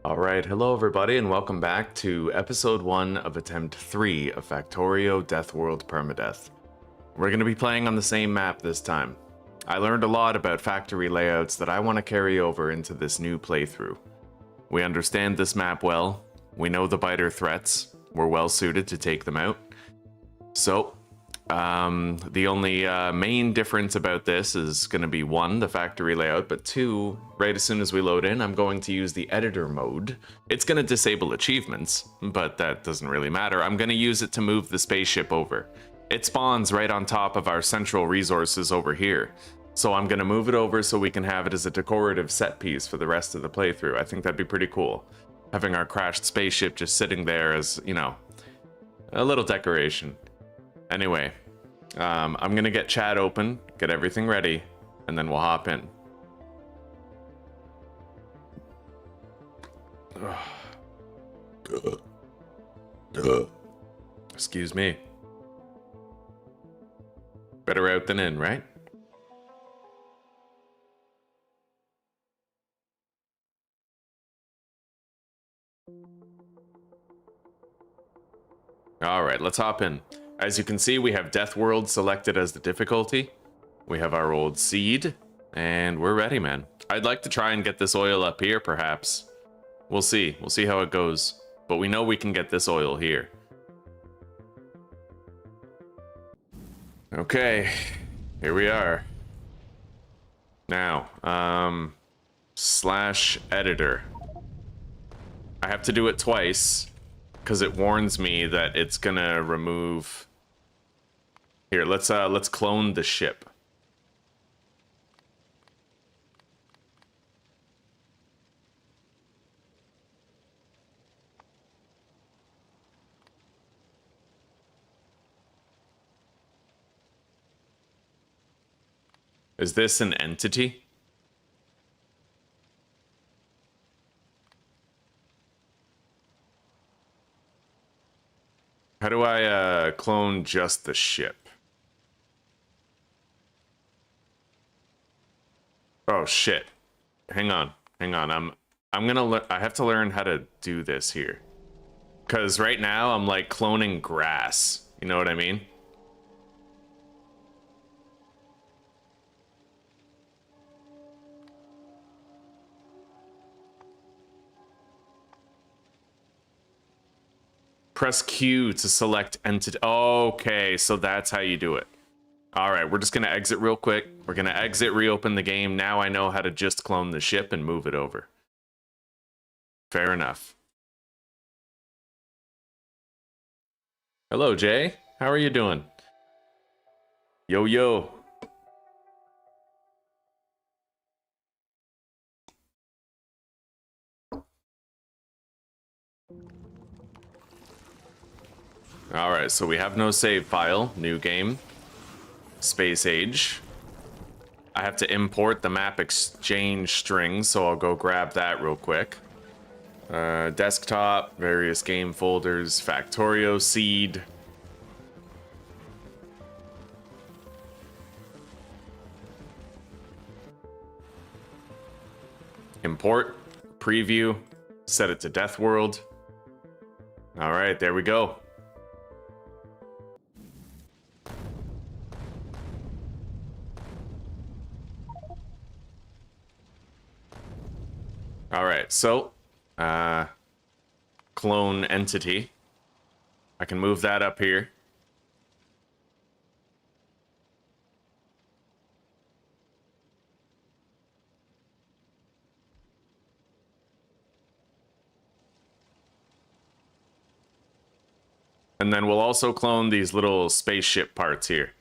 Alright, hello everybody and welcome back to episode 1 of attempt 3 of Factorio Deathworld Permadeath. We're going to be playing on the same map this time. I learned a lot about factory layouts that I want to carry over into this new playthrough. We understand this map well, we know the biter threats, we're well suited to take them out. So, the only main difference about this is going to be 1, the factory layout, but 2, right as soon as we load in, I'm going to use the editor mode. It's going to disable achievements, but that doesn't really matter. I'm going to use it to move the spaceship over. It spawns right on top of our central resources over here. So I'm going to move it over so we can have it as a decorative set piece for the rest of the playthrough. I think that'd be pretty cool. Having our crashed spaceship just sitting there as, you know, a little decoration. Anyway, I'm gonna get chat open, get everything ready, and then we'll hop in. Excuse me. Better out than in, right? Alright, let's hop in. As you can see, we have Deathworld selected as the difficulty. We have our old seed, and we're ready, man. I'd like to try and get this oil up here, perhaps. We'll see. We'll see how it goes. But we know we can get this oil here. Okay, here we are. Now, slash editor. I have to do it twice, because it warns me that it's gonna remove... Here, let's clone the ship. Is this an entity? How do I clone just the ship? Oh shit. Hang on. I have to learn how to do this here. Cause right now I'm like cloning grass. You know what I mean? Press Q to select entity. Okay, so that's how you do it. All right, we're just gonna exit real quick. We're gonna exit, reopen the game. Now I know how to just clone the ship and move it over. Fair enough. Hello, Jay. How are you doing? Yo, yo. All right, so we have no save file. New game. Space Age. I have to import the map exchange string, so I'll go grab that real quick. Desktop, various game folders, Factorio, seed. Import, preview, set it to Deathworld. All right, there we go. All right, so clone entity. I can move that up here. And then we'll also clone these little spaceship parts here.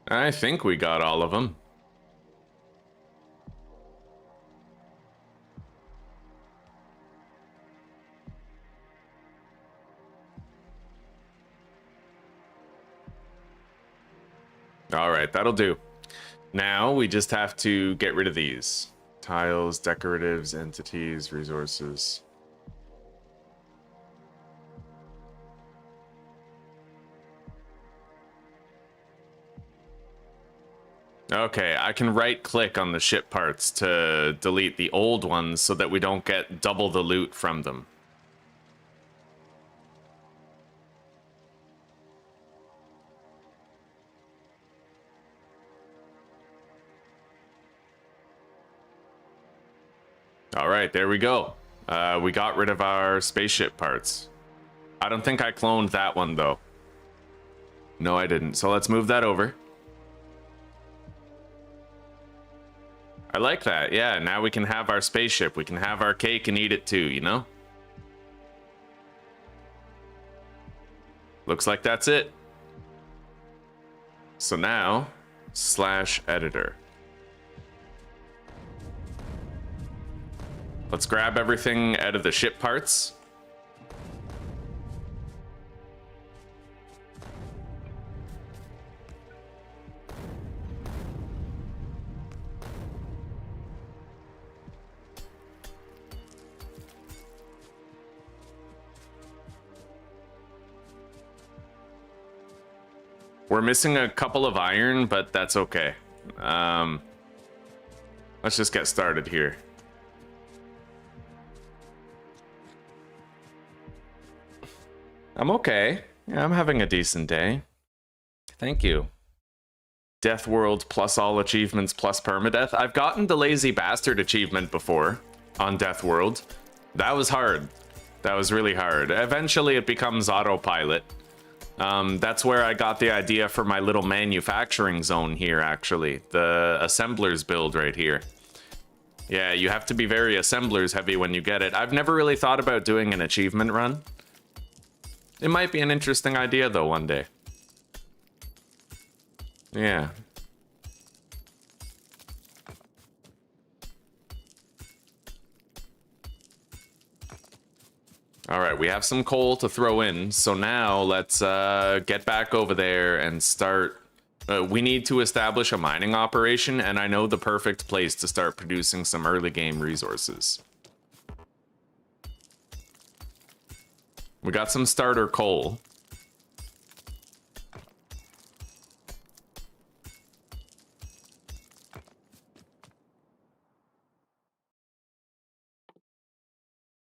I think we got all of them. All right, that'll do. Now we just have to get rid of these. Tiles, decoratives, entities, resources. Okay, I can right-click on the ship parts to delete the old ones so that we don't get double the loot from them. All right, there we go. We got rid of our spaceship parts. I don't think I cloned that one, though. No, I didn't. So let's move that over. I like that. Yeah, now we can have our spaceship. We can have our cake and eat it too, you know? Looks like that's it. So now, /editor. Let's grab everything out of the ship parts. We're missing a couple of iron, but that's okay. Let's just get started here. I'm okay. Yeah, I'm having a decent day. Thank you. Deathworld plus all achievements plus permadeath. I've gotten the lazy bastard achievement before on Deathworld. That was hard. That was really hard. Eventually it becomes autopilot. That's where I got the idea for my little manufacturing zone here, actually. The assemblers build right here. Yeah, you have to be very assemblers heavy when you get it. I've never really thought about doing an achievement run. It might be an interesting idea, though, one day. Yeah. All right, we have some coal to throw in, so now let's get back over there and start. We need to establish a mining operation, and I know the perfect place to start producing some early game resources. We got some starter coal.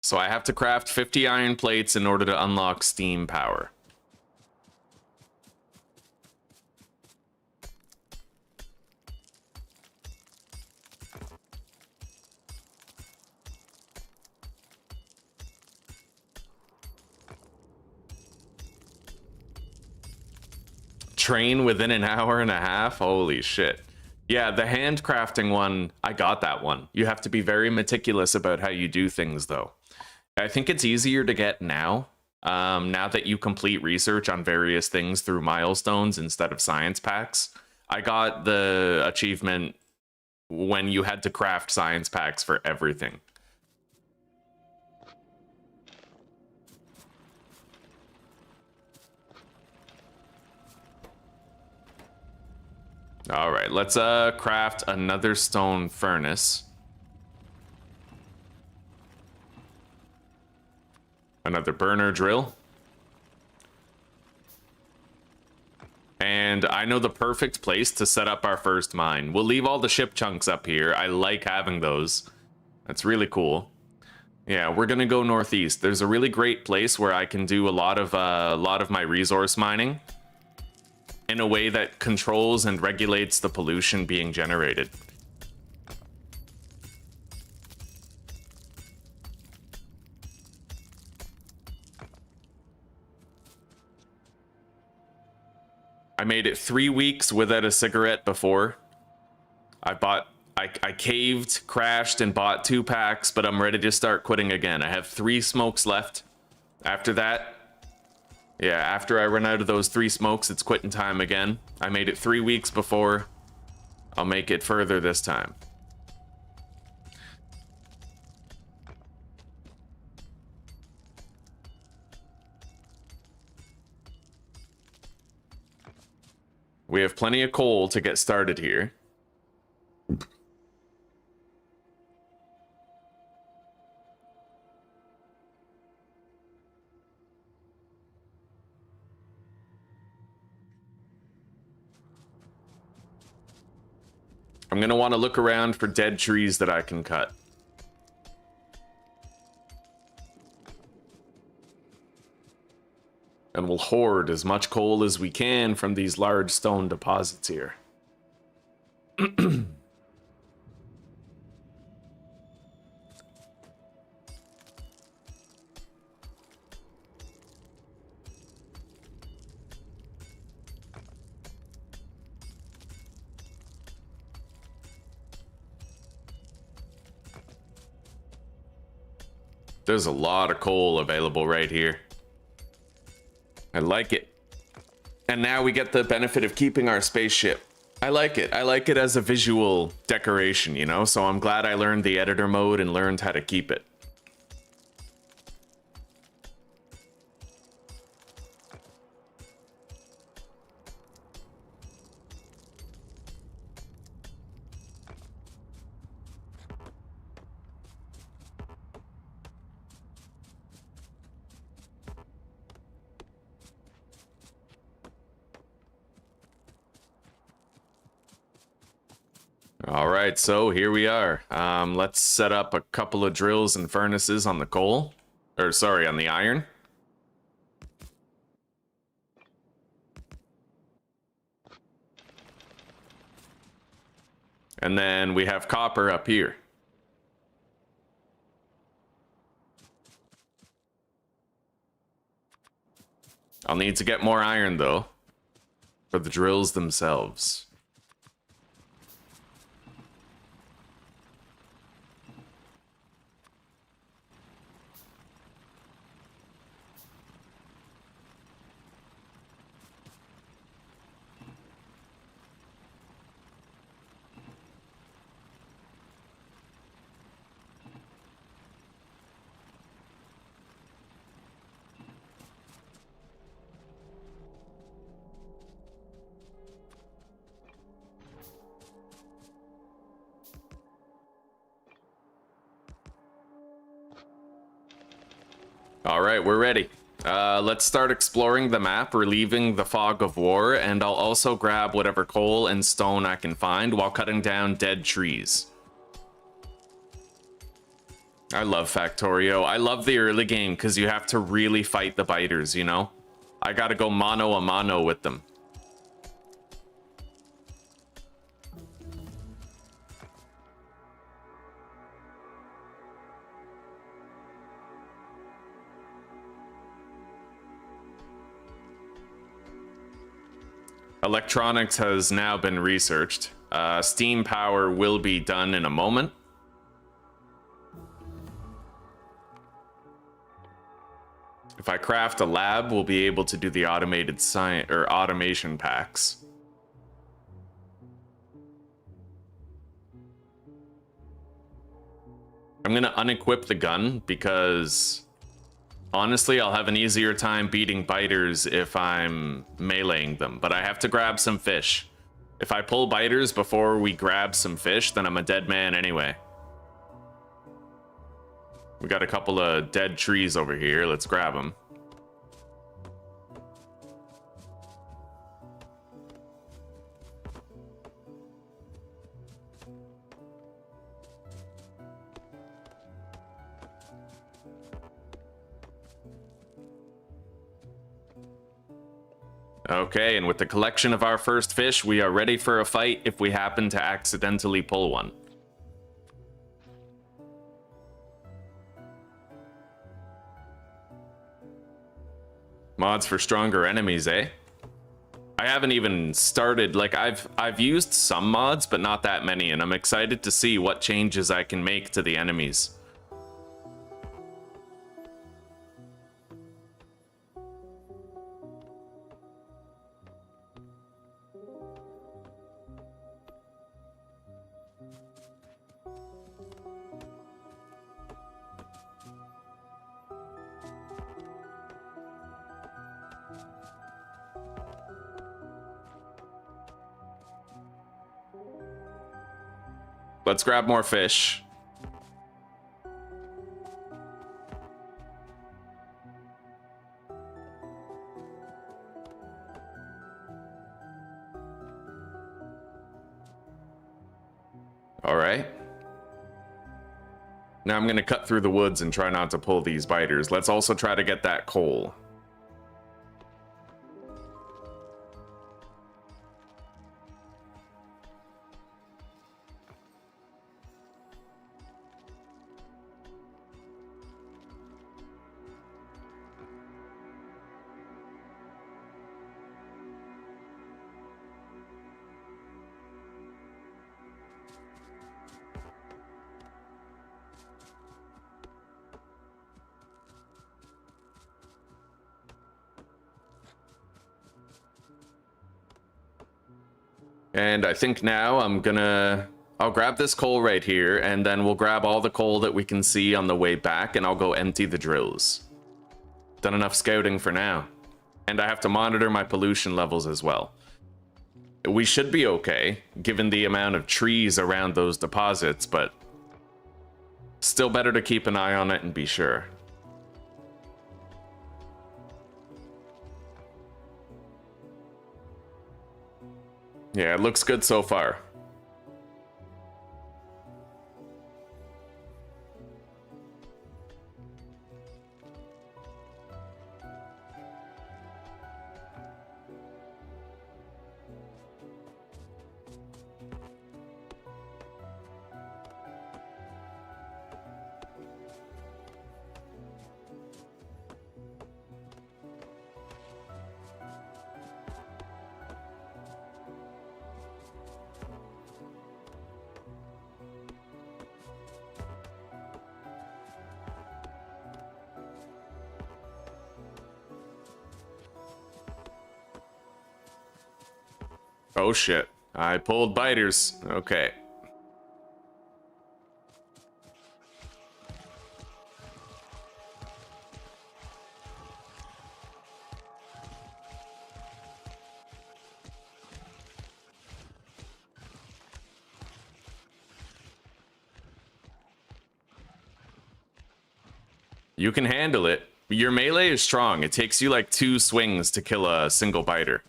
So I have to craft 50 iron plates in order to unlock steam power. Train within an hour and a half? Holy shit. Yeah, the handcrafting one, I got that one. You have to be very meticulous about how you do things, though. I think it's easier to get now, now that you complete research on various things through milestones instead of science packs. I got the achievement when you had to craft science packs for everything. All right, let's craft another stone furnace. Another burner drill. And I know the perfect place to set up our first mine. We'll leave all the ship chunks up here. I like having those. That's really cool. Yeah, we're gonna go northeast. There's a really great place where I can do a lot of my resource mining in a way that controls and regulates the pollution being generated. I made it 3 weeks without a cigarette before. I caved, crashed, and bought 2 packs, but I'm ready to start quitting again. I have 3 smokes left. After that, yeah, after I run out of those 3 smokes, it's quitting time again. I made it 3 weeks before. I'll make it further this time. We have plenty of coal to get started here. I'm going to want to look around for dead trees that I can cut. And we'll hoard as much coal as we can from these large stone deposits here. There's a lot of coal available right here. I like it. And now we get the benefit of keeping our spaceship. I like it. I like it as a visual decoration, you know? So I'm glad I learned the editor mode and learned how to keep it. All right, so here we are. Let's set up a couple of drills and furnaces on the coal. Or, sorry, on the iron. And then we have copper up here. I'll need to get more iron, though, for the drills themselves. All right, we're ready. Let's start exploring the map, relieving the fog of war, and I'll also grab whatever coal and stone I can find while cutting down dead trees. I love Factorio. I love the early game because you have to really fight the biters, you know? I gotta go mano a mano with them. Electronics has now been researched. Steam power will be done in a moment. If I craft a lab, we'll be able to do the automated science or automation packs. I'm gonna unequip the gun because honestly, I'll have an easier time beating biters if I'm meleeing them, but I have to grab some fish. If I pull biters before we grab some fish, then I'm a dead man anyway. We got a couple of dead trees over here. Let's grab them. Okay, and with the collection of our first fish, we are ready for a fight if we happen to accidentally pull one. Mods for stronger enemies, eh? I haven't even started, like I've used some mods, but not that many, and I'm excited to see what changes I can make to the enemies. Let's grab more fish. All right. Now I'm going to cut through the woods and try not to pull these biters. Let's also try to get that coal. And I think now I'll grab this coal right here, and then we'll grab all the coal that we can see on the way back, and I'll go empty the drills. Done enough scouting for now. And I have to monitor my pollution levels as well. We should be okay, given the amount of trees around those deposits, but still better to keep an eye on it and be sure. Yeah, it looks good so far. Oh shit, I pulled biters. Okay. You can handle it. Your melee is strong. It takes you like 2 swings to kill a single biter.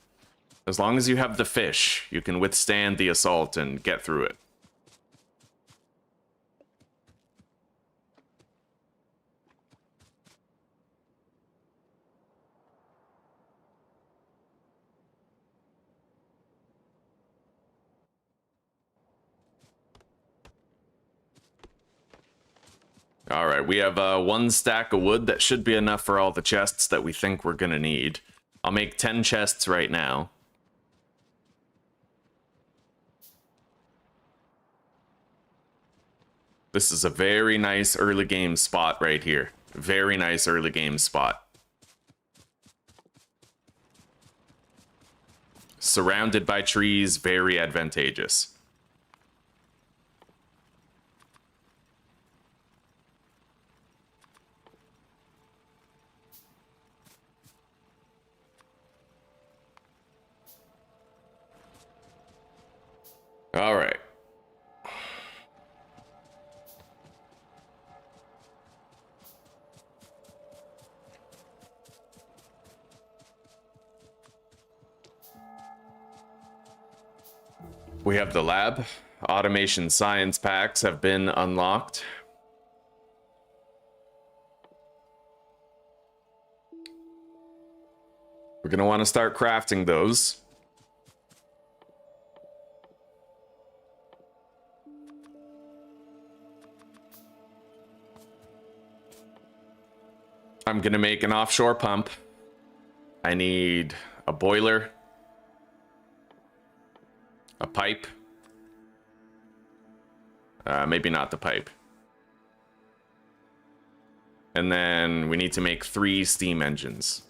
As long as you have the fish, you can withstand the assault and get through it. All right, we have 1 stack of wood. That should be enough for all the chests that we think we're gonna need. I'll make 10 chests right now. This is a very nice early game spot right here. Very nice early game spot. Surrounded by trees, very advantageous. All right. We have the lab. Automation science packs have been unlocked. We're going to want to start crafting those. I'm going to make an offshore pump. I need a boiler, a pipe. Maybe not the pipe. And then we need to make 3 steam engines.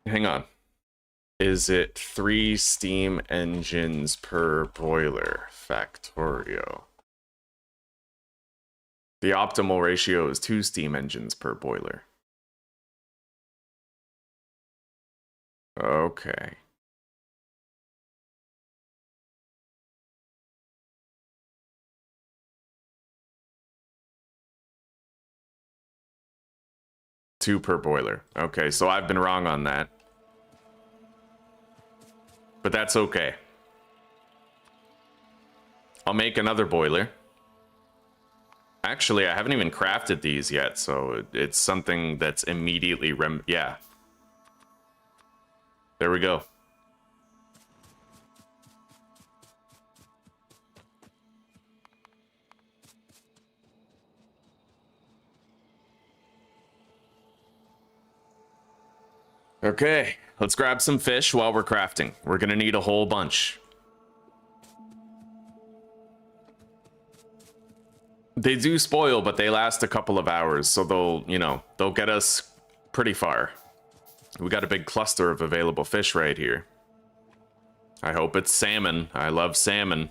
Hang on. Is it 3 steam engines per boiler? Factorio. The optimal ratio is 2 steam engines per boiler. Okay. Two per boiler. Okay, so I've been wrong on that. But that's okay. I'll make another boiler. Actually, I haven't even crafted these yet, so it's something that's immediately yeah. There we go. Okay, let's grab some fish while we're crafting. We're gonna need a whole bunch. They do spoil, but they last a couple of hours, so they'll, you know, they'll get us pretty far. We got a big cluster of available fish right here. I hope it's salmon. I love salmon.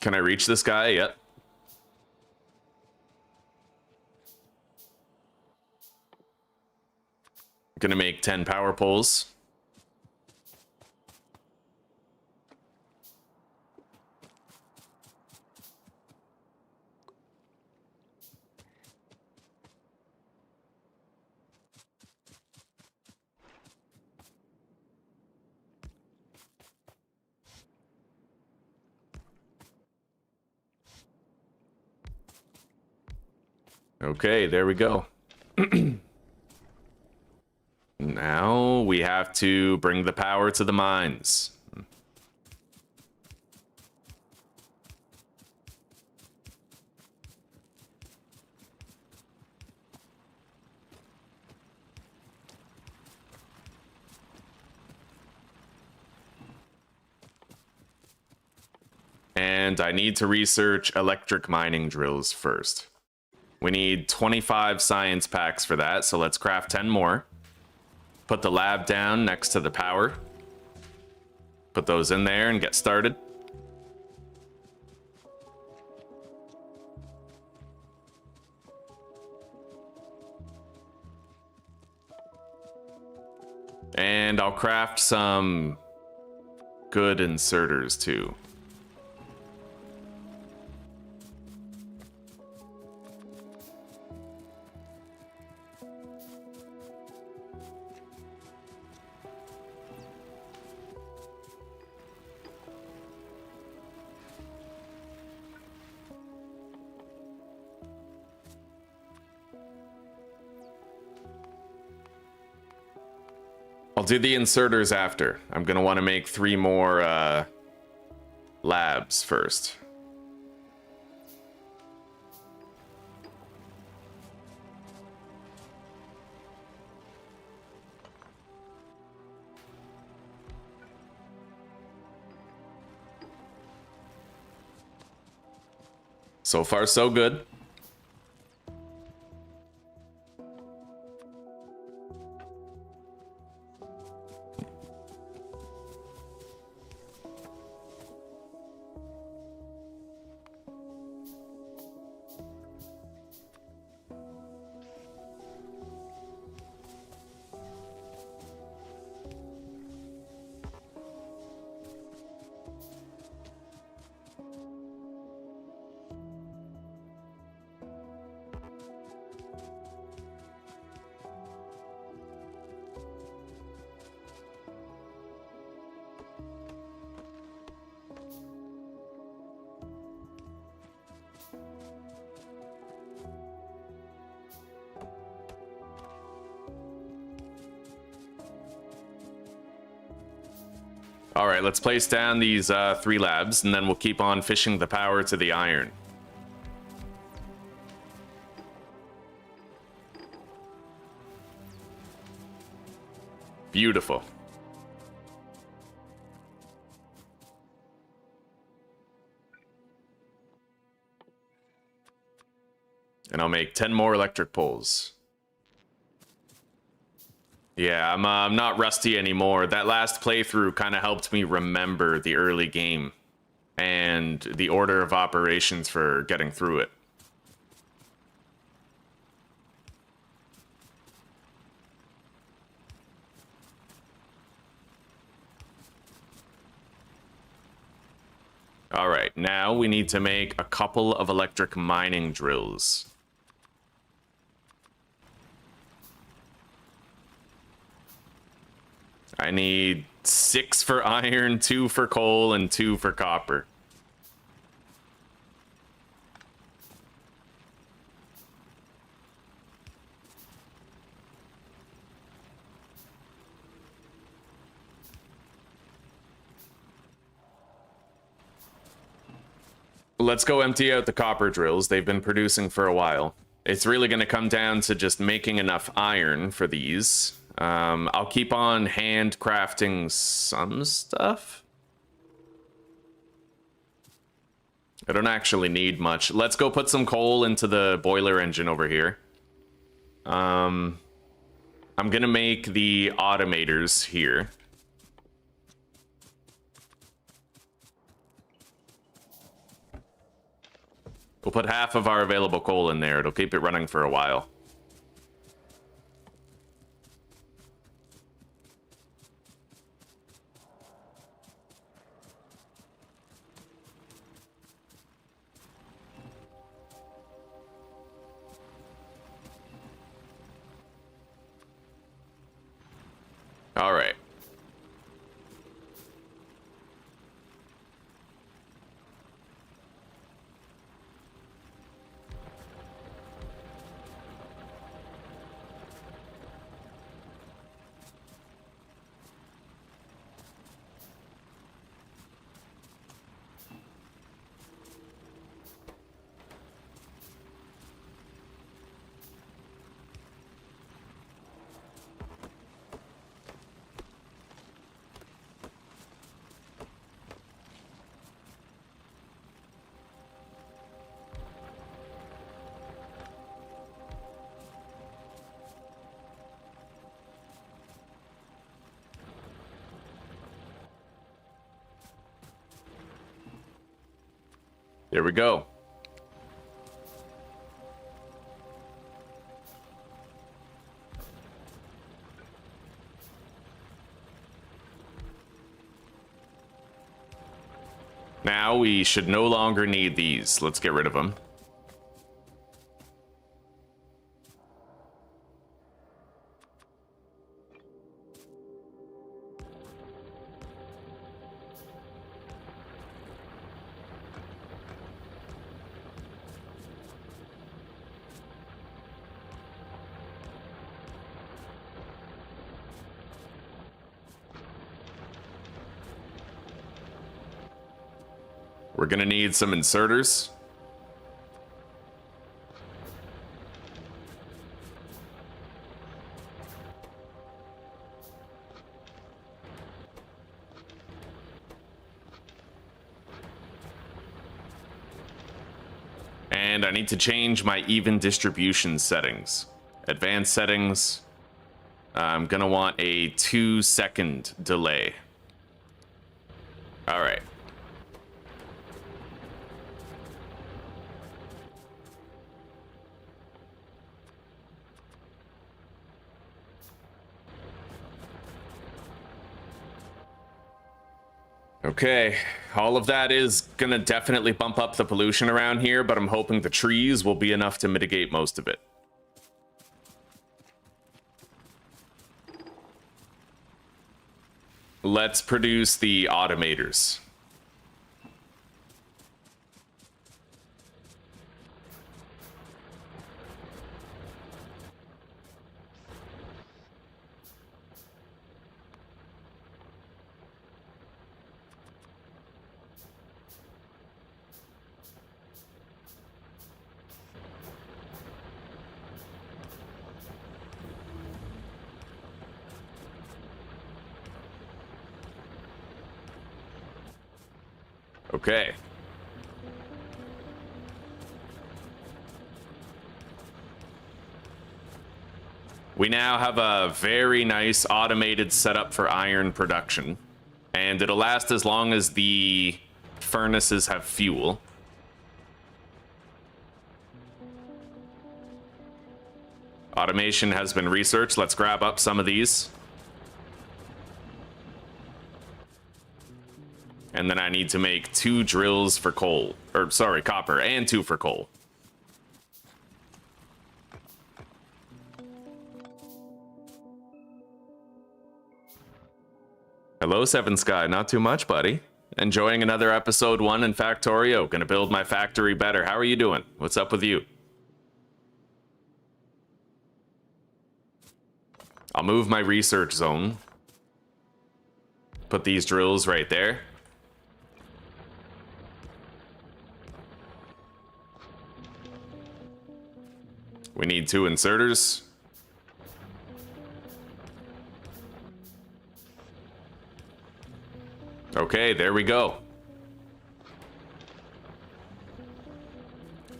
Can I reach this guy? Yep. Gonna make 10 power poles. Okay, there we go. Now we have to bring the power to the mines. And I need to research electric mining drills first. We need 25 science packs for that, so let's craft 10 more. Put the lab down next to the power. Put those in there and get started. And I'll craft some good inserters too. I'll do the inserters after. I'm gonna want to make 3 more labs first. So far, so good. All right, let's place down these 3 labs, and then we'll keep on fishing the power to the iron. Beautiful. And I'll make 10 more electric poles. Yeah, I'm not rusty anymore. That last playthrough kind of helped me remember the early game and the order of operations for getting through it. All right, now we need to make a couple of electric mining drills. I need 6 for iron, 2 for coal, and 2 for copper. Let's go empty out the copper drills. They've been producing for a while. It's really going to come down to just making enough iron for these. I'll keep on handcrafting some stuff. I don't actually need much. Let's go put some coal into the boiler engine over here. I'm going to make the automators here. We'll put half of our available coal in there. It'll keep it running for a while. All right. There we go. Now we should no longer need these. Let's get rid of them. We're gonna need some inserters. And I need to change my even distribution settings. Advanced settings. I'm gonna want a 2-second delay. All right. Okay, all of that is gonna definitely bump up the pollution around here, but I'm hoping the trees will be enough to mitigate most of it. Let's produce the automators. Okay. We now have a very nice automated setup for iron production. And it'll last as long as the furnaces have fuel. Automation has been researched. Let's grab up some of these. And then I need to make 2 drills for coal. Or, sorry, copper, and 2 for coal. Hello, Seven Sky. Not too much, buddy. Enjoying another episode 1 in Factorio. Gonna build my factory better. How are you doing? What's up with you? I'll move my research zone. Put these drills right there. We need 2 inserters. Okay, there we go.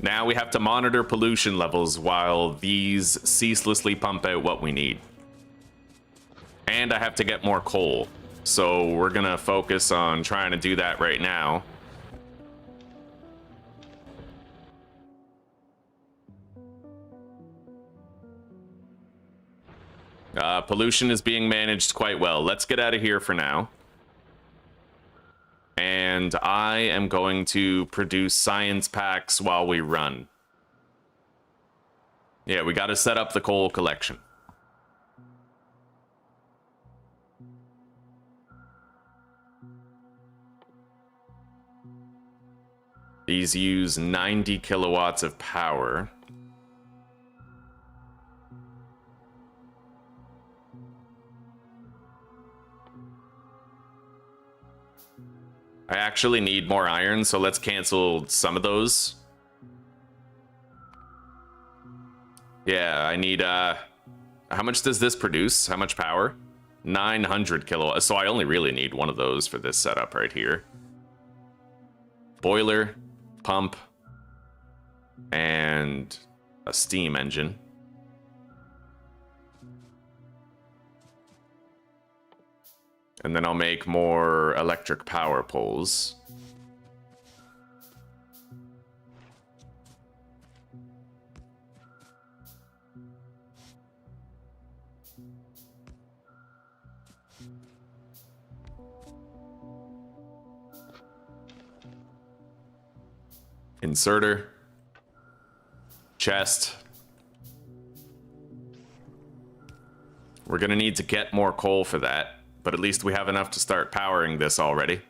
Now we have to monitor pollution levels while these ceaselessly pump out what we need. And I have to get more coal. So we're gonna focus on trying to do that right now. Pollution is being managed quite well. Let's get out of here for now. And I am going to produce science packs while we run. Yeah, we got to set up the coal collection. These use 90 kilowatts of power. I actually need more iron, so let's cancel some of those. Yeah, I need, how much does this produce? How much power? 900 kilowatts. So I only really need one of those for this setup right here. Boiler, pump, and a steam engine. And then I'll make more electric power poles. Inserter. Chest. We're gonna need to get more coal for that. But at least we have enough to start powering this already.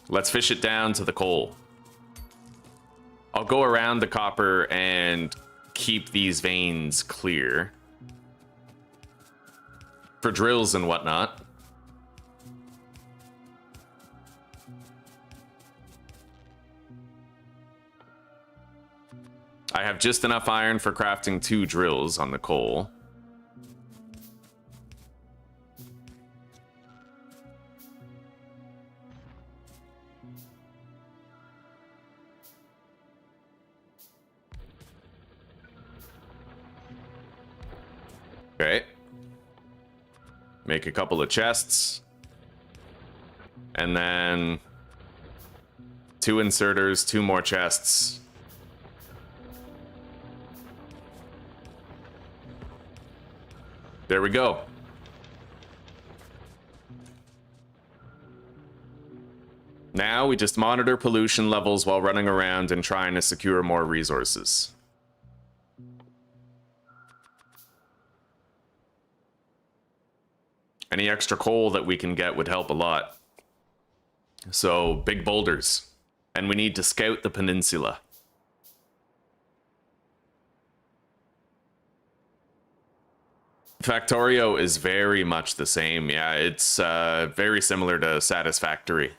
Let's fish it down to the coal. I'll go around the copper and keep these veins clear. For drills and whatnot. I have just enough iron for crafting 2 drills on the coal. Okay. Make a couple of chests. And then 2 inserters, 2 more chests. There we go. Now we just monitor pollution levels while running around and trying to secure more resources. Any extra coal that we can get would help a lot. So, big boulders. And we need to scout the peninsula. Factorio is very much the same. Yeah, it's very similar to Satisfactory.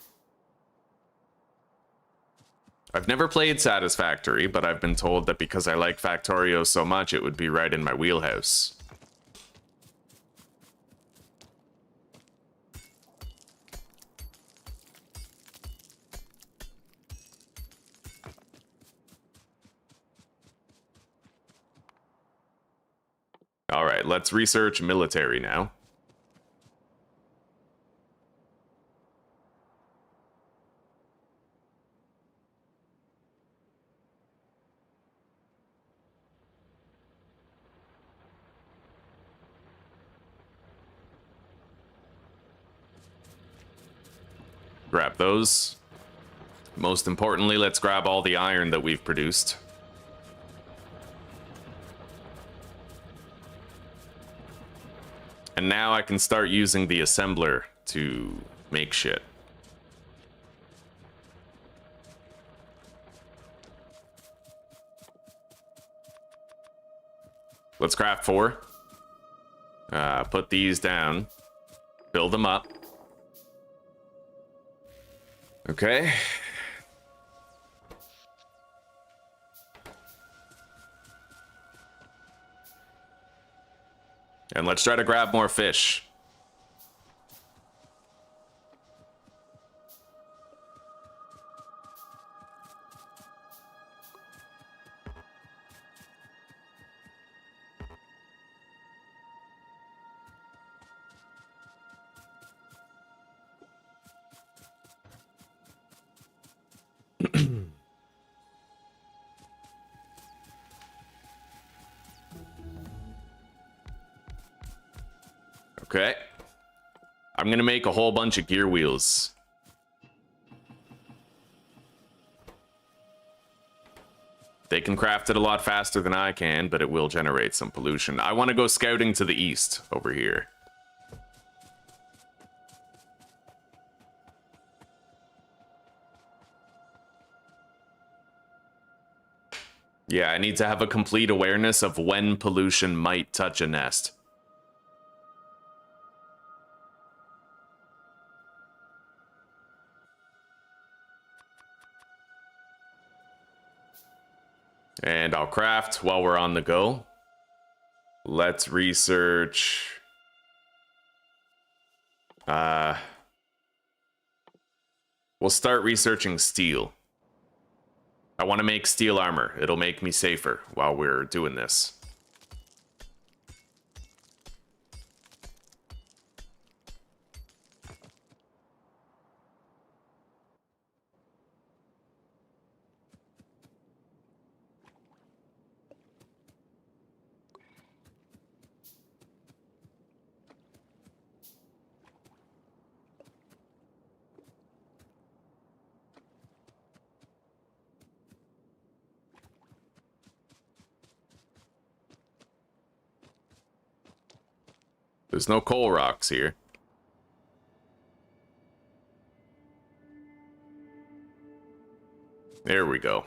I've never played Satisfactory, but I've been told that because I like Factorio so much, it would be right in my wheelhouse. All right, let's research military now. Grab those. Most importantly, let's grab all the iron that we've produced. And now I can start using the assembler to make shit. Let's craft 4. Put these down. Build them up. Okay. And let's try to grab more fish. Okay. I'm gonna make a whole bunch of gear wheels. They can craft it a lot faster than I can, but it will generate some pollution. I want to go scouting to the east over here. Yeah, I need to have a complete awareness of when pollution might touch a nest. And I'll craft while we're on the go. Let's research. We'll start researching steel. I want to make steel armor. It'll make me safer while we're doing this. There's no coal rocks here. There we go.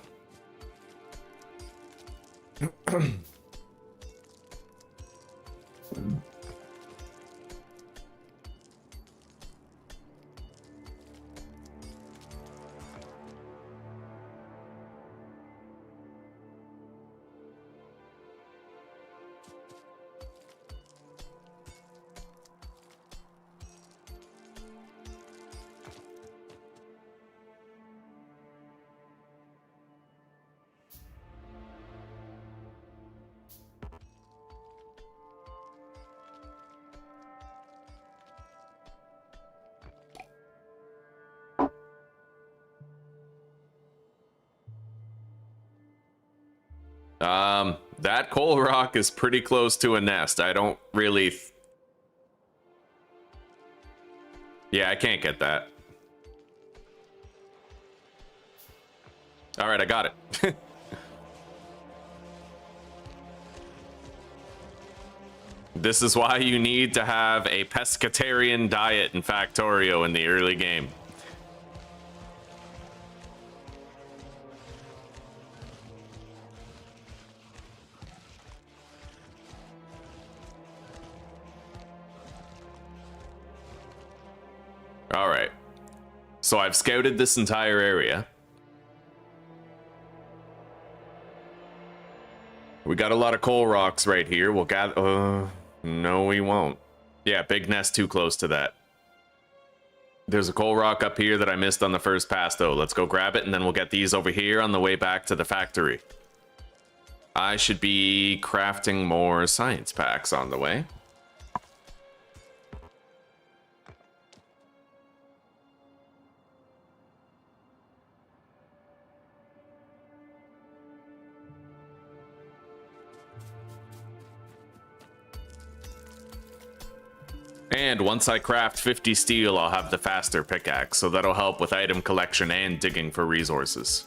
That coal rock is pretty close to a nest. I don't really... Yeah, I can't get that. All right, I got it. This is why you need to have a pescatarian diet in Factorio in the early game. All right. So I've scouted this entire area. We got a lot of coal rocks right here. We'll gather... no, we won't. Yeah, big nest too close to that. There's a coal rock up here that I missed on the first pass, though. Let's go grab it, and then we'll get these over here on the way back to the factory. I should be crafting more science packs on the way. And once I craft 50 steel, I'll have the faster pickaxe, so that'll help with item collection and digging for resources.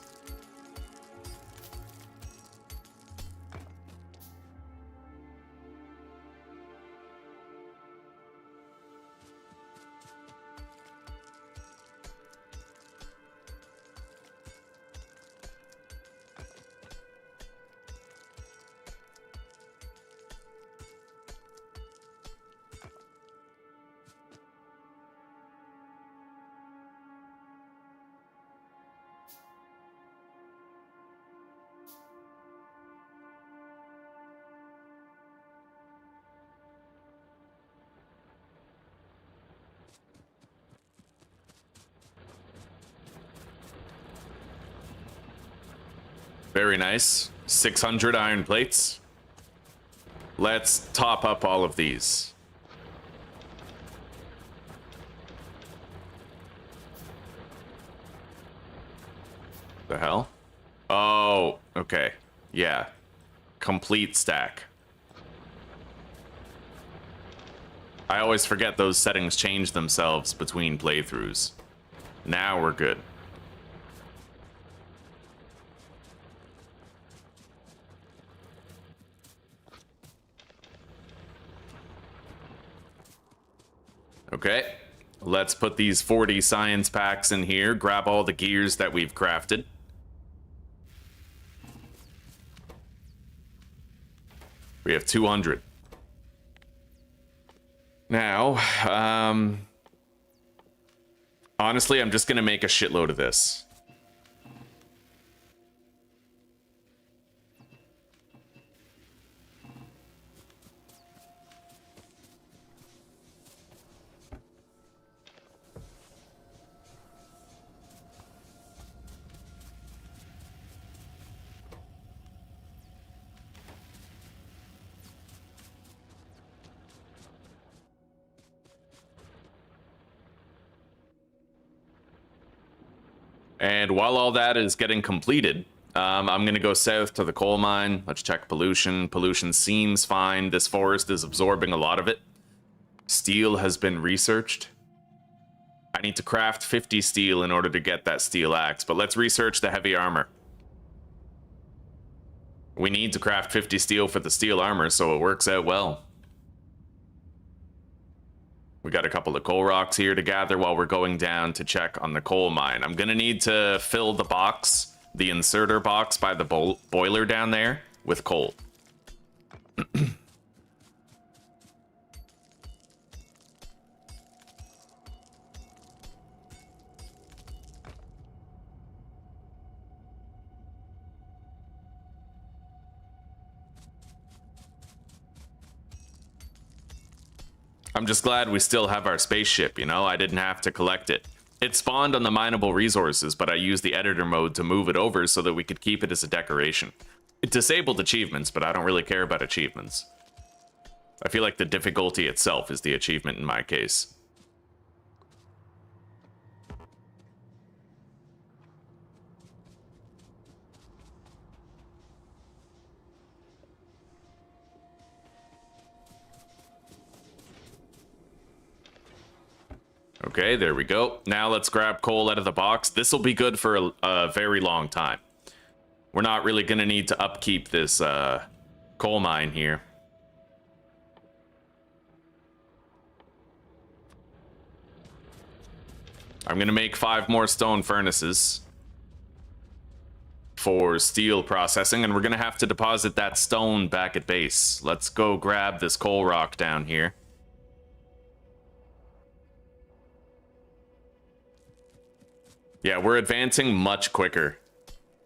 Very nice. 600 iron plates. Let's top up all of these. The hell? Oh, okay. Yeah. Complete stack. I always forget those settings change themselves between playthroughs. Now we're good. Okay, let's put these 40 science packs in here, grab all the gears that we've crafted. We have 200. Now, honestly, I'm just gonna make a shitload of this. And while all that is getting completed, I'm going to go south to the coal mine. Let's check pollution. Pollution seems fine. This forest is absorbing a lot of it. Steel has been researched. I need to craft 50 steel in order to get that steel axe, but let's research the heavy armor. We need to craft 50 steel for the steel armor, so it works out well. We got a couple of coal rocks here to gather while we're going down to check on the coal mine. I'm gonna need to fill the box, the inserter box by the boiler down there, with coal. I'm just glad we still have our spaceship, you know? I didn't have to collect it. It spawned on the mineable resources, but I used the editor mode to move it over so that we could keep it as a decoration. It disabled achievements, but I don't really care about achievements. I feel like the difficulty itself is the achievement in my case. Okay, there we go. Now let's grab coal out of the box. This will be good for a very long time. We're not really going to need to upkeep this coal mine here. I'm going to make 5 more stone furnaces for steel processing, and we're going to have to deposit that stone back at base. Let's go grab this coal rock down here. Yeah, we're advancing much quicker.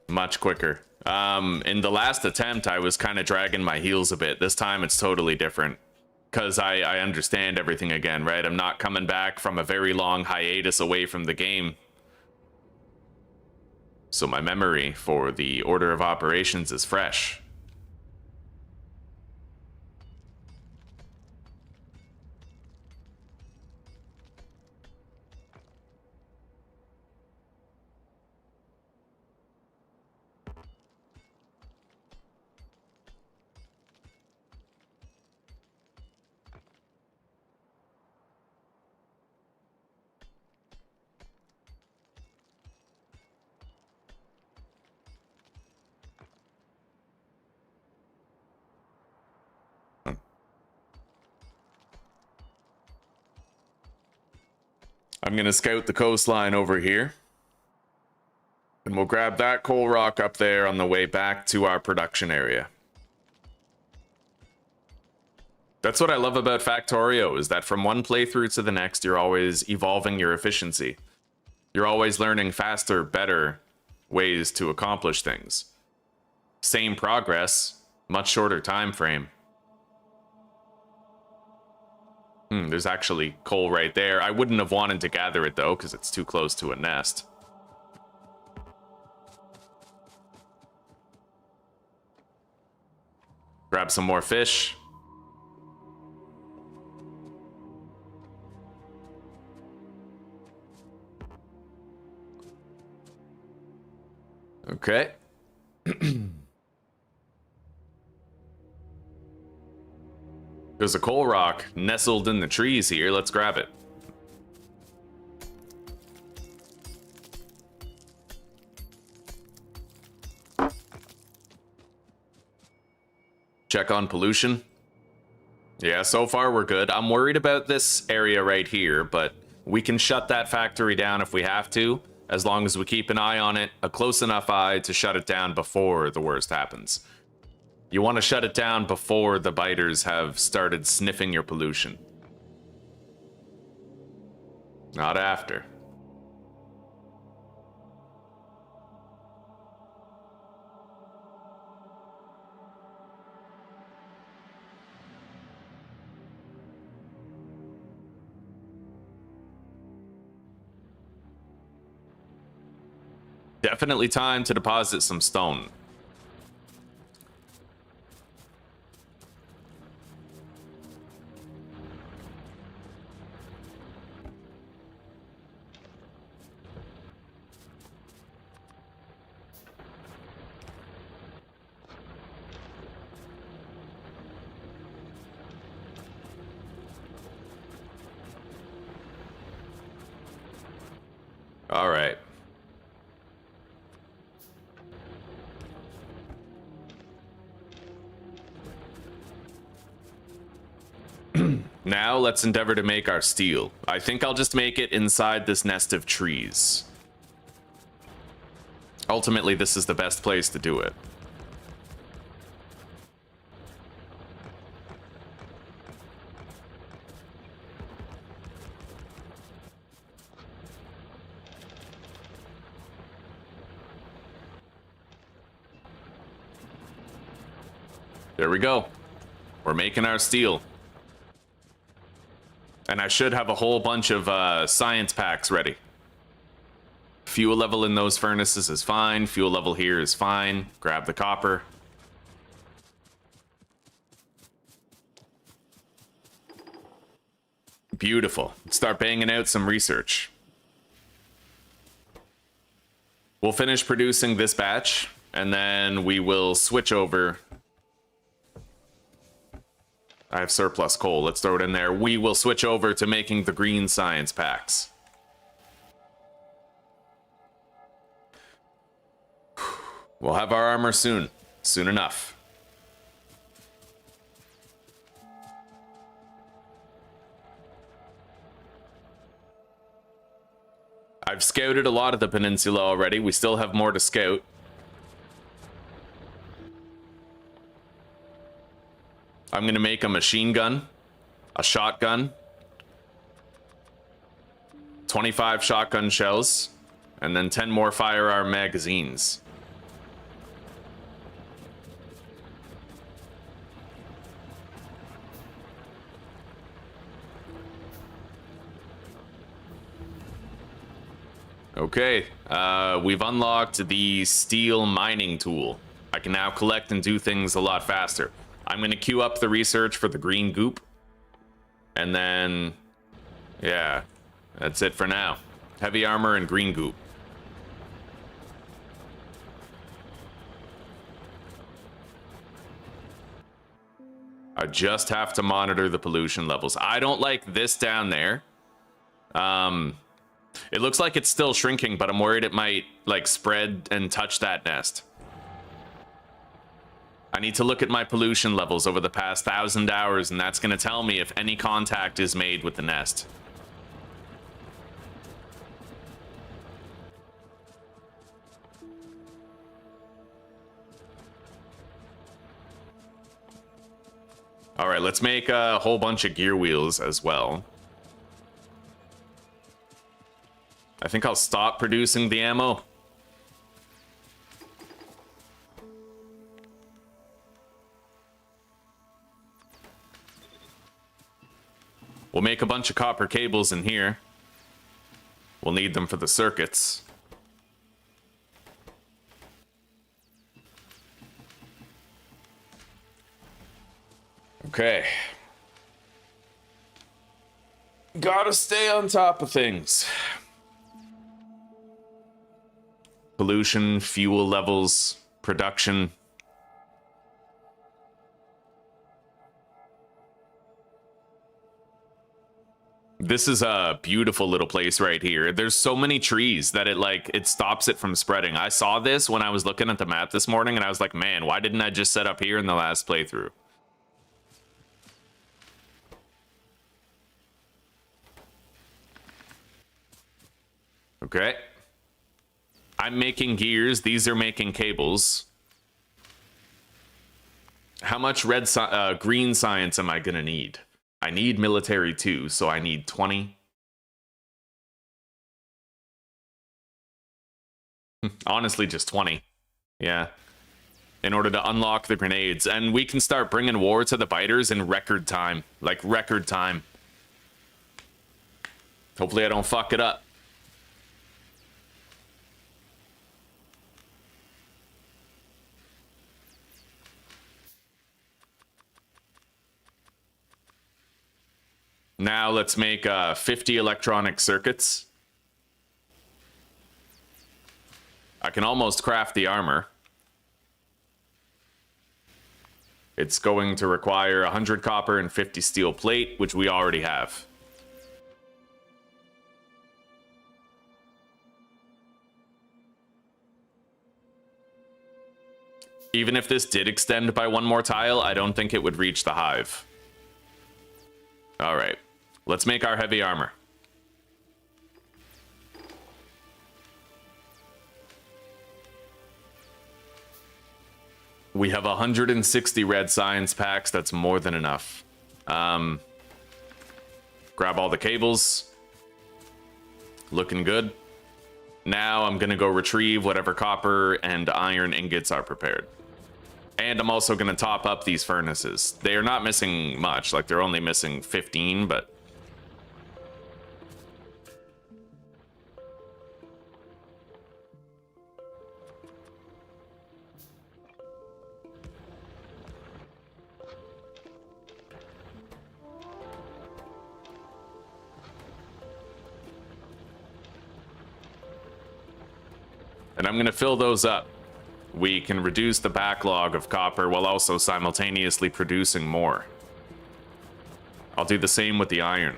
Much quicker. In the last attempt, I was kind of dragging my heels a bit. This time, it's totally different. Because I understand everything again, right? I'm not coming back from a very long hiatus away from the game. So my memory for the order of operations is fresh. I'm gonna scout the coastline over here. And we'll grab that coal rock up there on the way back to our production area. That's what I love about Factorio, is that from one playthrough to the next, you're always evolving your efficiency. You're always learning faster, better ways to accomplish things. Same progress, much shorter time frame. There's actually coal right there. I wouldn't have wanted to gather it though, because it's too close to a nest. Grab some more fish. Okay. There's a coal rock nestled in the trees here. Let's grab it. Check on pollution. Yeah, so far we're good. I'm worried about this area right here, but we can shut that factory down if we have to, as long as we keep an eye on it, a close enough eye to shut it down before the worst happens. You want to shut it down before the biters have started sniffing your pollution. Not after. Definitely time to deposit some stone. All right. Now let's endeavor to make our steel. I think I'll just make it inside this nest of trees. Ultimately, this is the best place to do it. There we go. We're making our steel. And I should have a whole bunch of science packs ready. Fuel level in those furnaces is fine. Fuel level here is fine. Grab the copper. Beautiful. Start banging out some research. We'll finish producing this batch, and then we will switch over. I have surplus coal. Let's throw it in there. We will switch over to making the green science packs. We'll have our armor soon. Soon enough. I've scouted a lot of the peninsula already. We still have more to scout. I'm going to make a machine gun, a shotgun, 25 shotgun shells, and then 10 more firearm magazines. Okay, we've unlocked the steel mining tool. I can now collect and do things a lot faster. I'm going to queue up the research for the green goop. And then, yeah, that's it for now. Heavy armor and green goop. I just have to monitor the pollution levels. I don't like this down there. It looks like it's still shrinking, but I'm worried it might, like, spread and touch that nest. I need to look at my pollution levels over the past 1,000 hours, and that's going to tell me if any contact is made with the nest. All right, let's make a whole bunch of gear wheels as well. I think I'll stop producing the ammo. We'll make a bunch of copper cables in here. We'll need them for the circuits. Okay. Gotta stay on top of things. Pollution, fuel levels, production. This is a beautiful little place right here. There's so many trees that it stops it from spreading. I saw this when I was looking at the map this morning and I was like, man, why didn't I just set up here in the last playthrough? Okay. I'm making gears. These are making cables. How much green science am I gonna need? I need military too, so I need 20. Honestly, just 20. Yeah. In order to unlock the grenades. And we can start bringing war to the biters in record time. Like, record time. Hopefully I don't fuck it up. Now let's make 50 electronic circuits. I can almost craft the armor. It's going to require 100 copper and 50 steel plate, which we already have. Even if this did extend by one more tile, I don't think it would reach the hive. All right. Let's make our heavy armor. We have 160 red science packs. That's more than enough. Grab all the cables. Looking good. Now I'm going to go retrieve whatever copper and iron ingots are prepared. And I'm also going to top up these furnaces. They are not missing much. Like, they're only missing 15, but... And I'm going to fill those up. We can reduce the backlog of copper while also simultaneously producing more. I'll do the same with the iron.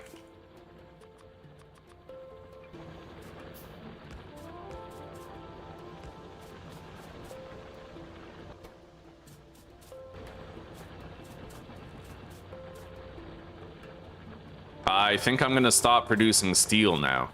I think I'm going to stop producing steel now.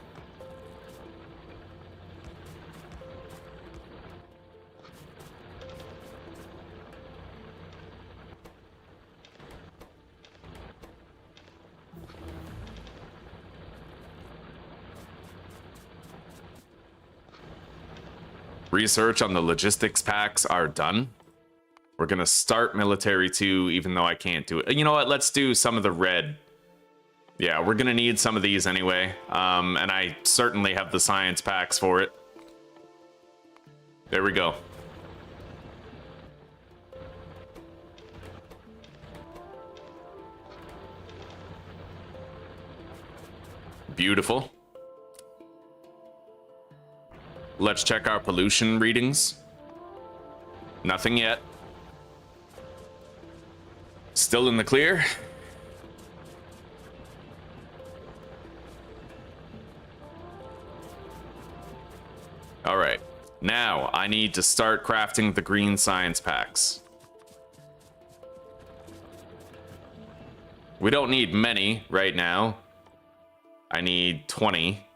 Research on the logistics packs are done. We're gonna start military 2, even though I can't do it. You know what? Let's do some of the red. Yeah, we're gonna need some of these anyway. And I certainly have the science packs for it. There we go. Beautiful. Let's check our pollution readings. Nothing yet. Still in the clear. All right. Now I need to start crafting the green science packs. We don't need many right now. I need 20.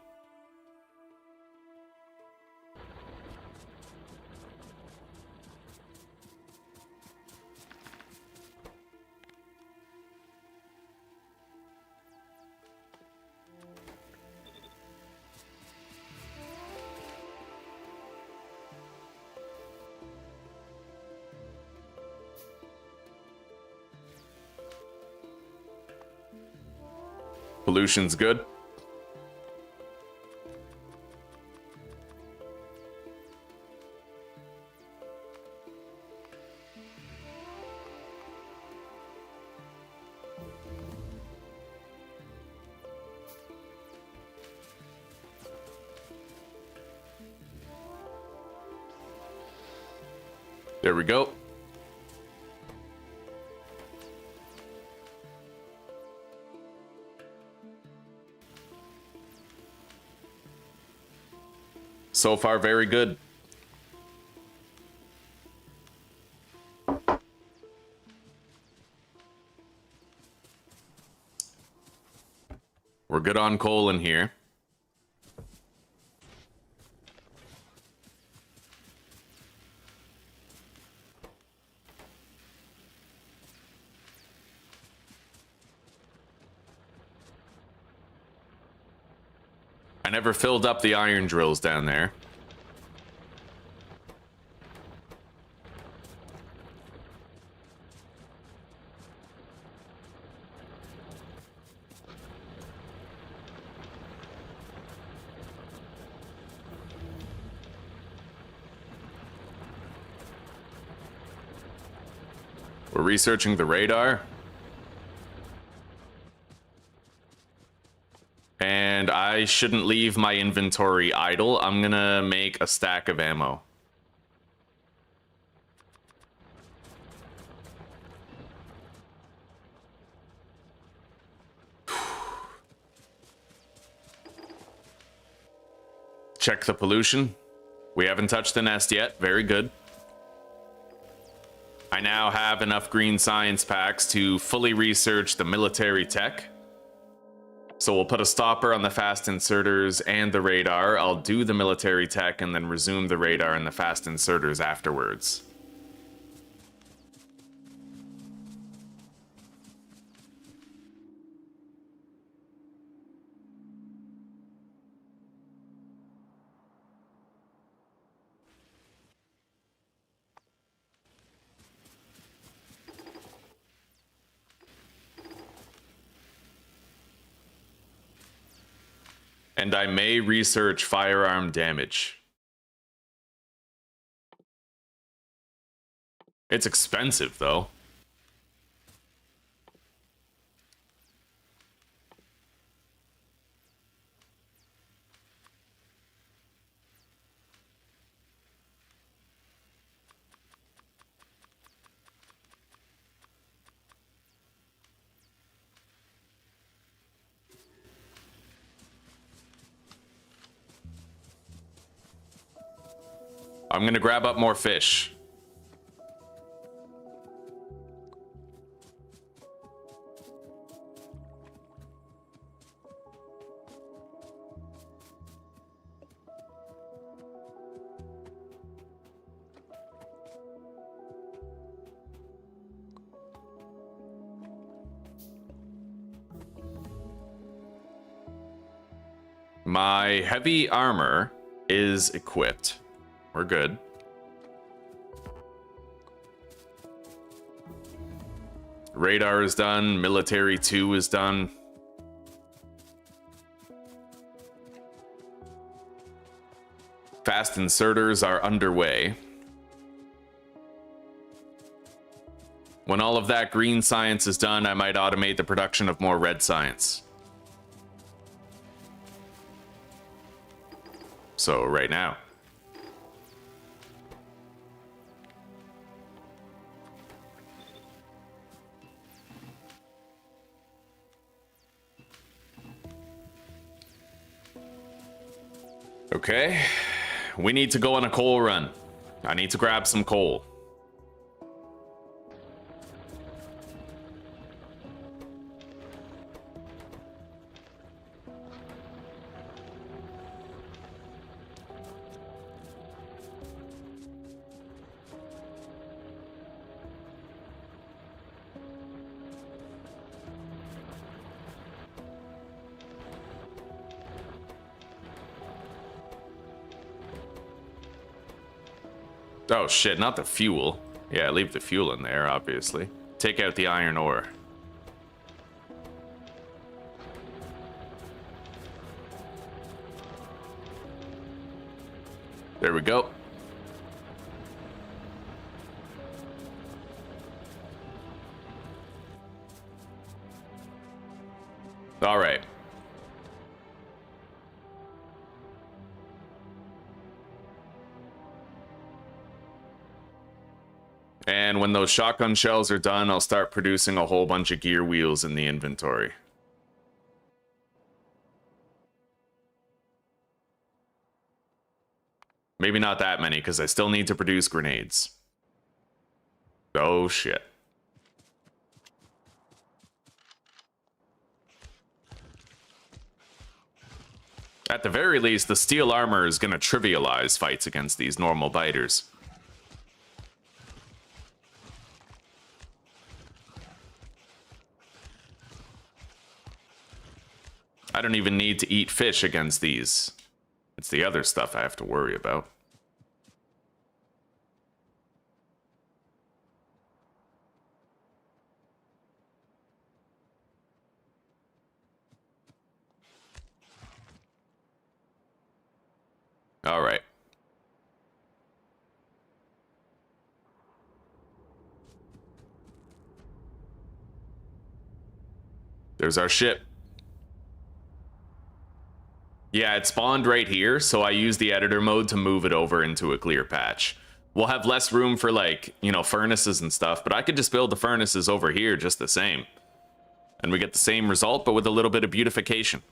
Pollution's good. There we go. So far, very good. We're good on coal in here. I never filled up the iron drills down there. We're researching the radar. And I shouldn't leave my inventory idle. I'm gonna make a stack of ammo. Check the pollution. We haven't touched the nest yet. Very good. I now have enough green science packs to fully research the military tech. So we'll put a stopper on the fast inserters and the radar. I'll do the military tech and then resume the radar and the fast inserters afterwards. And I may research firearm damage. It's expensive, though. I'm gonna grab up more fish. My heavy armor is equipped. We're good. Radar is done. Military 2 is done. Fast inserters are underway. When all of that green science is done, I might automate the production of more red science. So right now. Okay, we need to go on a coal run. I need to grab some coal. Oh shit, not the fuel. Yeah, leave the fuel in there, obviously. Take out the iron ore. There we go. All right. And when those shotgun shells are done, I'll start producing a whole bunch of gear wheels in the inventory. Maybe not that many, because I still need to produce grenades. Oh, shit. At the very least, the steel armor is going to trivialize fights against these normal biters. I don't even need to eat fish against these. It's the other stuff I have to worry about. All right. There's our ship. Yeah, it spawned right here, so I used the editor mode to move it over into a clear patch. We'll have less room for, like, you know, furnaces and stuff, but I could just build the furnaces over here just the same. And we get the same result, but with a little bit of beautification.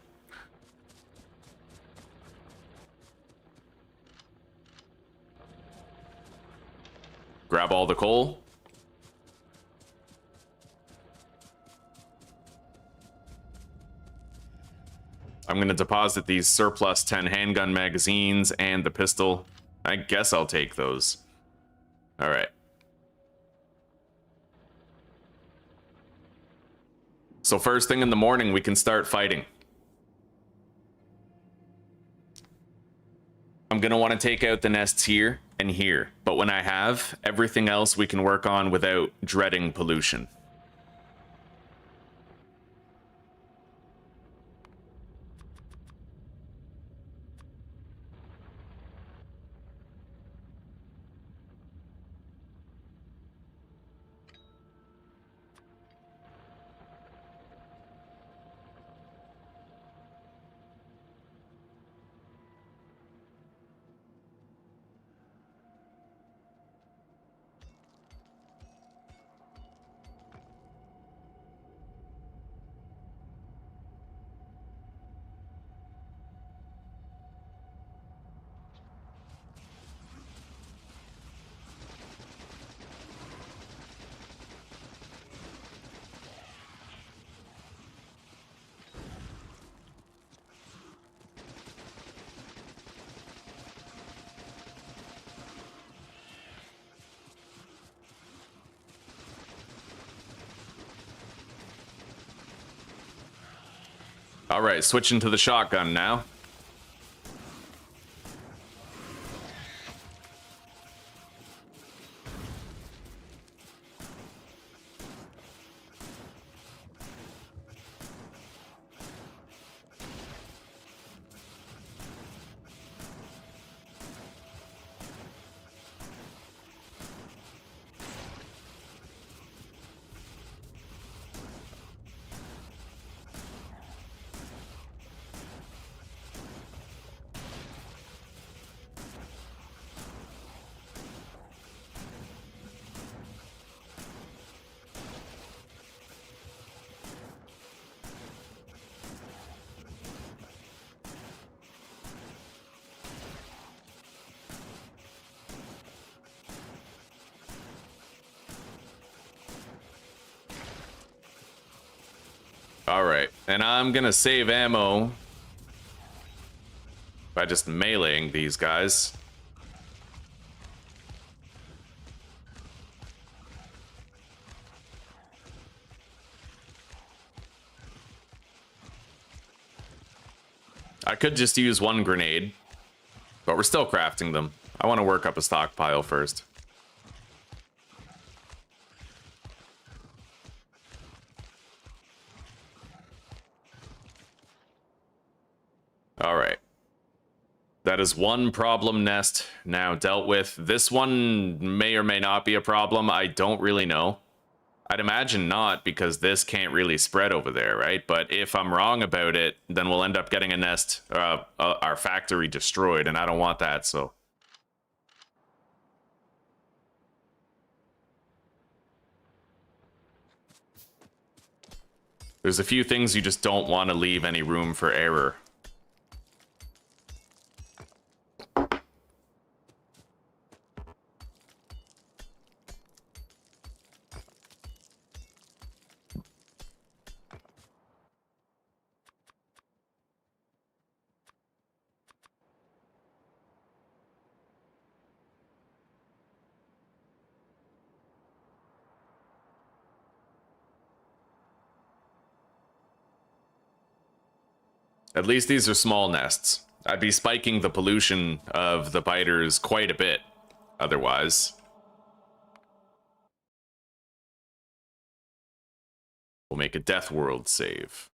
Grab all the coal. I'm going to deposit these surplus 10 handgun magazines and the pistol. I guess I'll take those. All right. So first thing in the morning, we can start fighting. I'm going to want to take out the nests here and here. But when I have, everything else we can work on without dreading pollution. All right, switching to the shotgun now. All right, and I'm gonna save ammo by just meleeing these guys. I could just use one grenade, but we're still crafting them. I want to work up a stockpile first. All right. That is one problem nest now dealt with. This one may or may not be a problem. I don't really know. I'd imagine not, because this can't really spread over there, right? But if I'm wrong about it, then we'll end up getting a nest, our factory destroyed, and I don't want that, so. There's a few things you just don't want to leave any room for error. At least these are small nests. I'd be spiking the pollution of the biters quite a bit otherwise. We'll make a Deathworld save.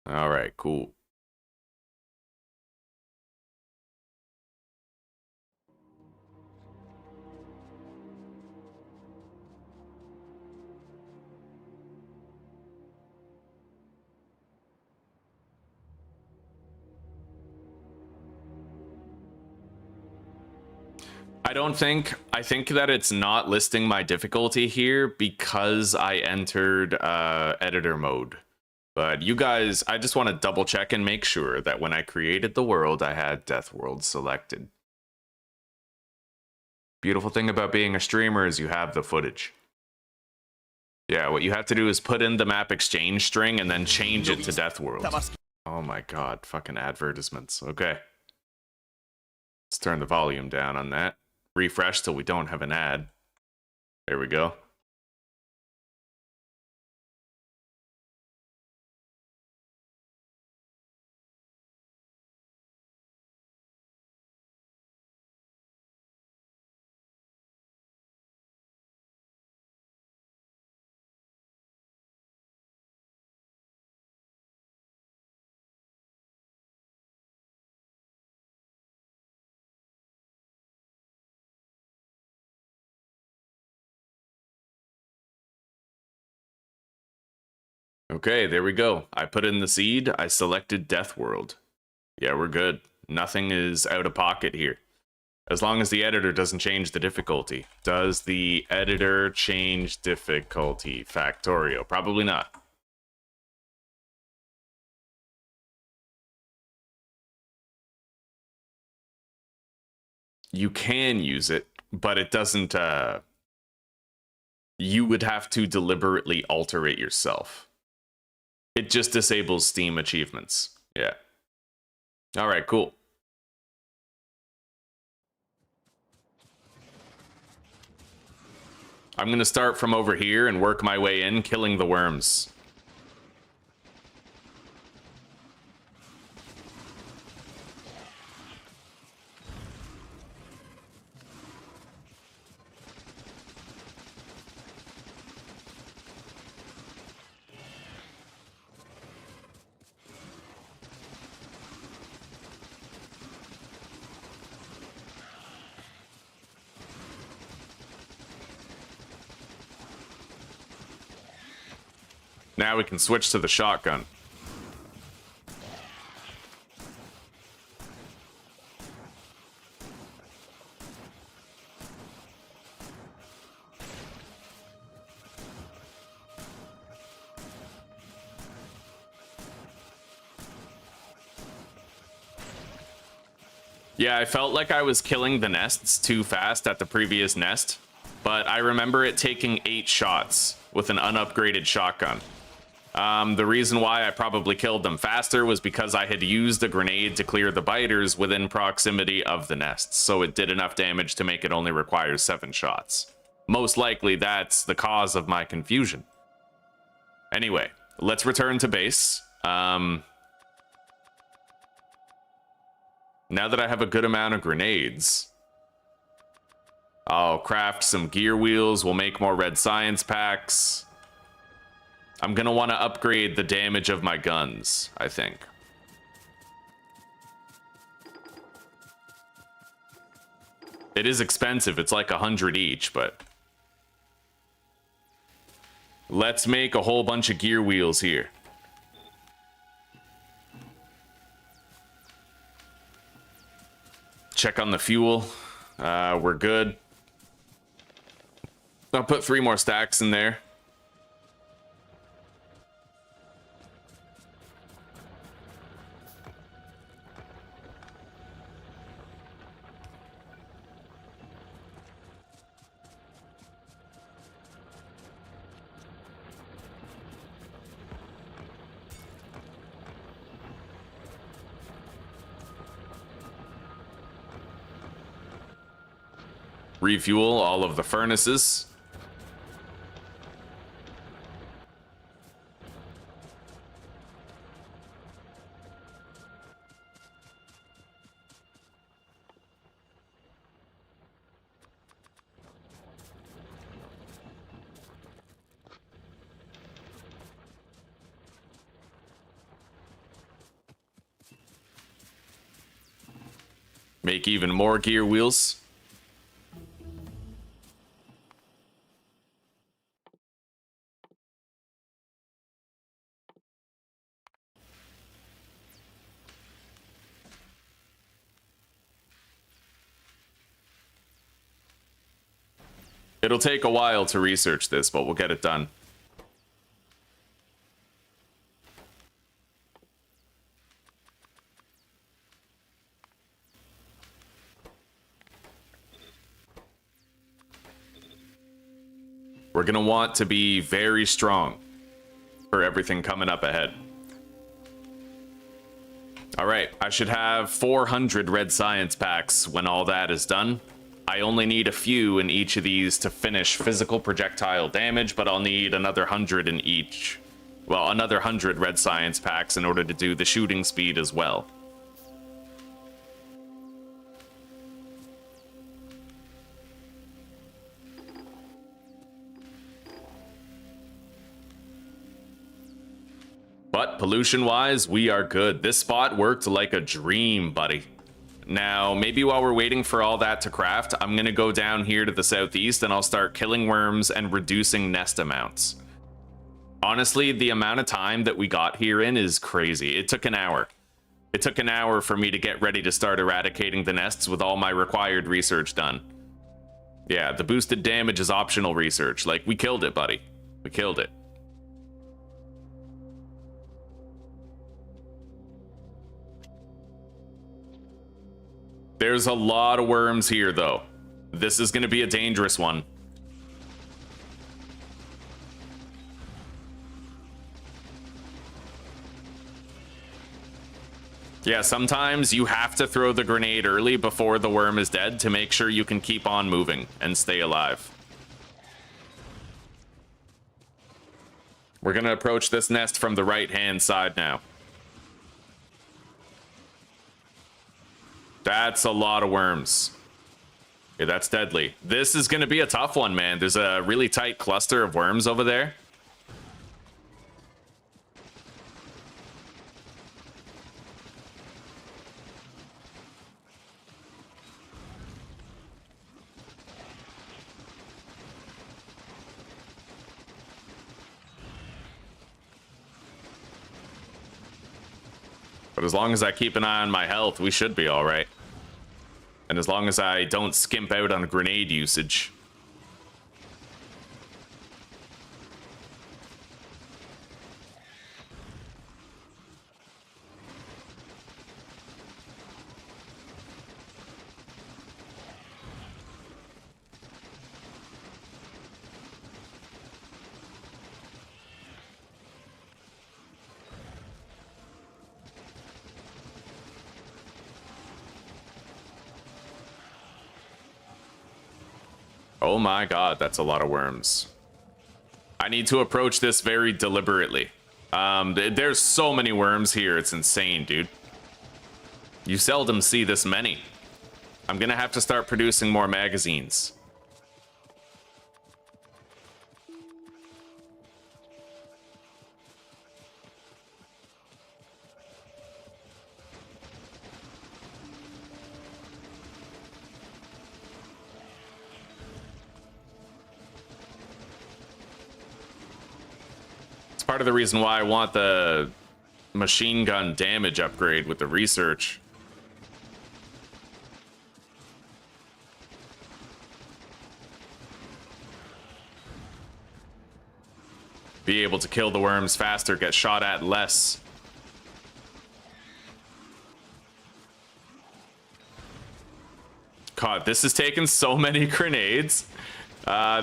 All right, cool. I think that it's not listing my difficulty here because I entered editor mode. But you guys, I just want to double check and make sure that when I created the world, I had Deathworld selected. Beautiful thing about being a streamer is you have the footage. Yeah, what you have to do is put in the map exchange string and then change it to Deathworld. Oh my god, fucking advertisements. Okay. Let's turn the volume down on that. Refresh till we don't have an ad. There we go. Okay, there we go. I put in the seed. I selected Deathworld. Yeah, we're good. Nothing is out of pocket here. As long as the editor doesn't change the difficulty. Does the editor change difficulty? Factorio. Probably not. You can use it, but it doesn't... you would have to deliberately alter it yourself. It just disables Steam achievements. Yeah. All right, cool. I'm going to start from over here and work my way in, killing the worms. Now we can switch to the shotgun. Yeah, I felt like I was killing the nests too fast at the previous nest, but I remember it taking 8 shots with an unupgraded shotgun. The reason why I probably killed them faster was because I had used a grenade to clear the biters within proximity of the nests, so it did enough damage to make it only require 7 shots. Most likely that's the cause of my confusion. Anyway, let's return to base. Now that I have a good amount of grenades, I'll craft some gear wheels, we'll make more red science packs. I'm gonna want to upgrade the damage of my guns, I think. It is expensive. It's like 100 each, but... Let's make a whole bunch of gear wheels here. Check on the fuel. We're good. I'll put 3 more stacks in there. Refuel all of the furnaces. Make even more gear wheels. It'll take a while to research this, but we'll get it done. We're gonna want to be very strong for everything coming up ahead. All right, I should have 400 red science packs when all that is done. I only need a few in each of these to finish physical projectile damage, but I'll need another 100 in each. Well, another 100 red science packs in order to do the shooting speed as well. But pollution-wise, we are good. This spot worked like a dream, buddy. Now, maybe while we're waiting for all that to craft, I'm going to go down here to the southeast and I'll start killing worms and reducing nest amounts. Honestly, the amount of time that we got here in is crazy. It took an hour. It took an hour for me to get ready to start eradicating the nests with all my required research done. Yeah, the boosted damage is optional research. Like, we killed it, buddy. We killed it. There's a lot of worms here, though. This is going to be a dangerous one. Yeah, sometimes you have to throw the grenade early before the worm is dead to make sure you can keep on moving and stay alive. We're going to approach this nest from the right-hand side now. That's a lot of worms. Yeah, that's deadly. This is going to be a tough one, man. There's a really tight cluster of worms over there. But as long as I keep an eye on my health, we should be all right. And as long as I don't skimp out on grenade usage. Oh my god, that's a lot of worms. I need to approach this very deliberately. There's so many worms here, it's insane, dude. You seldom see this many. I'm gonna have to start producing more magazines. Part of the reason why I want the machine gun damage upgrade with the research. Be able to kill the worms faster, get shot at less. God, this has taken so many grenades.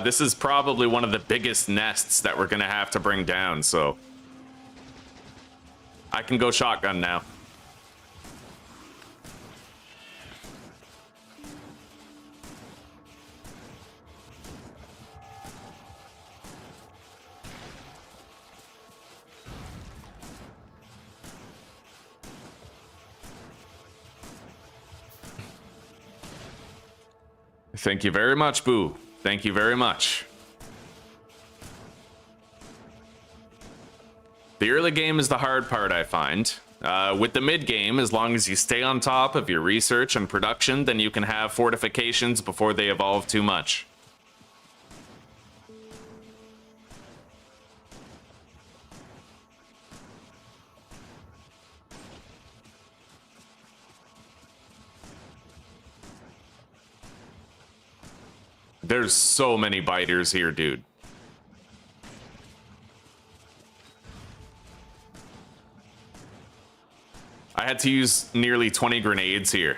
This is probably one of the biggest nests that we're gonna have to bring down, so I can go shotgun now. Thank you very much, Boo. Thank you very much. The early game is the hard part, I find. With the mid game, as long as you stay on top of your research and production, then you can have fortifications before they evolve too much. There's so many biters here, dude. I had to use nearly 20 grenades here.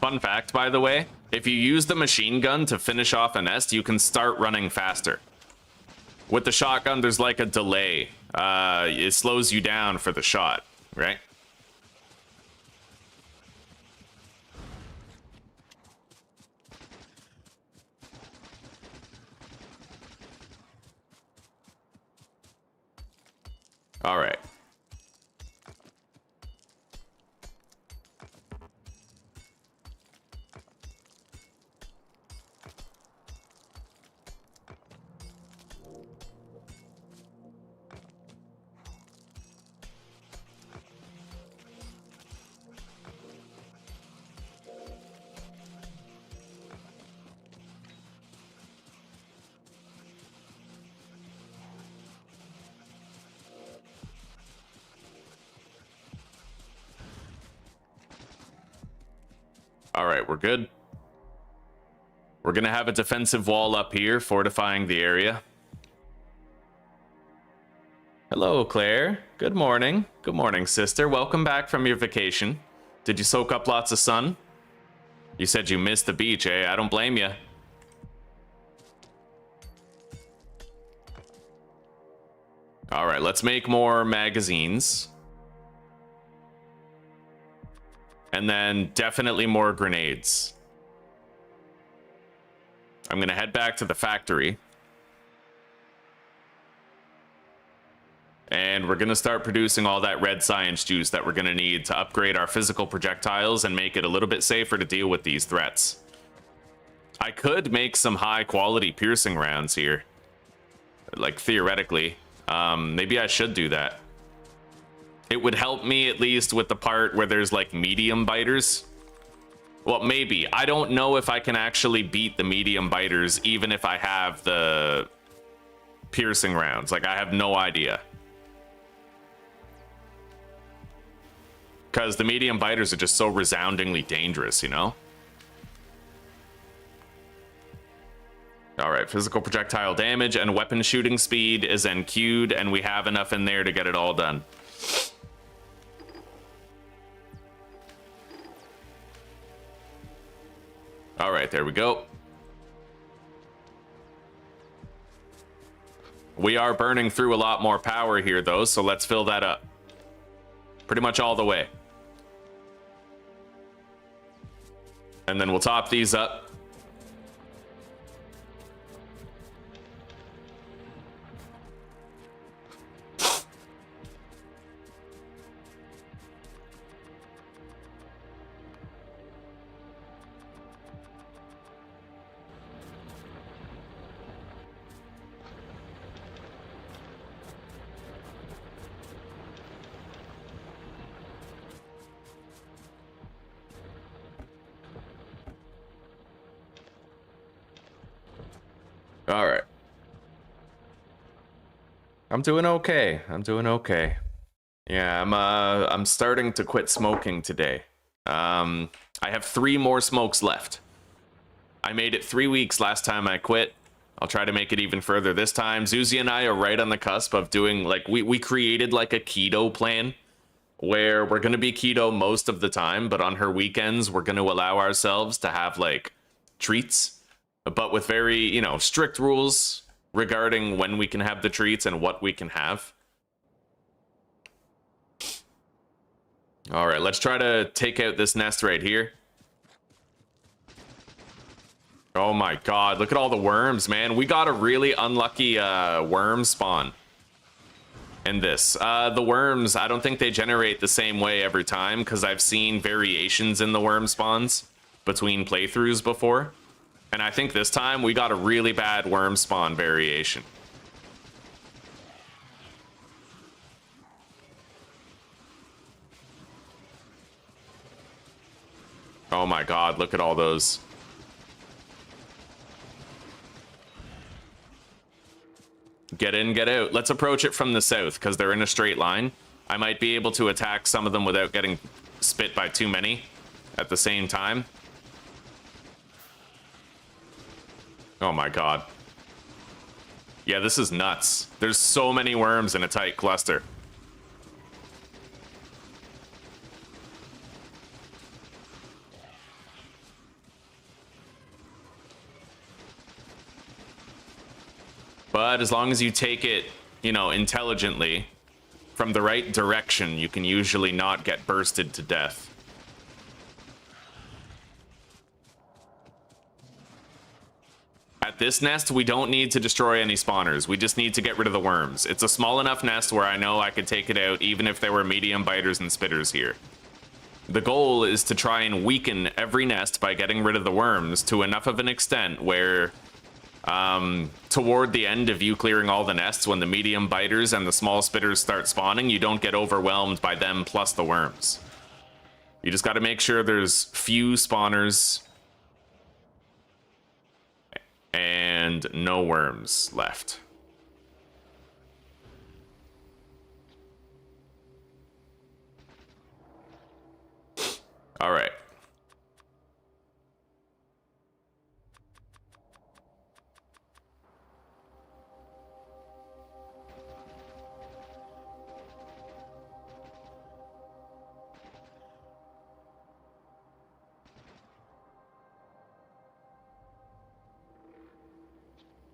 Fun fact, by the way, if you use the machine gun to finish off a nest, you can start running faster. With the shotgun, there's like a delay. It slows you down for the shot, right? All right. All right, we're good. We're gonna have a defensive wall up here, fortifying the area. Hello, Claire. Good morning. Good morning, sister. Welcome back from your vacation. Did you soak up lots of sun? You said you missed the beach, eh? I don't blame you. All right, let's make more magazines. And then definitely more grenades. I'm gonna head back to the factory. And we're gonna start producing all that red science juice that we're gonna need to upgrade our physical projectiles and make it a little bit safer to deal with these threats. I could make some high quality piercing rounds here. Like theoretically. Maybe I should do that. It would help me at least with the part where there's like medium biters. Well, maybe. I don't know if I can actually beat the medium biters even if I have the piercing rounds. Like, I have no idea. Because the medium biters are just so resoundingly dangerous, you know? Alright, physical projectile damage and weapon shooting speed is NQ'd, and we have enough in there to get it all done. Alright, there we go. We are burning through a lot more power here, though, so let's fill that up. Pretty much all the way. And then we'll top these up. All right. I'm doing okay. I'm doing okay. Yeah, I'm starting to quit smoking today. I have 3 more smokes left. I made it 3 weeks last time I quit. I'll try to make it even further this time. Zuzi and I are right on the cusp of doing, like, we created like a keto plan where we're going to be keto most of the time, but on her weekends we're going to allow ourselves to have like treats, but with very, you know, strict rules regarding when we can have the treats and what we can have. All right, let's try to take out this nest right here. Oh my god, look at all the worms, man. We got a really unlucky worm spawn in this. The worms, I don't think they generate the same way every time, because I've seen variations in the worm spawns between playthroughs before. And I think this time we got a really bad worm spawn variation. Oh my god, look at all those. Get in, get out. Let's approach it from the south, because they're in a straight line. I might be able to attack some of them without getting spit by too many at the same time. Oh my god. Yeah, this is nuts. There's so many worms in a tight cluster. But as long as you take it, you know, intelligently, from the right direction, you can usually not get bursted to death. At this nest, we don't need to destroy any spawners. We just need to get rid of the worms. It's a small enough nest where I know I could take it out even if there were medium biters and spitters here. The goal is to try and weaken every nest by getting rid of the worms to enough of an extent where toward the end of you clearing all the nests, when the medium biters and the small spitters start spawning, you don't get overwhelmed by them plus the worms. You just got to make sure there's few spawners and no worms left. All right.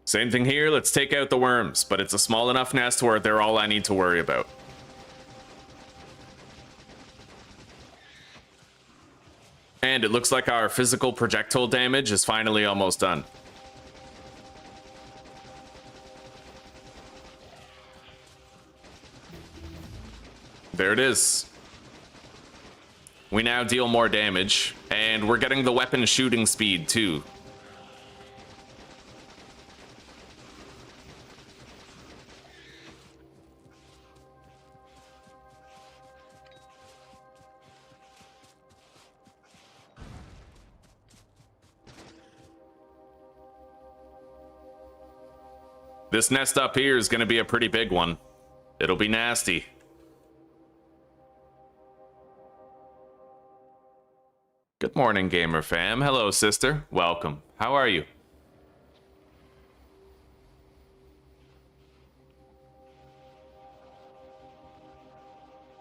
Same thing here, let's take out the worms, but it's a small enough nest where they're all I need to worry about. And it looks like our physical projectile damage is finally almost done. There it is. We now deal more damage, and we're getting the weapon shooting speed too. This nest up here is going to be a pretty big one. It'll be nasty. Good morning, gamer fam. Hello, sister. Welcome. How are you?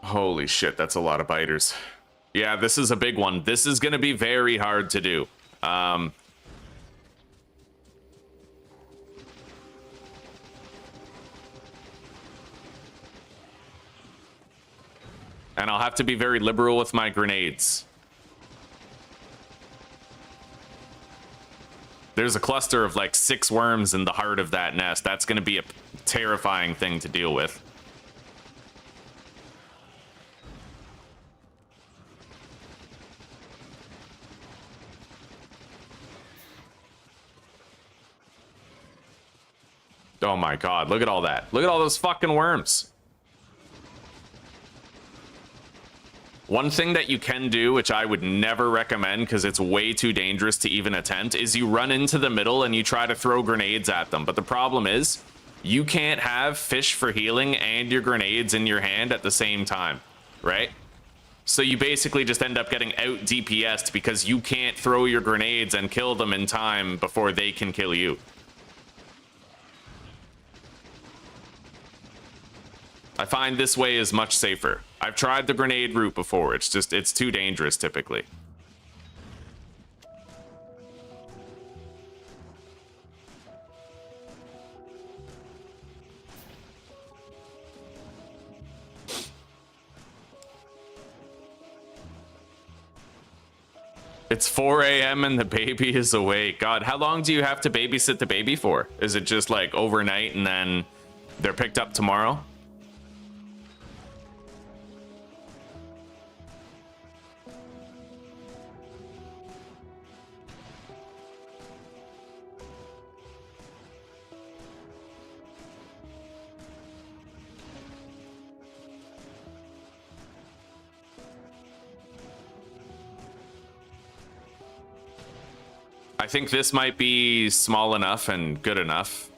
Holy shit, that's a lot of biters. Yeah, this is a big one. This is going to be very hard to do. And I'll have to be very liberal with my grenades. There's a cluster of like 6 worms in the heart of that nest. That's going to be a terrifying thing to deal with. Oh my god, look at all that. Look at all those fucking worms. One thing that you can do, which I would never recommend because it's way too dangerous to even attempt, is you run into the middle and you try to throw grenades at them. But the problem is, you can't have fish for healing and your grenades in your hand at the same time, right? So you basically just end up getting out DPS'd because you can't throw your grenades and kill them in time before they can kill you. I find this way is much safer. I've tried the grenade route before. It's just, it's too dangerous typically. It's 4 a.m. and the baby is awake. God, how long do you have to babysit the baby for? Is it just like overnight and then they're picked up tomorrow? I think this might be small enough and good enough.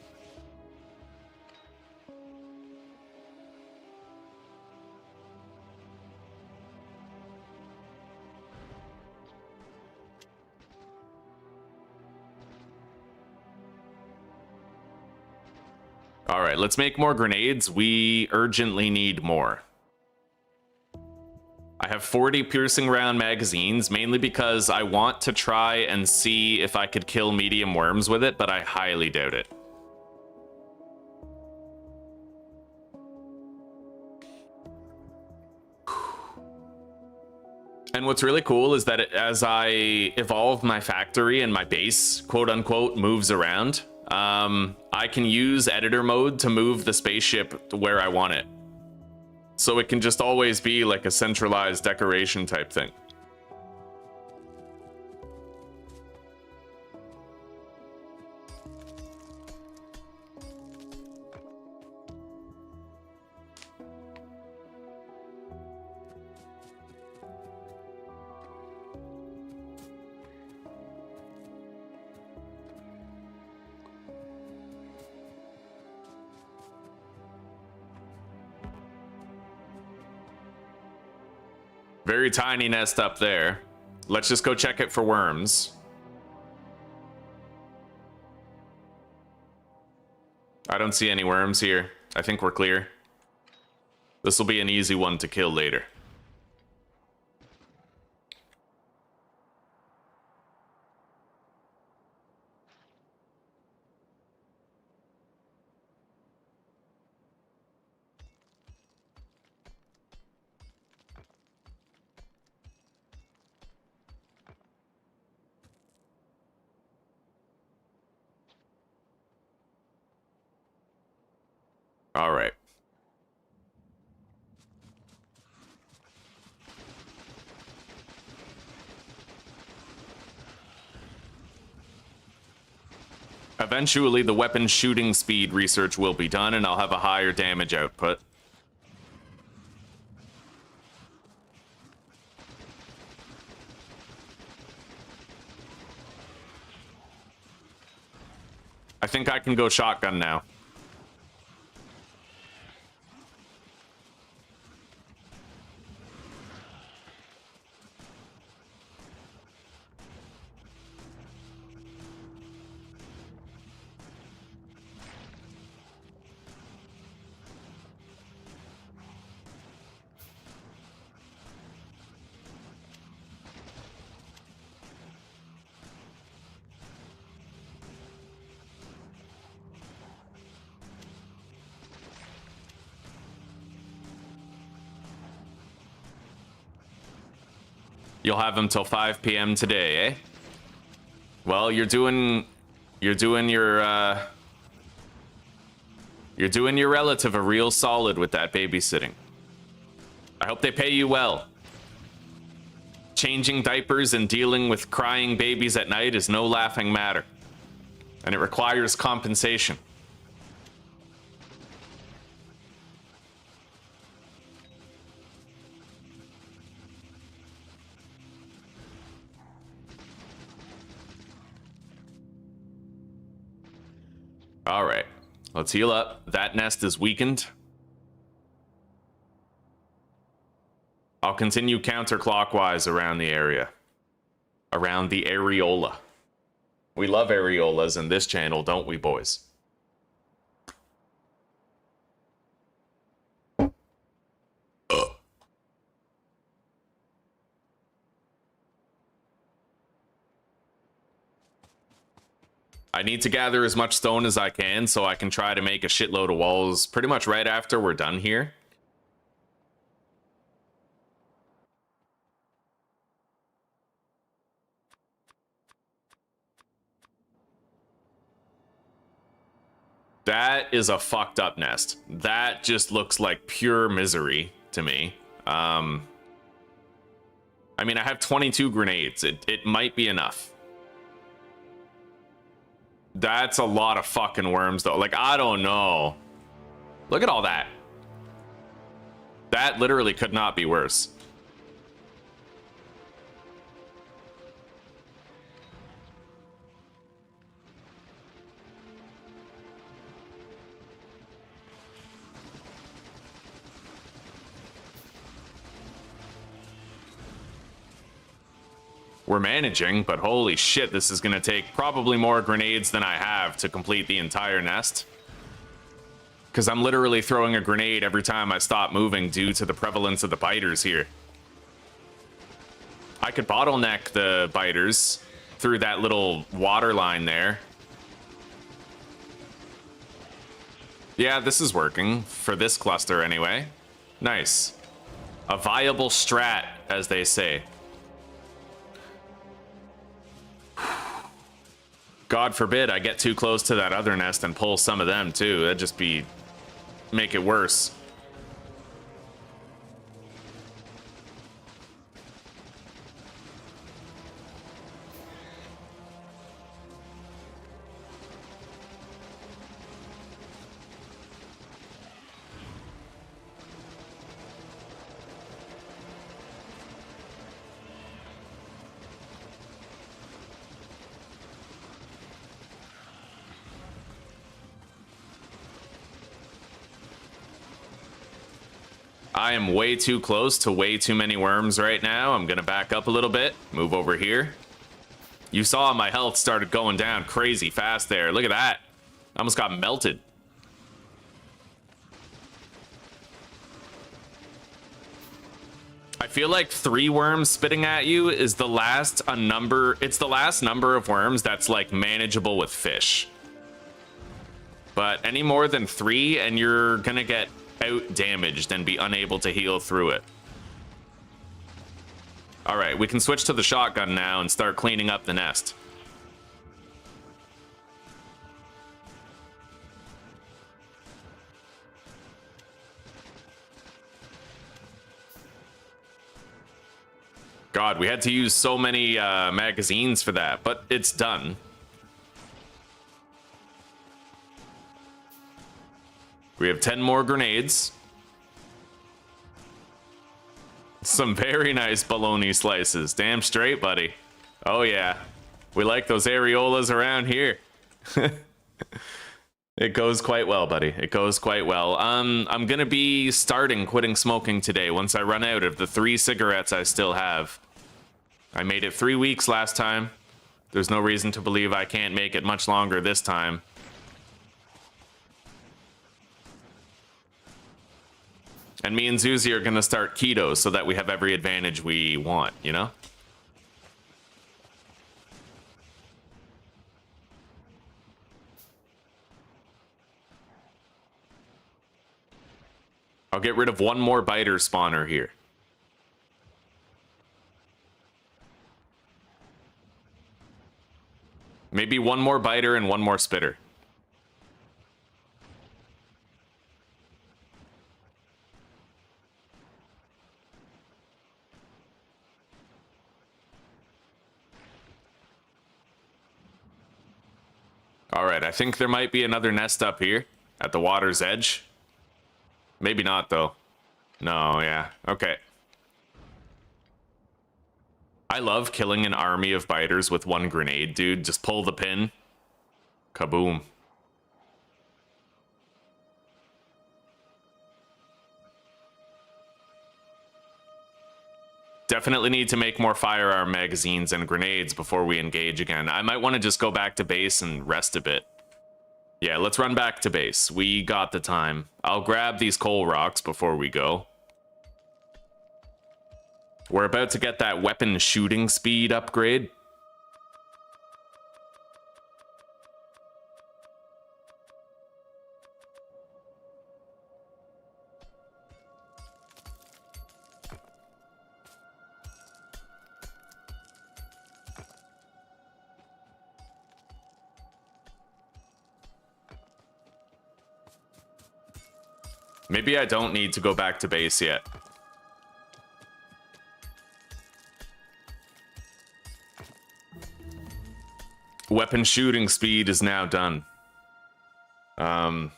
All right, let's make more grenades. We urgently need more. I have 40 piercing round magazines, mainly because I want to try and see if I could kill medium worms with it, but I highly doubt it. And what's really cool is that as I evolve my factory and my base, quote unquote, moves around, I can use editor mode to move the spaceship where I want it. So it can just always be like a centralized decoration type thing. Very tiny nest up there. Let's just go check it for worms. I don't see any worms here. I think we're clear. This will be an easy one to kill later. All right. Eventually, the weapon shooting speed research will be done, and I'll have a higher damage output. I think I can go shotgun now. You'll have them till 5 p.m. today, eh? Well, you're doing your relative a real solid with that babysitting. I hope they pay you well. Changing diapers and dealing with crying babies at night is no laughing matter, and it requires compensation. All right, let's heal up. That nest is weakened. I'll continue counterclockwise around the area. Around the areola. We love areolas in this channel, don't we, boys? I need to gather as much stone as I can so I can try to make a shitload of walls pretty much right after we're done here. That is a fucked up nest. That just looks like pure misery to me. I mean, I have 22 grenades. It might be enough. That's a lot of fucking worms, though. Like, I don't know. Look at all that. That literally could not be worse. We're managing, but holy shit, this is going to take probably more grenades than I have to complete the entire nest. Because I'm literally throwing a grenade every time I stop moving due to the prevalence of the biters here. I could bottleneck the biters through that little water line there. Yeah, this is working, for this cluster anyway. Nice. A viable strat, as they say. God forbid I get too close to that other nest and pull some of them too. That'd just make it worse. I am way too close to way too many worms right now. I'm gonna back up a little bit, move over here. You saw my health started going down crazy fast there. Look at that. I almost got melted. I feel like 3 worms spitting at you is the last number. It's the last number of worms that's like manageable with fish. But any more than 3 and you're gonna get out damaged and be unable to heal through it. All right, we can switch to the shotgun now and start cleaning up the nest. God, we had to use so many magazines for that, but it's done. We have 10 more grenades. Some very nice bologna slices. Damn straight, buddy. Oh yeah. We like those areolas around here. It goes quite well, buddy. It goes quite well. I'm gonna be quitting smoking today once I run out of the 3 cigarettes I still have. I made it 3 weeks last time. There's no reason to believe I can't make it much longer this time. And me and Zuzi are going to start keto so that we have every advantage we want, you know? I'll get rid of 1 more biter spawner here. Maybe one more biter and one more spitter. All right, I think there might be another nest up here at the water's edge. Maybe not, though. No, yeah. Okay. I love killing an army of biters with one grenade, dude. Just pull the pin. Kaboom. Definitely need to make more firearm magazines and grenades before we engage again. I might want to just go back to base and rest a bit. Yeah, let's run back to base. We got the time. I'll grab these coal rocks before we go. We're about to get that weapon shooting speed upgrade. Maybe I don't need to go back to base yet. Weapon shooting speed is now done. I'll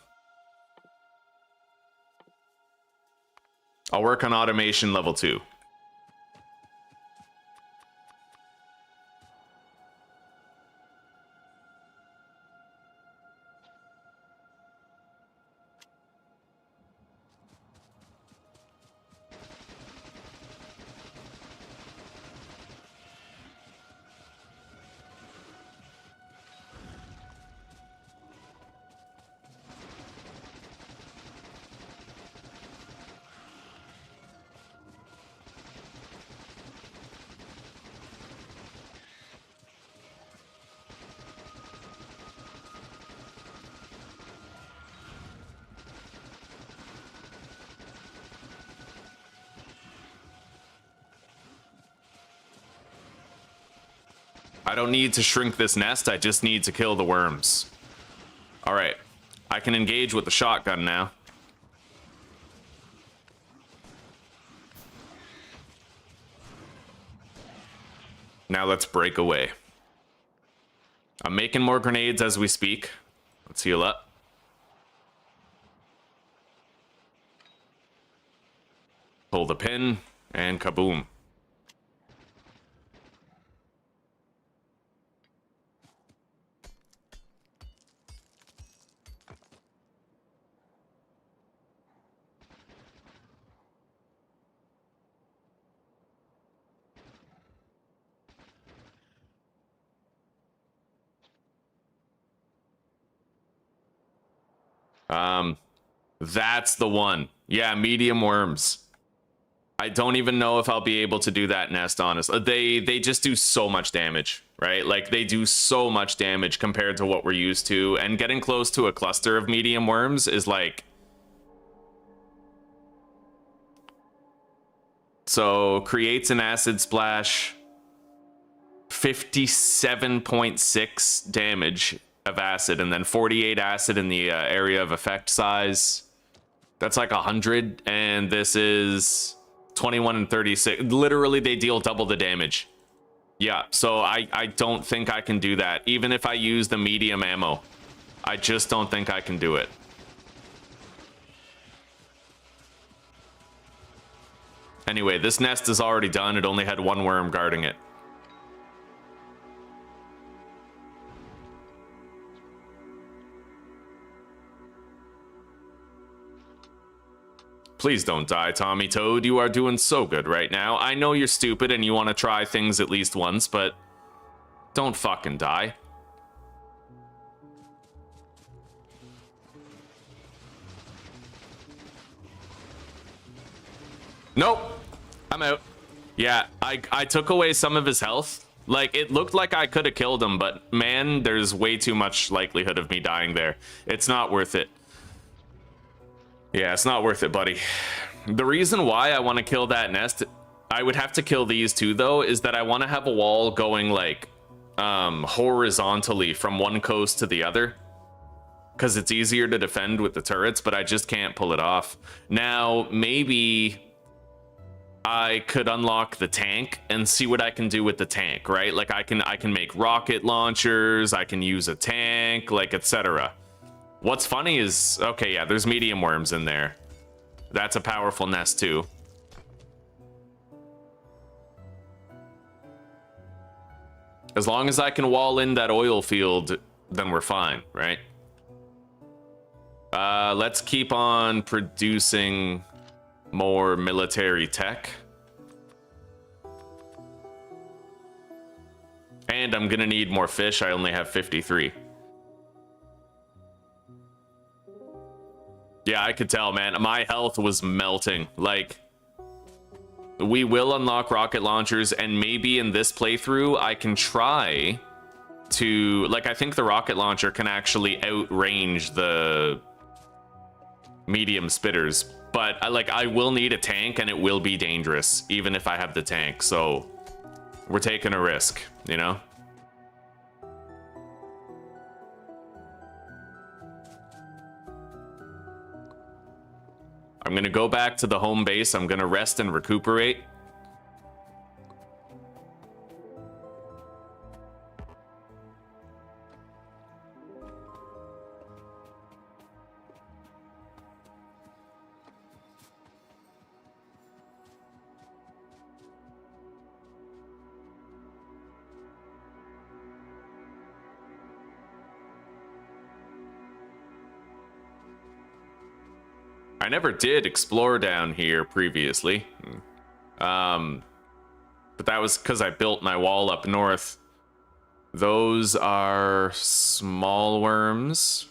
work on automation level 2. I don't need to shrink this nest, I just need to kill the worms. Alright, I can engage with the shotgun now. Now let's break away. I'm making more grenades as we speak. Let's heal up. Pull the pin, and kaboom. That's the one. Yeah, medium worms. I don't even know if I'll be able to do that nest, honestly. They just do so much damage, right? Like, they do so much damage compared to what we're used to, and getting close to a cluster of medium worms is like... So, creates an acid splash, 57.6 damage of acid, and then 48 acid in the area of effect size. That's like 100, and this is 21 and 36. Literally, they deal double the damage. Yeah, so I don't think I can do that, even if I use the medium ammo. I just don't think I can do it. Anyway, this nest is already done. It only had one worm guarding it. Please don't die, Tommy Toad. You are doing so good right now. I know you're stupid and you want to try things at least once, but don't fucking die. Nope. I'm out. Yeah, I took away some of his health. Like, it looked like I could have killed him, but man, there's way too much likelihood of me dying there. It's not worth it. Yeah, it's not worth it, buddy. The reason why I want to kill that nest, I would have to kill these two, though, is that I want to have a wall going, like, horizontally from one coast to the other, because it's easier to defend with the turrets, but I just can't pull it off. Now, maybe I could unlock the tank and see what I can do with the tank, right? Like I can make rocket launchers, I can use a tank, like etc. What's funny is, okay, yeah, there's medium worms in there. That's a powerful nest too. As long as I can wall in that oil field, then we're fine, right? Let's keep on producing more military tech. And I'm gonna need more fish. I only have 53. Yeah, I could tell, man. My health was melting. Like, we will unlock rocket launchers, and maybe in this playthrough, I can try to... Like, I think the rocket launcher can actually outrange the medium spitters. But, I will need a tank, and it will be dangerous, even if I have the tank. So, we're taking a risk, you know? I'm gonna go back to the home base. I'm gonna rest and recuperate. I never did explore down here previously. But that was because I built my wall up north. Those are small worms.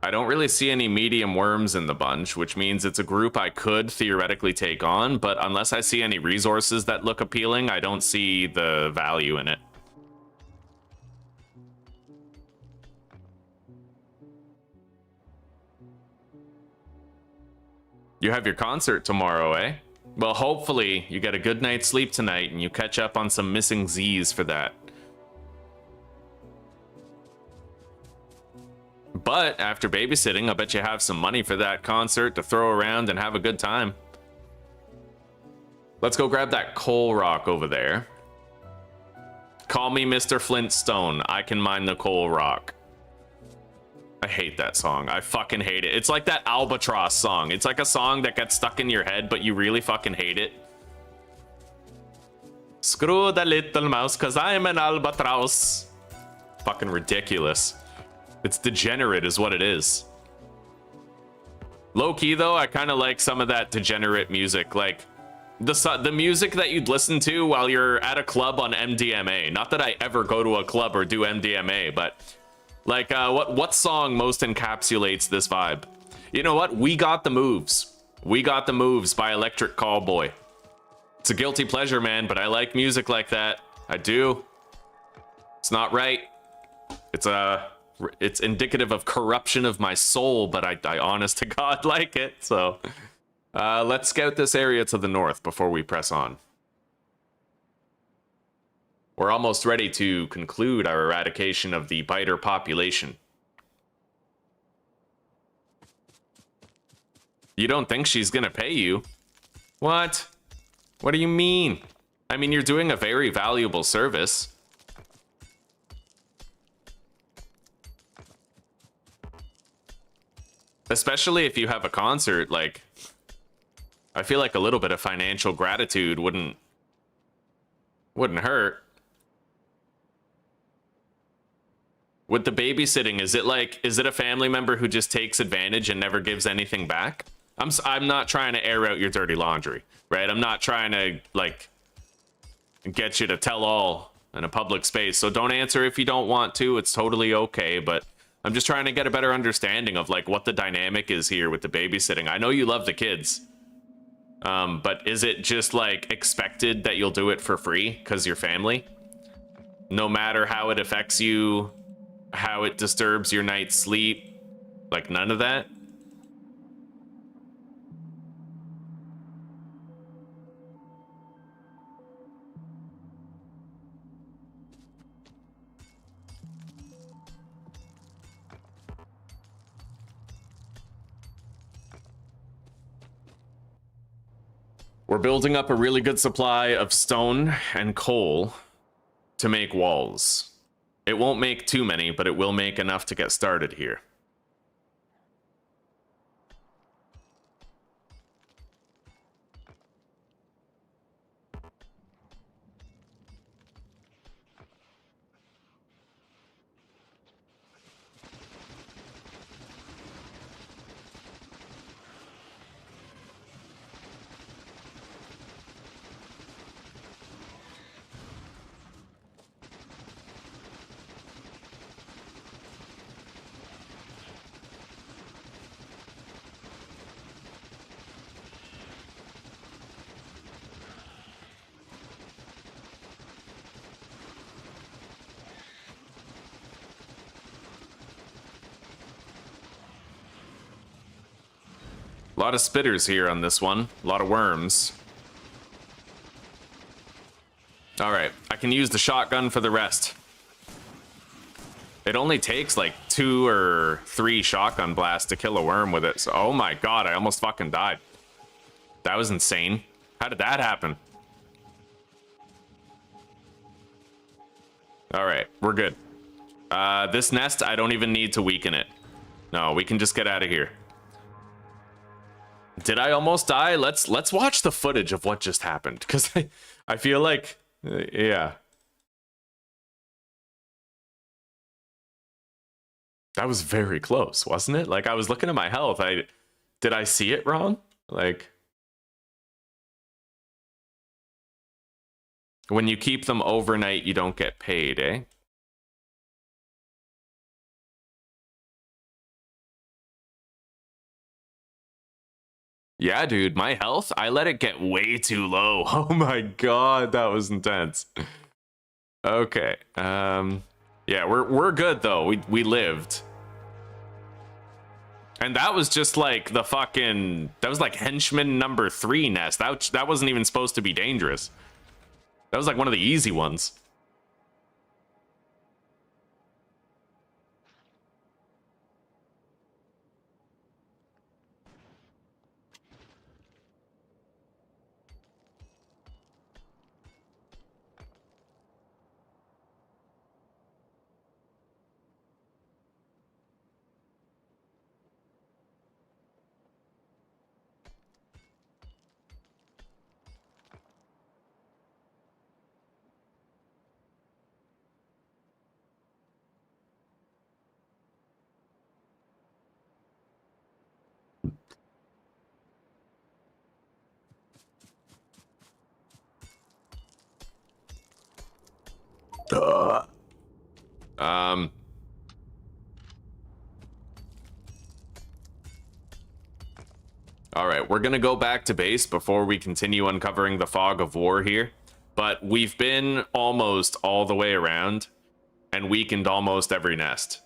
I don't really see any medium worms in the bunch, which means it's a group I could theoretically take on, but unless I see any resources that look appealing, I don't see the value in it. You have your concert tomorrow, eh? Well, hopefully you get a good night's sleep tonight and you catch up on some missing Z's for that. But after babysitting, I bet you have some money for that concert to throw around and have a good time. Let's go grab that coal rock over there. Call me Mr. Flintstone. I can mine the coal rock. I hate that song. I fucking hate it. It's like that Albatross song. It's like a song that gets stuck in your head, but you really fucking hate it. Screw the little mouse, cause I'm an albatross. Fucking ridiculous. It's degenerate is what it is. Low key though, I kind of like some of that degenerate music. Like the music that you'd listen to while you're at a club on MDMA. Not that I ever go to a club or do MDMA, but like, what song most encapsulates this vibe? You know what? We Got the Moves. We Got the Moves by Electric Callboy. It's a guilty pleasure, man, but I like music like that. I do. It's not right. It's indicative of corruption of my soul, but I honest to God like it. So, let's scout this area to the north before we press on. We're almost ready to conclude our eradication of the biter population. You don't think she's gonna pay you? What? What do you mean? I mean, you're doing a very valuable service. Especially if you have a concert, like, I feel like a little bit of financial gratitude wouldn't hurt. With the babysitting, is it a family member who just takes advantage and never gives anything back? I'm not trying to air out your dirty laundry, right? I'm not trying to, like, get you to tell all in a public space. So don't answer if you don't want to. It's totally okay, but I'm just trying to get a better understanding of, like, what the dynamic is here with the babysitting. I know you love the kids, but is it just, like, expected that you'll do it for free because you're family? No matter how it affects you, how it disturbs your night's sleep, like none of that? We're building up a really good supply of stone and coal to make walls. It won't make too many, but it will make enough to get started here. A lot of spitters here on this one. A lot of worms. Alright, I can use the shotgun for the rest. It only takes like 2 or 3 shotgun blasts to kill a worm with it. So, oh my god, I almost fucking died. That was insane. How did that happen? Alright, we're good. This nest, I don't even need to weaken it. No, we can just get out of here. Did I almost die? Let's watch the footage of what just happened, because I feel like, yeah. That was very close, wasn't it? Like, I was looking at my health. Did I see it wrong? Like, when you keep them overnight, you don't get paid, eh? Yeah, dude, my health, I let it get way too low. Oh my god, that was intense. Okay, yeah, we're good though. We lived. And that was just like the fucking, that was like henchman number 3 nest. That wasn't even supposed to be dangerous. That was like one of the easy ones. All right, we're gonna go back to base before we continue uncovering the fog of war here. But we've been almost all the way around and weakened almost every nest.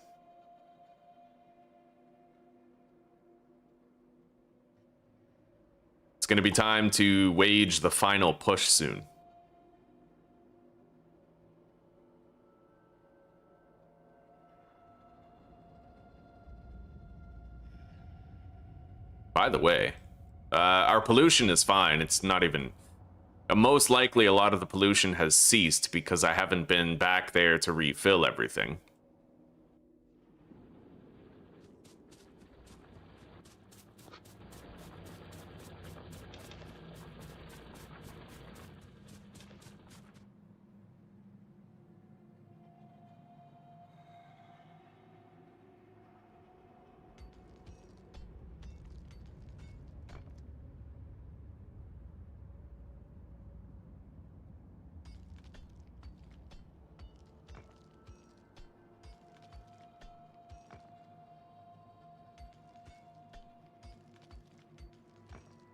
It's gonna be time to wage the final push soon. By the way, our pollution is fine. It's not even... most likely a lot of the pollution has ceased because I haven't been back there to refill everything.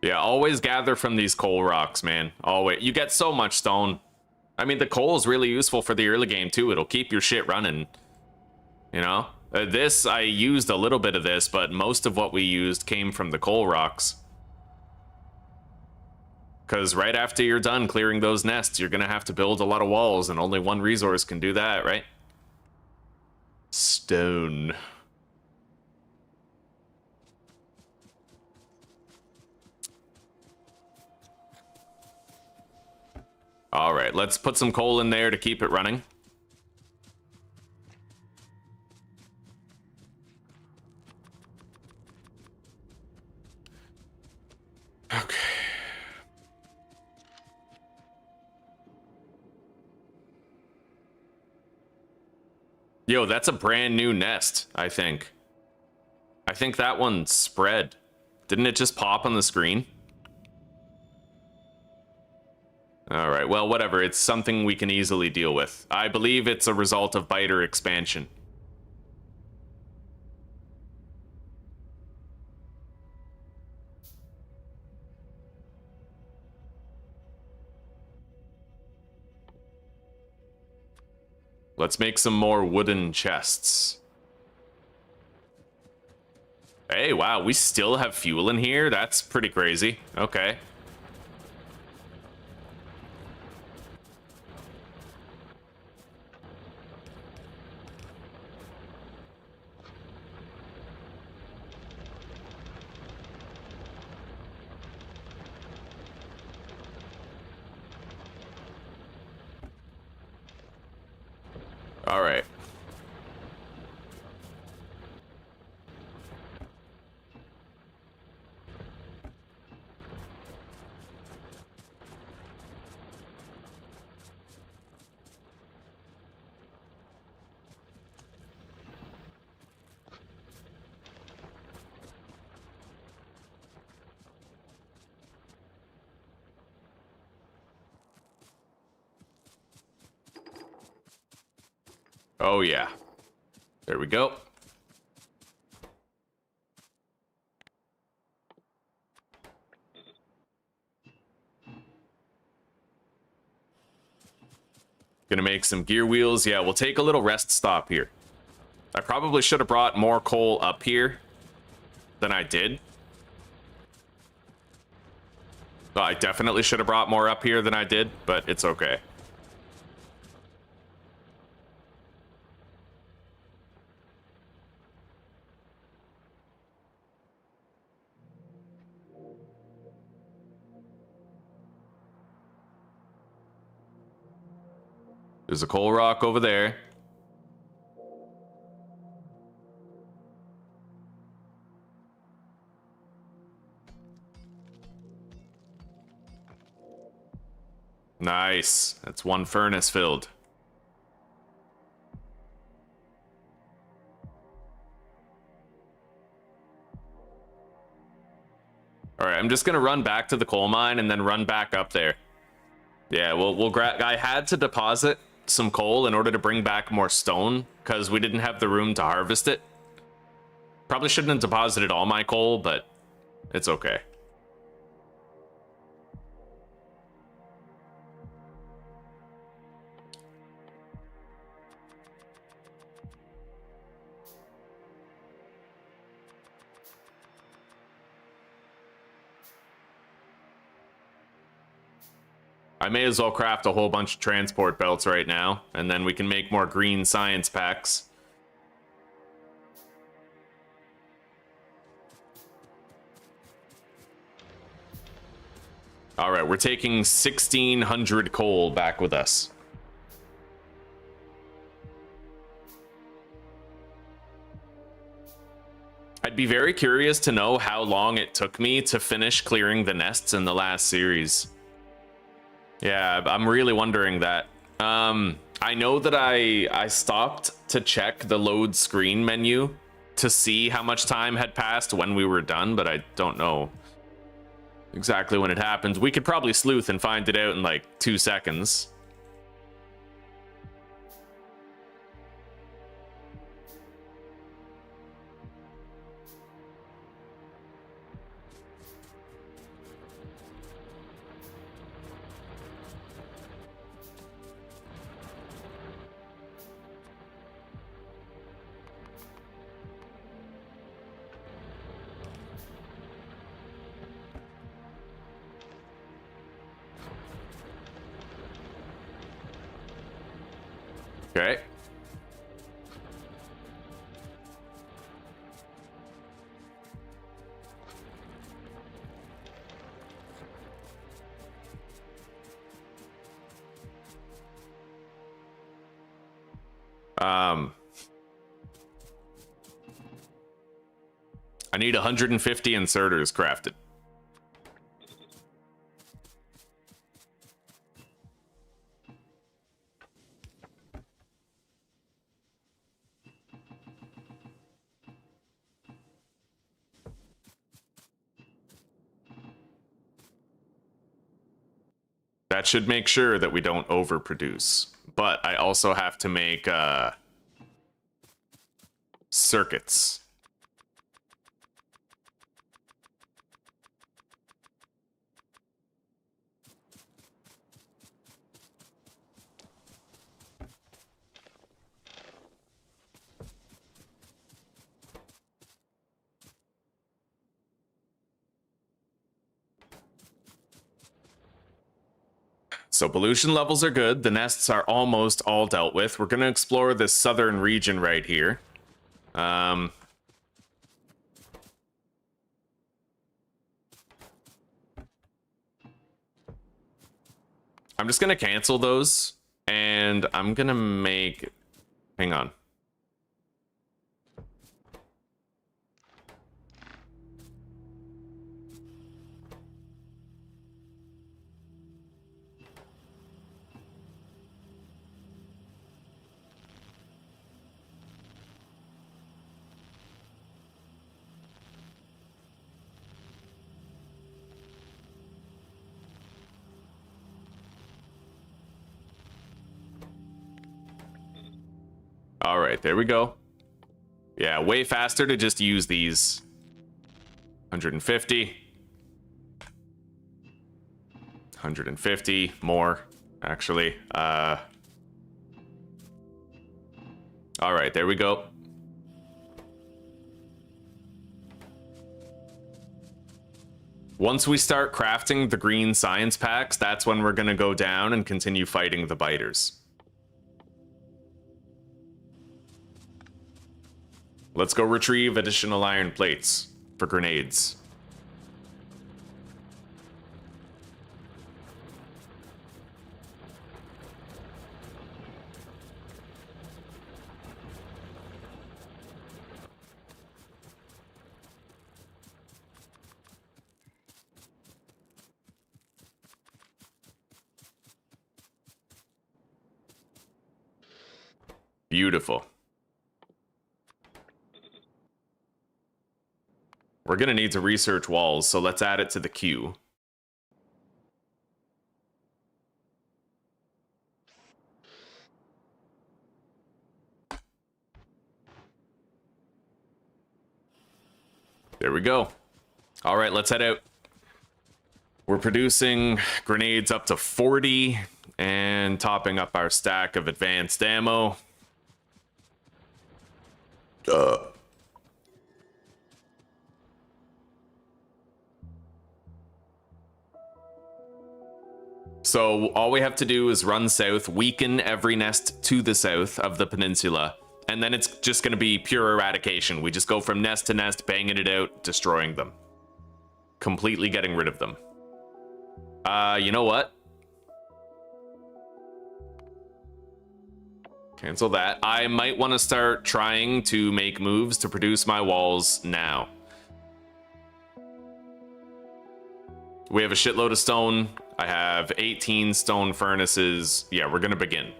Yeah, always gather from these coal rocks, man. Always. You get so much stone. I mean, the coal is really useful for the early game, too. It'll keep your shit running. You know? This, I used a little bit of this, but most of what we used came from the coal rocks. Because right after you're done clearing those nests, you're going to have to build a lot of walls, and only one resource can do that, right? Stone. All right, let's put some coal in there to keep it running. Okay. Yo, that's a brand new nest, I think. I think that one spread. Didn't it just pop on the screen? All right, well, whatever. It's something we can easily deal with. I believe it's a result of biter expansion. Let's make some more wooden chests. Hey, wow, we still have fuel in here? That's pretty crazy. Okay. All right. Oh, yeah. There we go. Gonna make some gear wheels. Yeah, we'll take a little rest stop here. I probably should have brought more coal up here than I did. Well, I definitely should have brought more up here than I did, but it's okay. There's a coal rock over there. Nice. That's one furnace filled. All right, I'm just gonna run back to the coal mine and then run back up there. Yeah, we'll grab. I had to deposit some coal in order to bring back more stone because we didn't have the room to harvest it. Probably shouldn't have deposited all my coal, but it's okay. I may as well craft a whole bunch of transport belts right now, and then we can make more green science packs. All right, we're taking 1,600 coal back with us. I'd be very curious to know how long it took me to finish clearing the nests in the last series. Yeah, I'm really wondering that. I know that I stopped to check the load screen menu to see how much time had passed when we were done, but I don't know exactly when it happens. We could probably sleuth and find it out in like 2 seconds. Okay. I need 150 inserters crafted. That should make sure that we don't overproduce. But I also have to make circuits. So pollution levels are good. The nests are almost all dealt with. We're going to explore this southern region right here. I'm just going to cancel those, and I'm going to make... Hang on. All right, there we go. Yeah, way faster to just use these. 150. 150 more, actually. All right, there we go. Once we start crafting the green science packs, that's when we're going to go down and continue fighting the biters. Let's go retrieve additional iron plates for grenades. Beautiful. We're going to need to research walls, so let's add it to the queue. There we go. All right, let's head out. We're producing grenades up to 40 and topping up our stack of advanced ammo. So all we have to do is run south, weaken every nest to the south of the peninsula, and then it's just going to be pure eradication. We just go from nest to nest, banging it out, destroying them. Completely getting rid of them. You know what? Cancel that. I might want to start trying to make moves to produce my walls now. We have a shitload of stone. I have 18 stone furnaces. Yeah, we're gonna begin.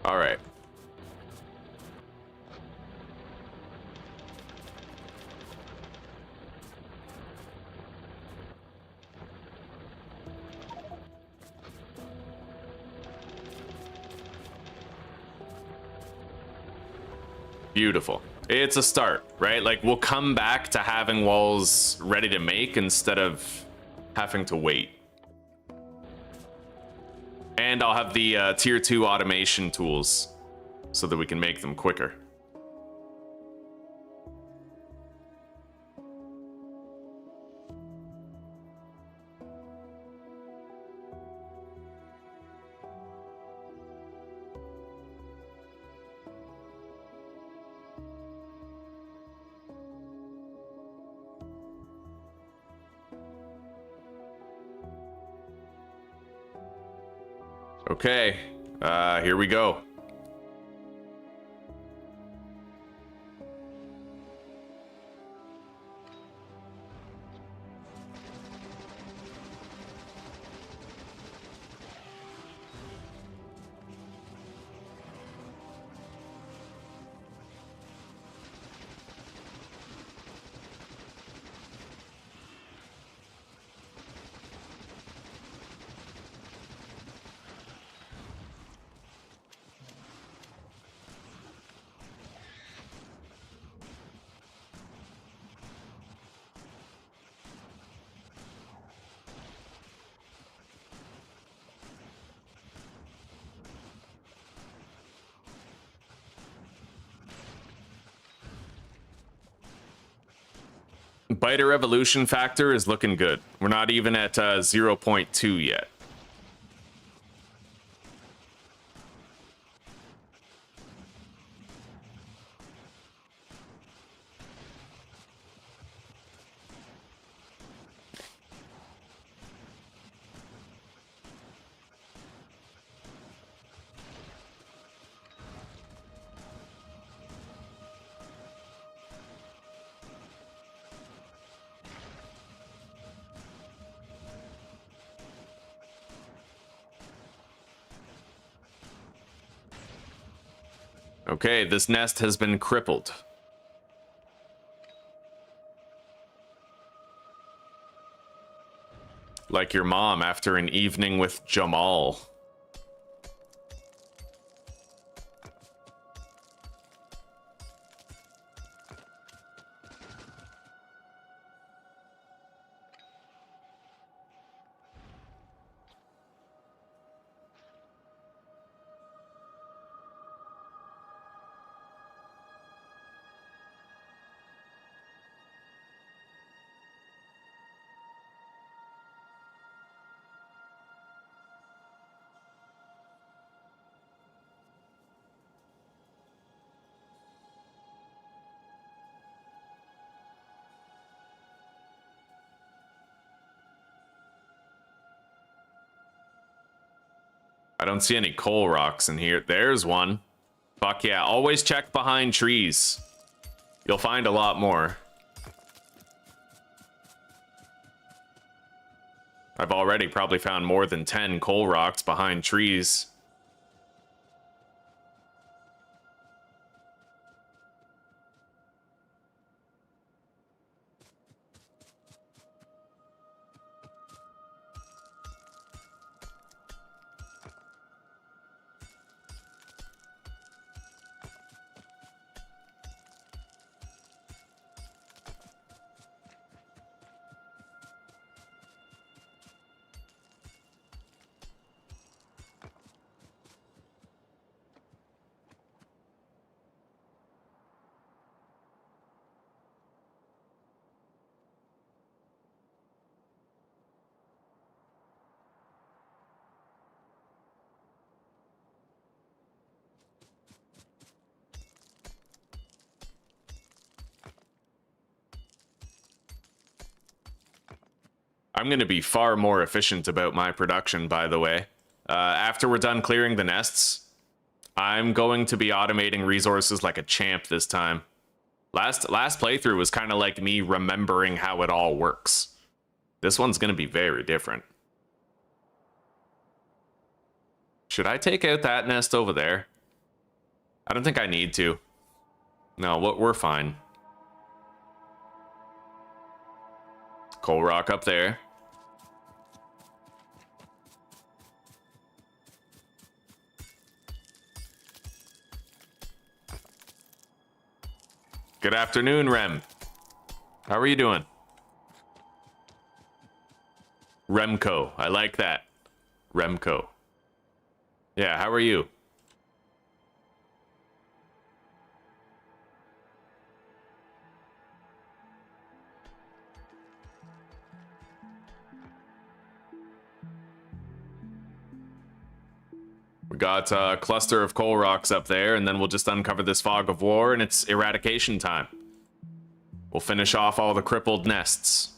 All right. Beautiful. It's a start, right? Like, we'll come back to having walls ready to make instead of having to wait. And I'll have the tier 2 automation tools so that we can make them quicker. Okay, here we go. Biter evolution factor is looking good. We're not even at 0.2 yet. Okay, this nest has been crippled. Like your mom after an evening with Jamal. I don't see any coal rocks in here. There's one. Fuck yeah, always check behind trees. You'll find a lot more. I've already probably found more than 10 coal rocks behind trees. I'm going to be far more efficient about my production, by the way. After we're done clearing the nests, I'm going to be automating resources like a champ this time. Last playthrough was kind of like me remembering how it all works. This one's going to be very different. Should I take out that nest over there? I don't think I need to. No, we're fine. Coal rock up there. Good afternoon, Rem. How are you doing? Remco. I like that. Remco. Yeah, how are you? We got a cluster of coal rocks up there, and then we'll just uncover this fog of war, and it's eradication time. We'll finish off all the crippled nests.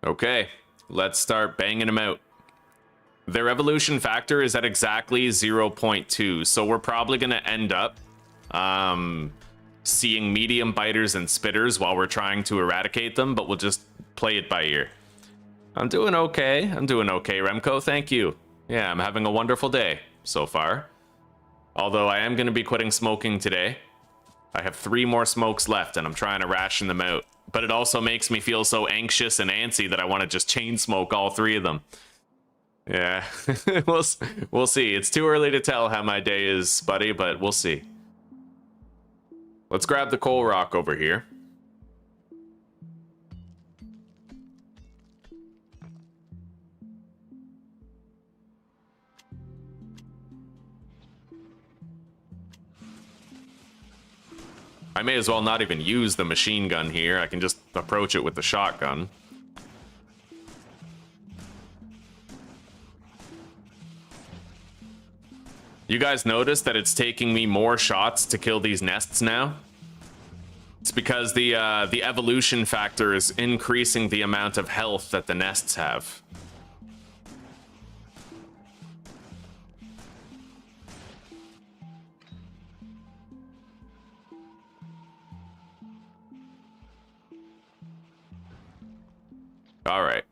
Okay, let's start banging them out. Their evolution factor is at exactly 0.2, so we're probably going to end up seeing medium biters and spitters while we're trying to eradicate them, but we'll just play it by ear. I'm doing okay. I'm doing okay, Remco. Thank you. Yeah, I'm having a wonderful day so far. Although I am going to be quitting smoking today. I have 3 more smokes left, and I'm trying to ration them out. But it also makes me feel so anxious and antsy that I want to just chain smoke all 3 of them. Yeah, we'll see. It's too early to tell how my day is, buddy, but we'll see. Let's grab the coal rock over here. I may as well not even use the machine gun here. I can just approach it with the shotgun. You guys notice that it's taking me more shots to kill these nests now? It's because the evolution factor is increasing the amount of health that the nests have. All right.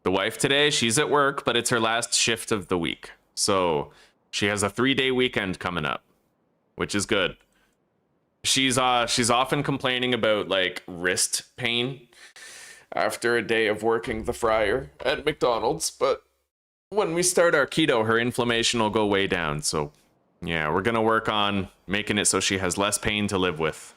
The wife today, she's at work, but it's her last shift of the week. So she has a 3-day weekend coming up, which is good. She's often complaining about like wrist pain after a day of working the fryer at McDonald's, but when we start our keto, her inflammation will go way down. So yeah, we're gonna work on making it so she has less pain to live with.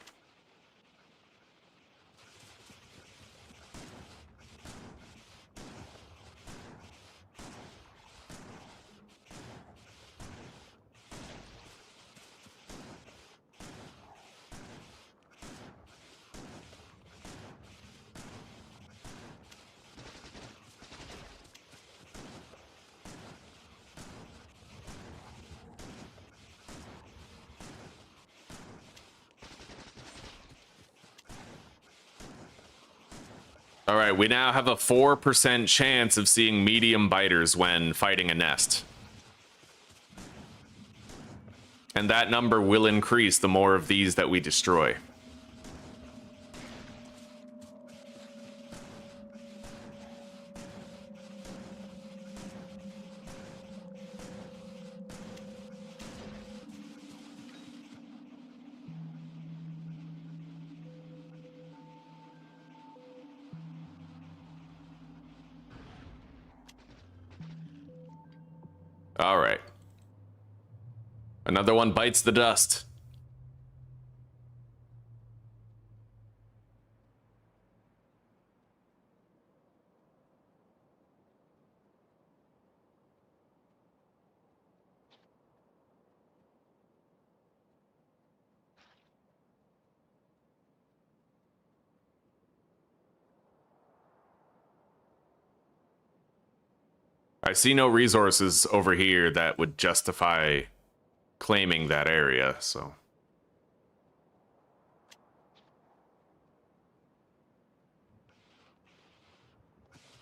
All right, we now have a 4% chance of seeing medium biters when fighting a nest. And that number will increase the more of these that we destroy. All right. Another one bites the dust. I see no resources over here that would justify claiming that area, so.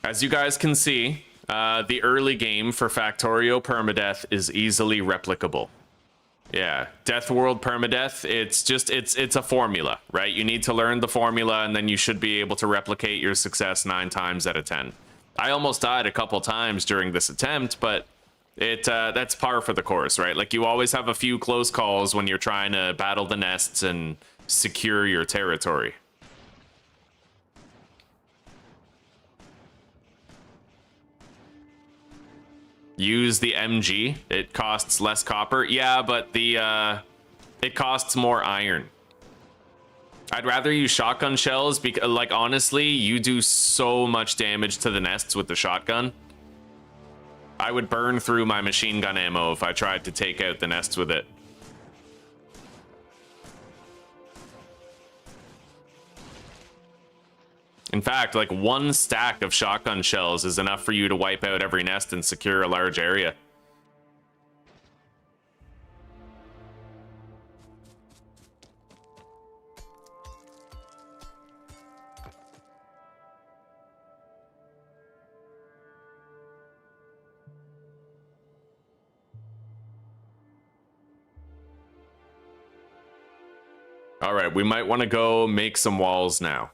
As you guys can see, the early game for Factorio Permadeath is easily replicable. Yeah, Deathworld Permadeath, it's a formula, right? You need to learn the formula and then you should be able to replicate your success 9 times out of 10. I almost died a couple times during this attempt, but that's par for the course, right? Like, you always have a few close calls when you're trying to battle the nests and secure your territory. Use the MG. It costs less copper. Yeah, but it costs more iron. I'd rather use shotgun shells because, like, honestly, you do so much damage to the nests with the shotgun. I would burn through my machine gun ammo if I tried to take out the nests with it. In fact, like, 1 stack of shotgun shells is enough for you to wipe out every nest and secure a large area. All right, we might want to go make some walls now.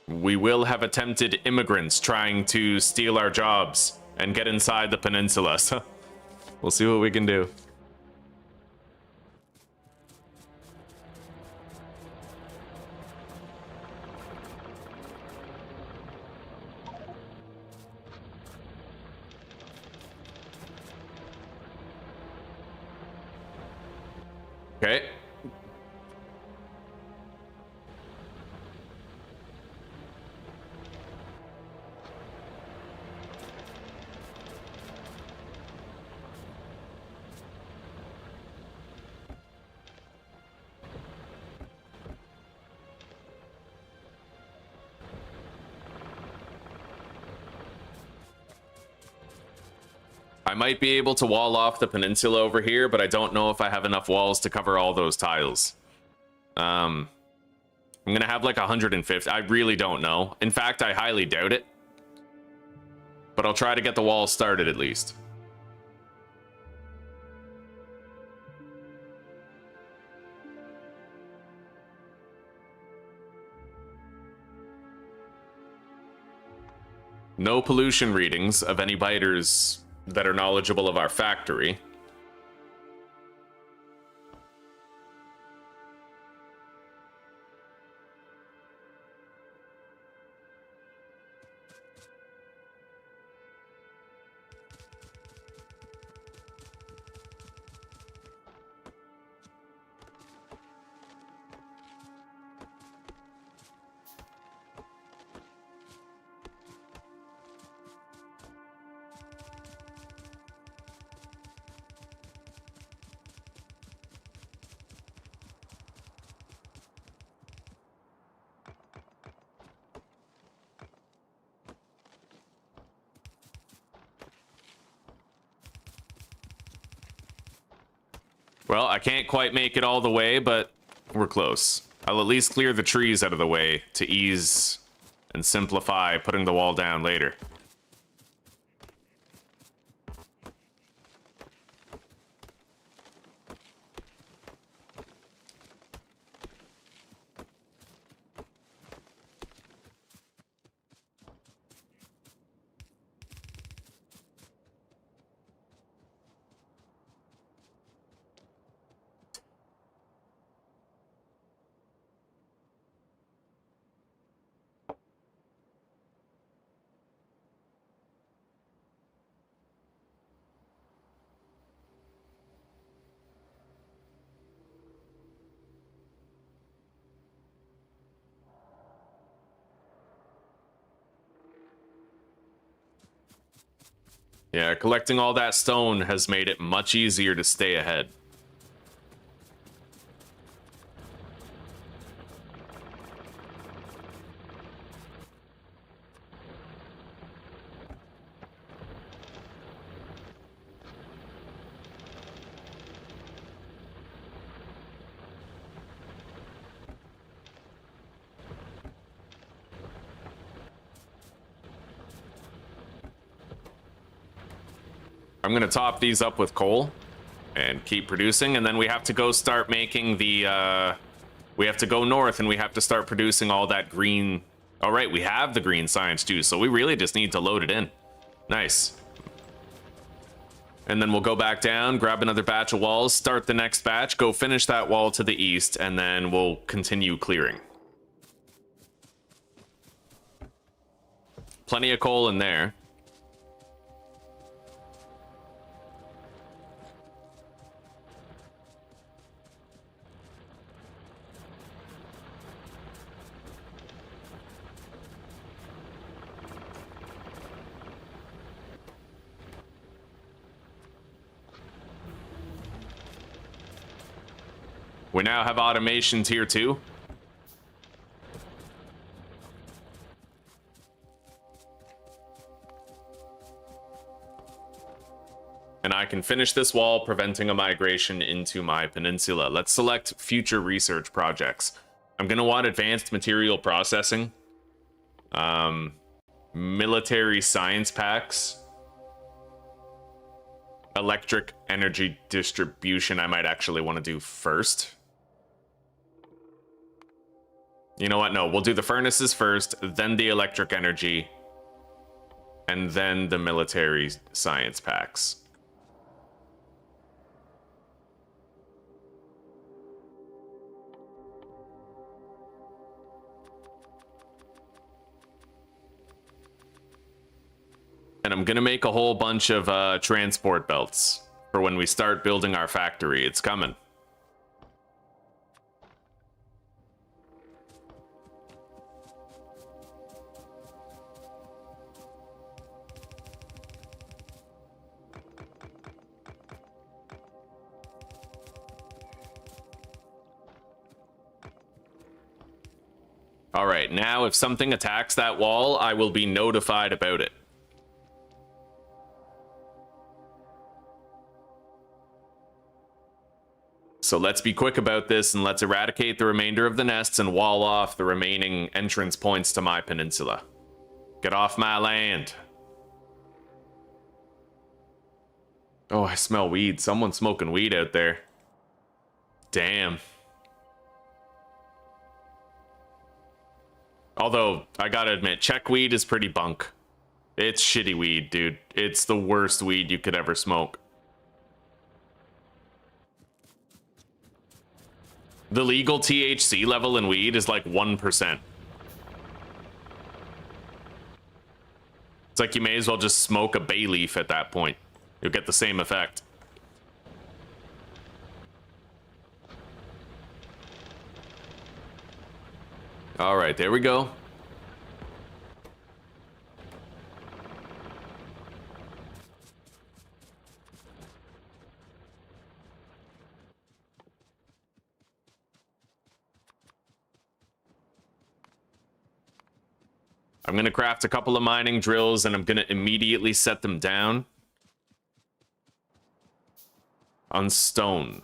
We will have attempted immigrants trying to steal our jobs and get inside the peninsula, so we'll see what we can do. Okay. I might be able to wall off the peninsula over here, but I don't know if I have enough walls to cover all those tiles. I'm gonna have like 150. I really don't know. In fact, I highly doubt it. But I'll try to get the wall started at least. No pollution readings of any biters that are knowledgeable of our factory. Well, I can't quite make it all the way, but we're close. I'll at least clear the trees out of the way to ease and simplify putting the wall down later. Yeah, collecting all that stone has made it much easier to stay ahead. I'm going to top these up with coal and keep producing, and then we have to go start making the, we have to go north and we have to start producing all that green. All right, we have the green science too, so we really just need to load it in. Nice. And then we'll go back down, grab another batch of walls, start the next batch, go finish that wall to the east, and then we'll continue clearing. Plenty of coal in there. We now have automation tier 2. And I can finish this wall, preventing a migration into my peninsula. Let's select future research projects. I'm going to want advanced material processing, military science packs, electric energy distribution I might actually want to do first. You know what? No, we'll do the furnaces first, then the electric energy, and then the military science packs. And I'm gonna make a whole bunch of transport belts for when we start building our factory. It's coming. All right, now if something attacks that wall, I will be notified about it. So let's be quick about this and let's eradicate the remainder of the nests and wall off the remaining entrance points to my peninsula. Get off my land. Oh, I smell weed. Someone's smoking weed out there. Damn. Although, I gotta admit, Czech weed is pretty bunk. It's shitty weed, dude. It's the worst weed you could ever smoke. The legal THC level in weed is like 1%. It's like you may as well just smoke a bay leaf at that point. You'll get the same effect. All right, there we go. I'm going to craft a couple of mining drills and I'm going to immediately set them down on stone.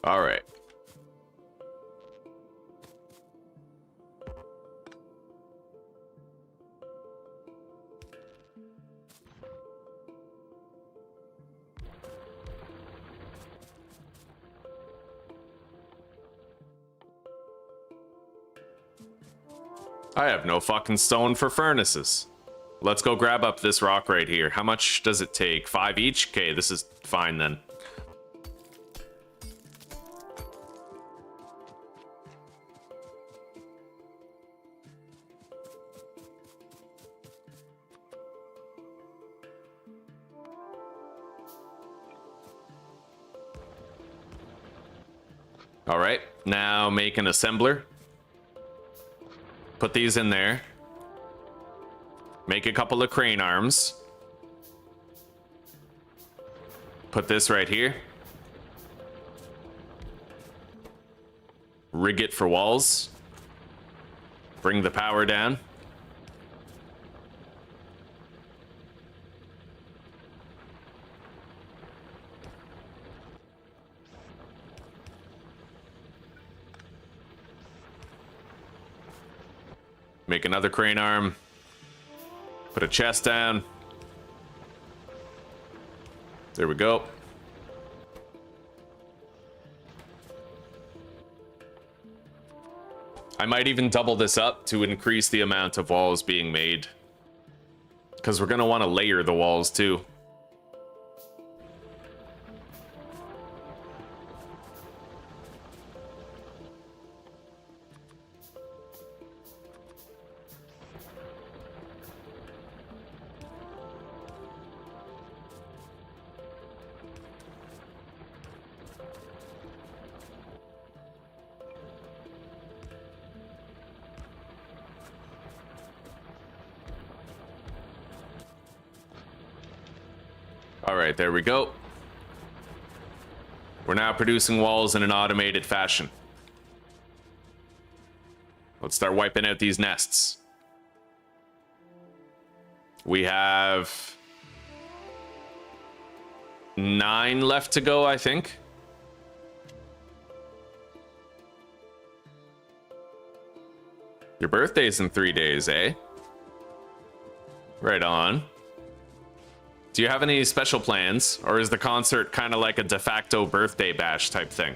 All right. I have no fucking stone for furnaces. Let's go grab up this rock right here. How much does it take? 5 each? Okay, this is fine then. All right, now make an assembler. Put these in there. Make a couple of crane arms. Put this right here. Rig it for walls. Bring the power down. Make another crane arm. Put a chest down. There we go. I might even double this up to increase the amount of walls being made, because we're going to want to layer the walls too. All right, there we go. We're now producing walls in an automated fashion. Let's start wiping out these nests. We have 9 left to go, I think. Your birthday's in 3 days, eh? Right on. Do you have any special plans, or is the concert kind of like a de facto birthday bash type thing?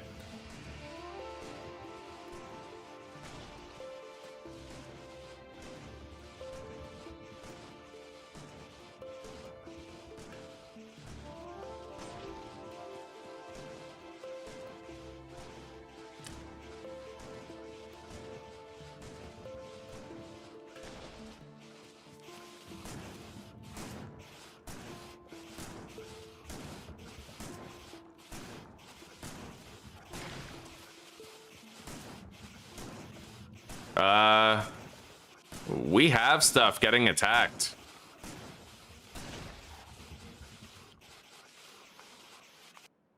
We have stuff getting attacked.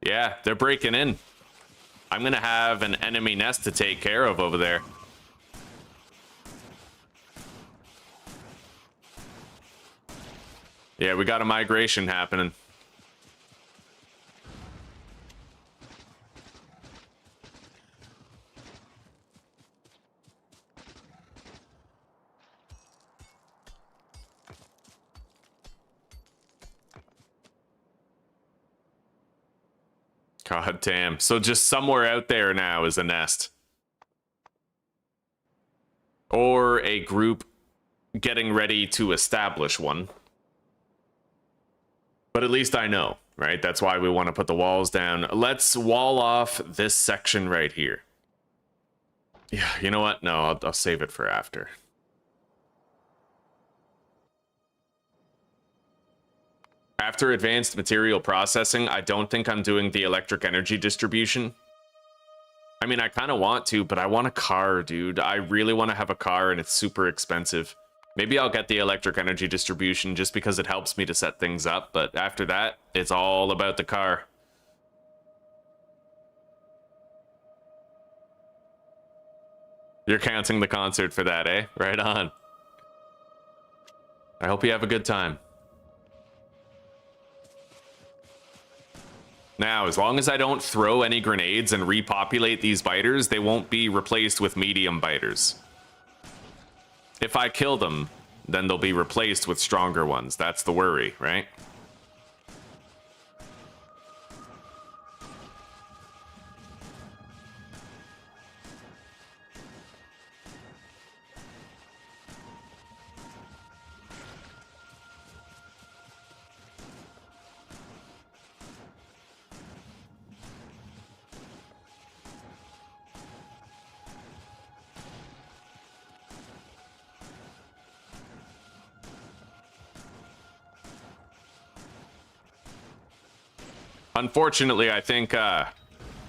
Yeah, they're breaking in. I'm gonna have an enemy nest to take care of over there. Yeah, we got a migration happening. God damn. So just somewhere out there now is a nest. Or a group getting ready to establish one. But at least I know, right? That's why we want to put the walls down. Let's wall off this section right here. Yeah, you know what? No, I'll save it for after. After advanced material processing, I don't think I'm doing the electric energy distribution. I mean, I kind of want to, but I want a car, dude. I really want to have a car, and it's super expensive. Maybe I'll get the electric energy distribution just because it helps me to set things up, but after that, it's all about the car. You're counting the concert for that, eh? Right on. I hope you have a good time. Now, as long as I don't throw any grenades and repopulate these biters, they won't be replaced with medium biters. If I kill them, then they'll be replaced with stronger ones. That's the worry, right? Unfortunately, I think, well,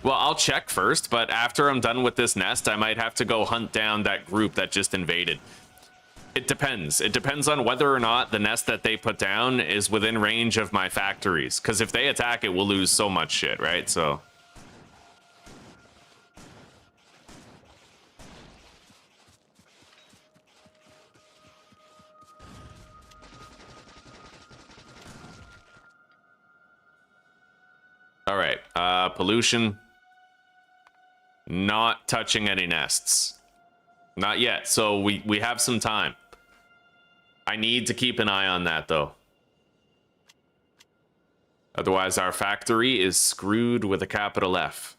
I'll check first, but after I'm done with this nest, I might have to go hunt down that group that just invaded. It depends. It depends on whether or not the nest that they put down is within range of my factories. Because if they attack it, we'll lose so much shit, right? So... all right, pollution. Not touching any nests. Not yet, so we have some time. I need to keep an eye on that, though. Otherwise, our factory is screwed with a capital F.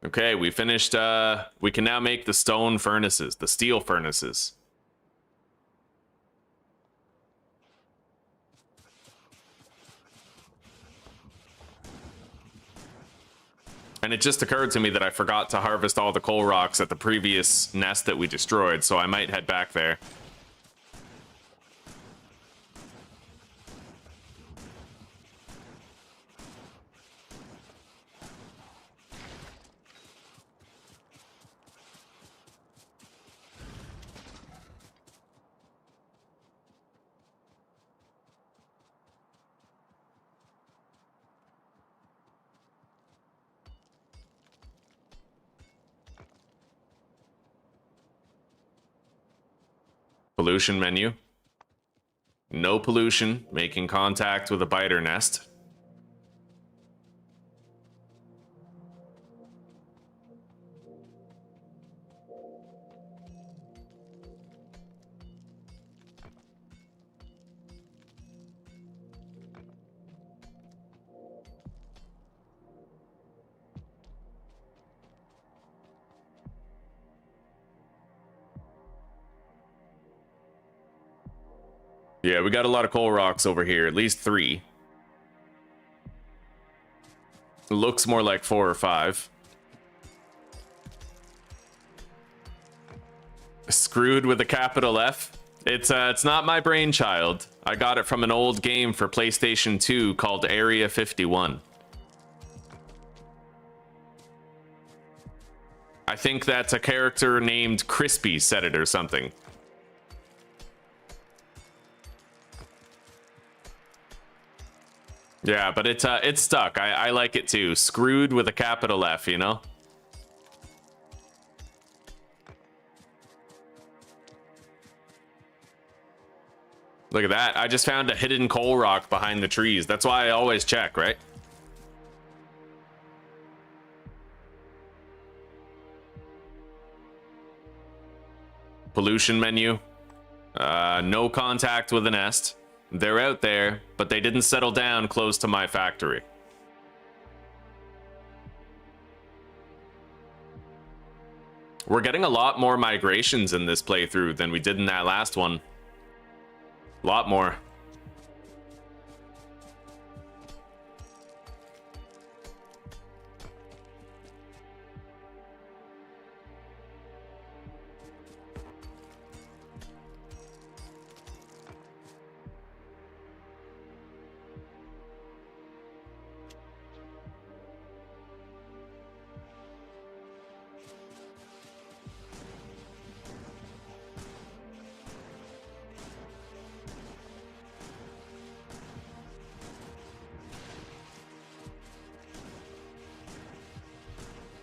Okay, we finished, we can now make the stone furnaces, the steel furnaces. And it just occurred to me that I forgot to harvest all the coal rocks at the previous nest that we destroyed, so I might head back there. Pollution menu. No pollution, making contact with a biter nest. Yeah, we got a lot of coal rocks over here, at least 3. Looks more like 4 or 5. Screwed with a capital F. It's not my brainchild. I got it from an old game for PlayStation 2 called Area 51. I think that's a character named Crispy said it or something. Yeah, but it's stuck. I like it too. Screwed with a capital F, you know? Look at that. I just found a hidden coal rock behind the trees. That's why I always check, right? Pollution menu. No contact with a nest. They're out there, but they didn't settle down close to my factory. We're getting a lot more migrations in this playthrough than we did in that last one. A lot more.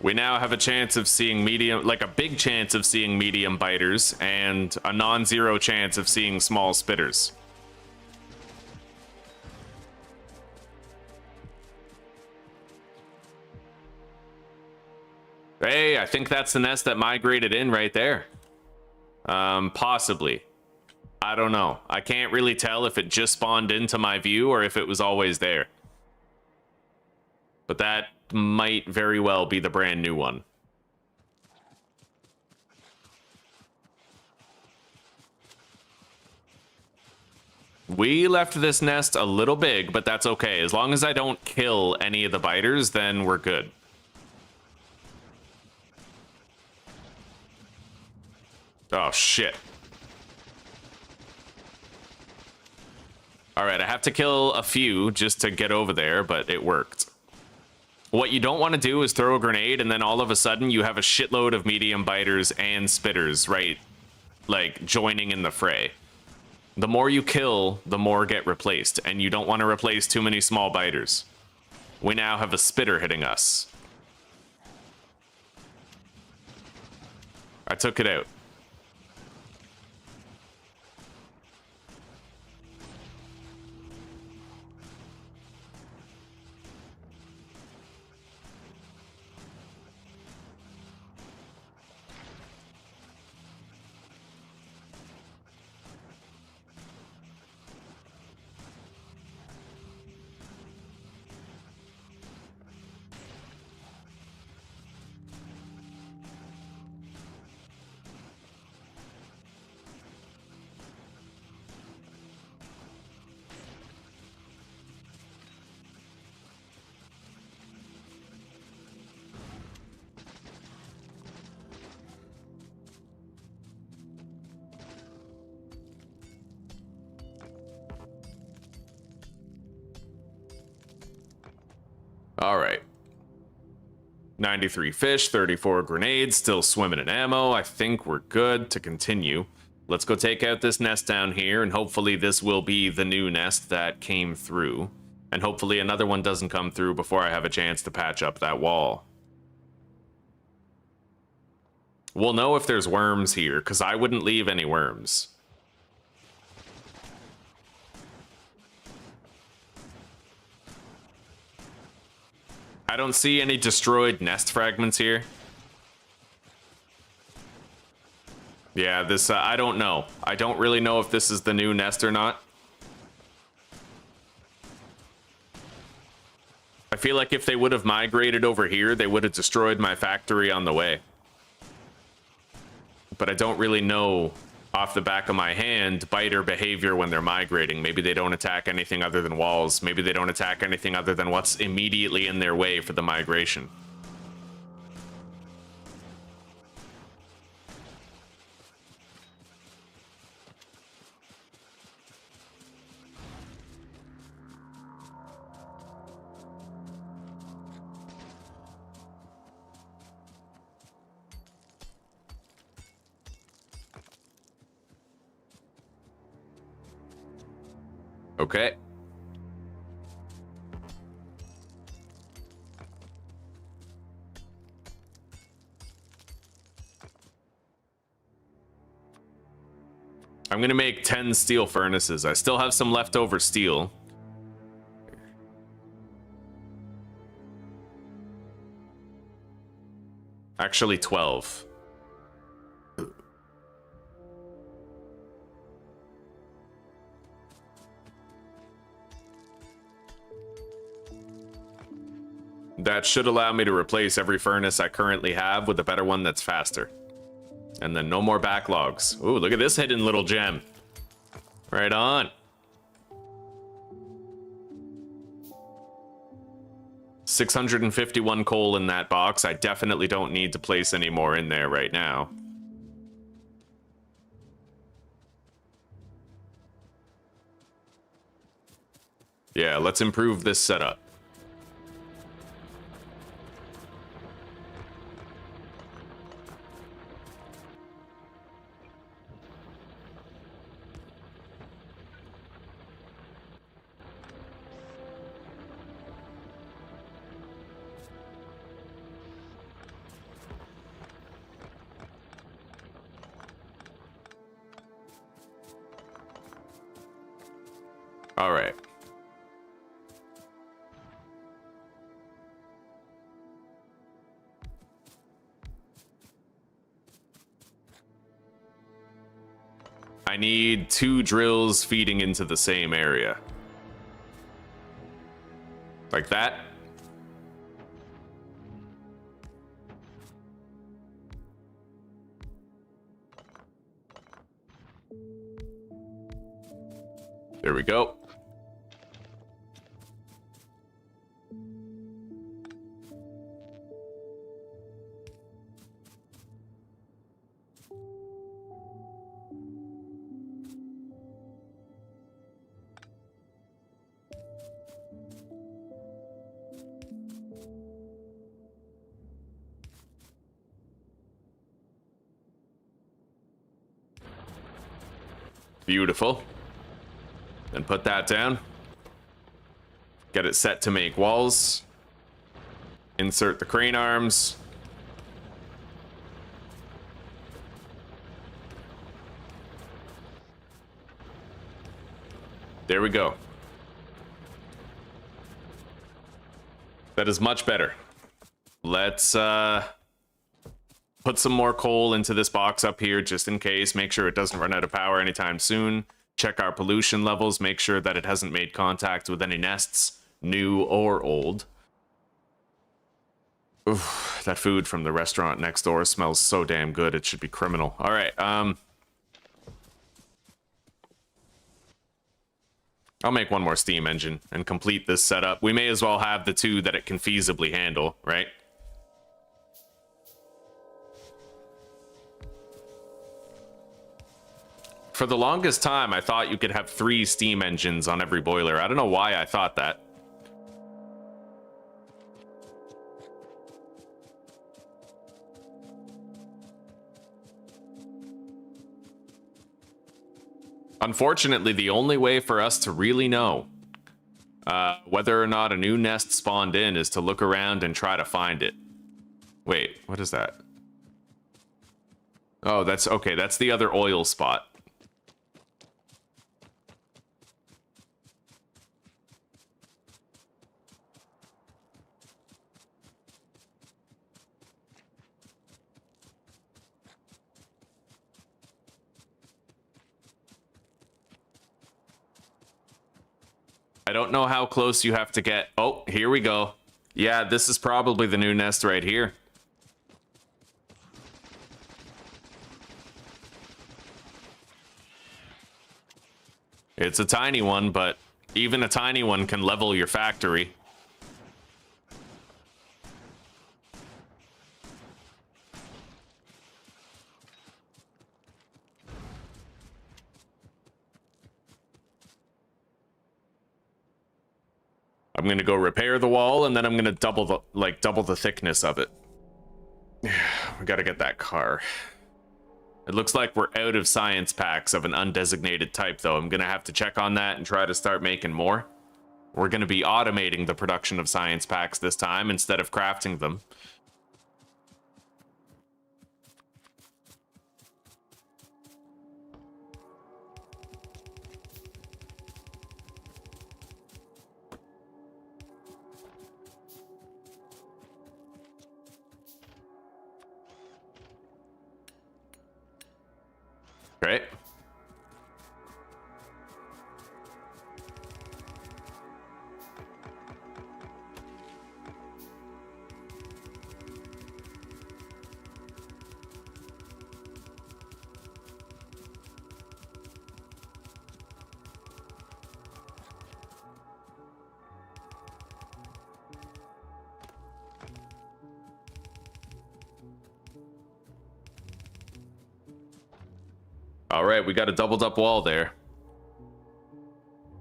We now have a chance of seeing medium, like a big chance of seeing medium biters and a non-zero chance of seeing small spitters. Hey, I think that's the nest that migrated in right there. Possibly. I don't know. I can't really tell if it just spawned into my view or if it was always there. But that might very well be the brand new one. We left this nest a little big, but that's okay. As long as I don't kill any of the biters, then we're good. Oh, shit. All right, I have to kill a few just to get over there, but it worked. What you don't want to do is throw a grenade and then all of a sudden you have a shitload of medium biters and spitters, right? Like, joining in the fray. The more you kill, the more get replaced, and you don't want to replace too many small biters. We now have a spitter hitting us. I took it out. All right. 93 fish, 34 grenades, still swimming in ammo. I think we're good to continue. Let's go take out this nest down here, and hopefully this will be the new nest that came through. And hopefully another one doesn't come through before I have a chance to patch up that wall. We'll know if there's worms here, because I wouldn't leave any worms. I don't see any destroyed nest fragments here. Yeah, this, I don't know. I don't really know if this is the new nest or not. I feel like if they would have migrated over here, they would have destroyed my factory on the way. But I don't really know off the back of my hand biter behavior when they're migrating. Maybe they don't attack anything other than walls. Maybe they don't attack anything other than what's immediately in their way for the migration. Okay. I'm gonna make 10 steel furnaces. I still have some leftover steel. Actually, 12. That should allow me to replace every furnace I currently have with a better one that's faster. And then no more backlogs. Ooh, look at this hidden little gem. Right on. $651 coal in that box. I definitely don't need to place any more in there right now. Yeah, let's improve this setup. All right. I need 2 drills feeding into the same area. Like that. There we go. Beautiful. Then put that down. Get it set to make walls. Insert the crane arms. There we go. That is much better. Let's put some more coal into this box up here just in case. Make sure it doesn't run out of power anytime soon. Check our pollution levels. Make sure that it hasn't made contact with any nests, new or old. Oof, that food from the restaurant next door smells so damn good. It should be criminal. All right. I'll make one more steam engine and complete this setup. We may as well have the 2 that it can feasibly handle, right? For the longest time, I thought you could have 3 steam engines on every boiler. I don't know why I thought that. Unfortunately, the only way for us to really know whether or not a new nest spawned in is to look around and try to find it. Wait, what is that? Oh, that's okay. That's the other oil spot. I don't know how close you have to get. Oh, here we go. Yeah, this is probably the new nest right here. It's a tiny one, but even a tiny one can level your factory. I'm gonna go repair the wall, and then I'm gonna double the thickness of it. We gotta get that car. It looks like we're out of science packs of an undesignated type, though. I'm gonna have to check on that and try to start making more. We're gonna be automating the production of science packs this time instead of crafting them. Great. All right, we got a doubled up wall there.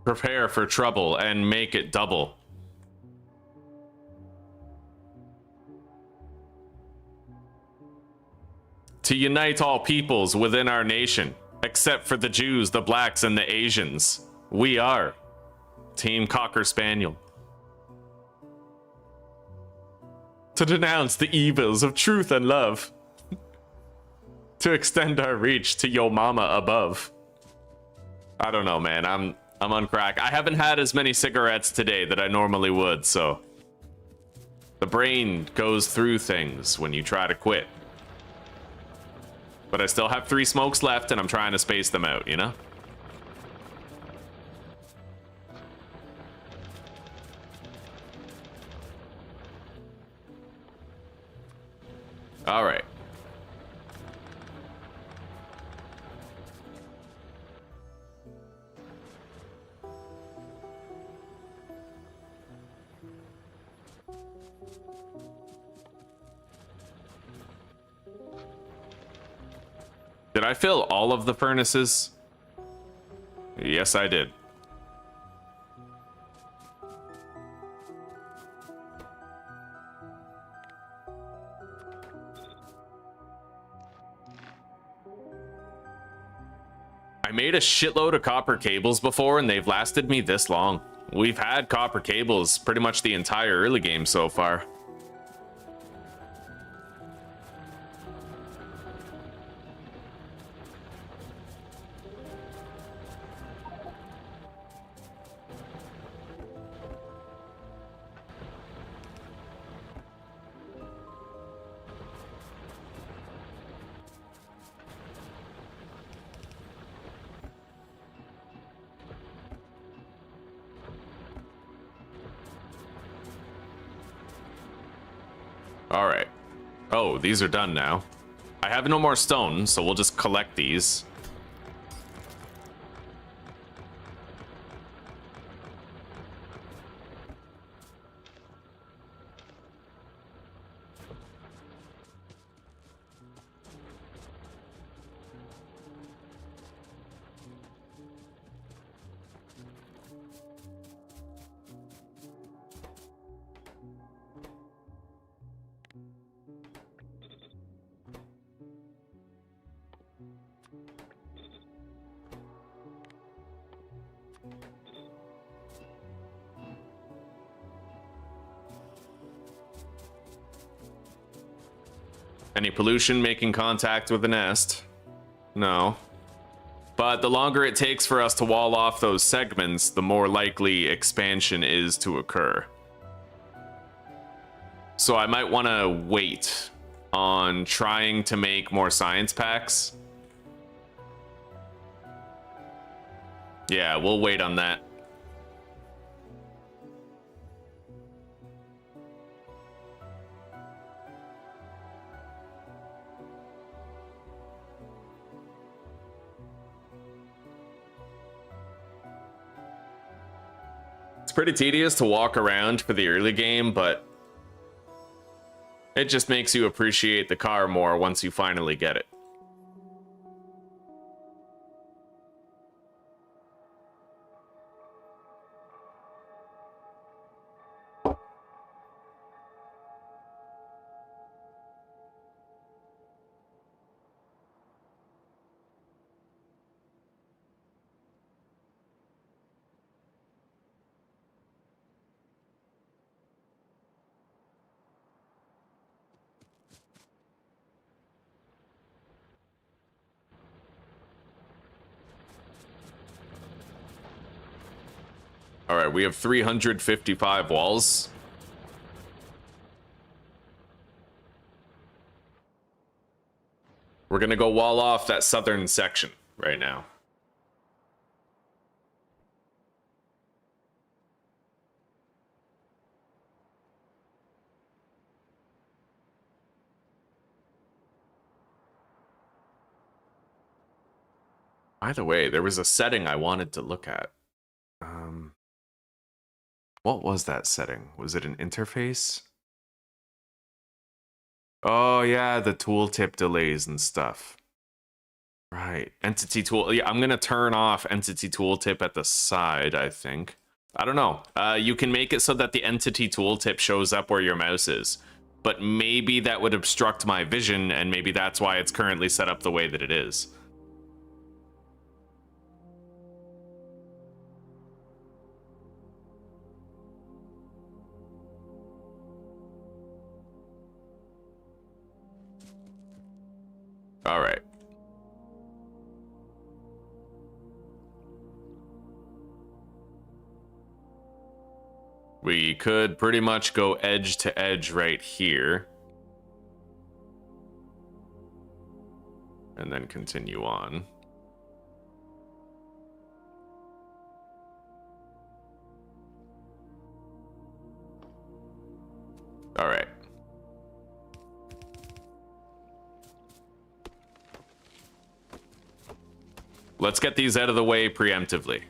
Prepare for trouble and make it double. To unite all peoples within our nation, except for the Jews, the blacks, and the Asians. We are Team Cocker Spaniel. To denounce the evils of truth and love. To extend our reach to yo mama above. I don't know, man. I'm on crack. I haven't had as many cigarettes today that I normally would, so the brain goes through things when you try to quit. But I still have 3 smokes left, and I'm trying to space them out, you know? All right. Did I fill all of the furnaces? Yes, I did. I made a shitload of copper cables before, and they've lasted me this long. We've had copper cables pretty much the entire early game so far. All right. Oh, these are done now. I have no more stone, so we'll just collect these. Any pollution making contact with the nest? No. But the longer it takes for us to wall off those segments, the more likely expansion is to occur. So I might want to wait on trying to make more science packs. Yeah, we'll wait on that. It's pretty tedious to walk around for the early game, but it just makes you appreciate the car more once you finally get it. All right, we have 355 walls. We're gonna go wall off that southern section right now. By the way, there was a setting I wanted to look at. What was that setting? Was it an interface? Oh yeah, the tooltip delays and stuff. Right, entity tool. Yeah, I'm gonna turn off entity tooltip at the side, I think. I don't know. You can make it so that the entity tooltip shows up where your mouse is. But maybe that would obstruct my vision, and maybe that's why it's currently set up the way that it is. All right. We could pretty much go edge to edge right here. And then continue on. All right. Let's get these out of the way preemptively.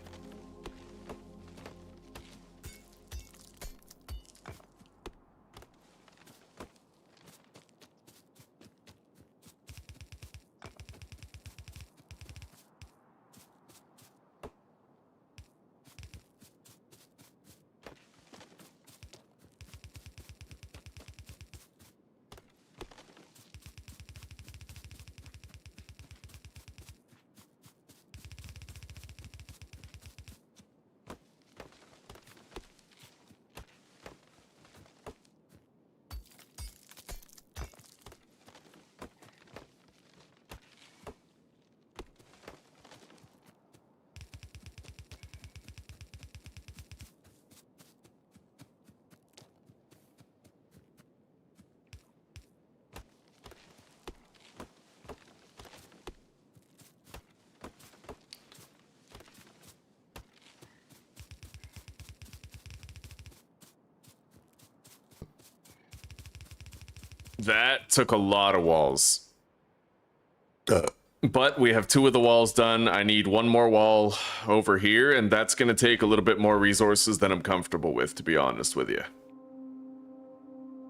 That took a lot of walls. But we have 2 of the walls done. I need 1 more wall over here, and that's going to take a little bit more resources than I'm comfortable with, to be honest with you.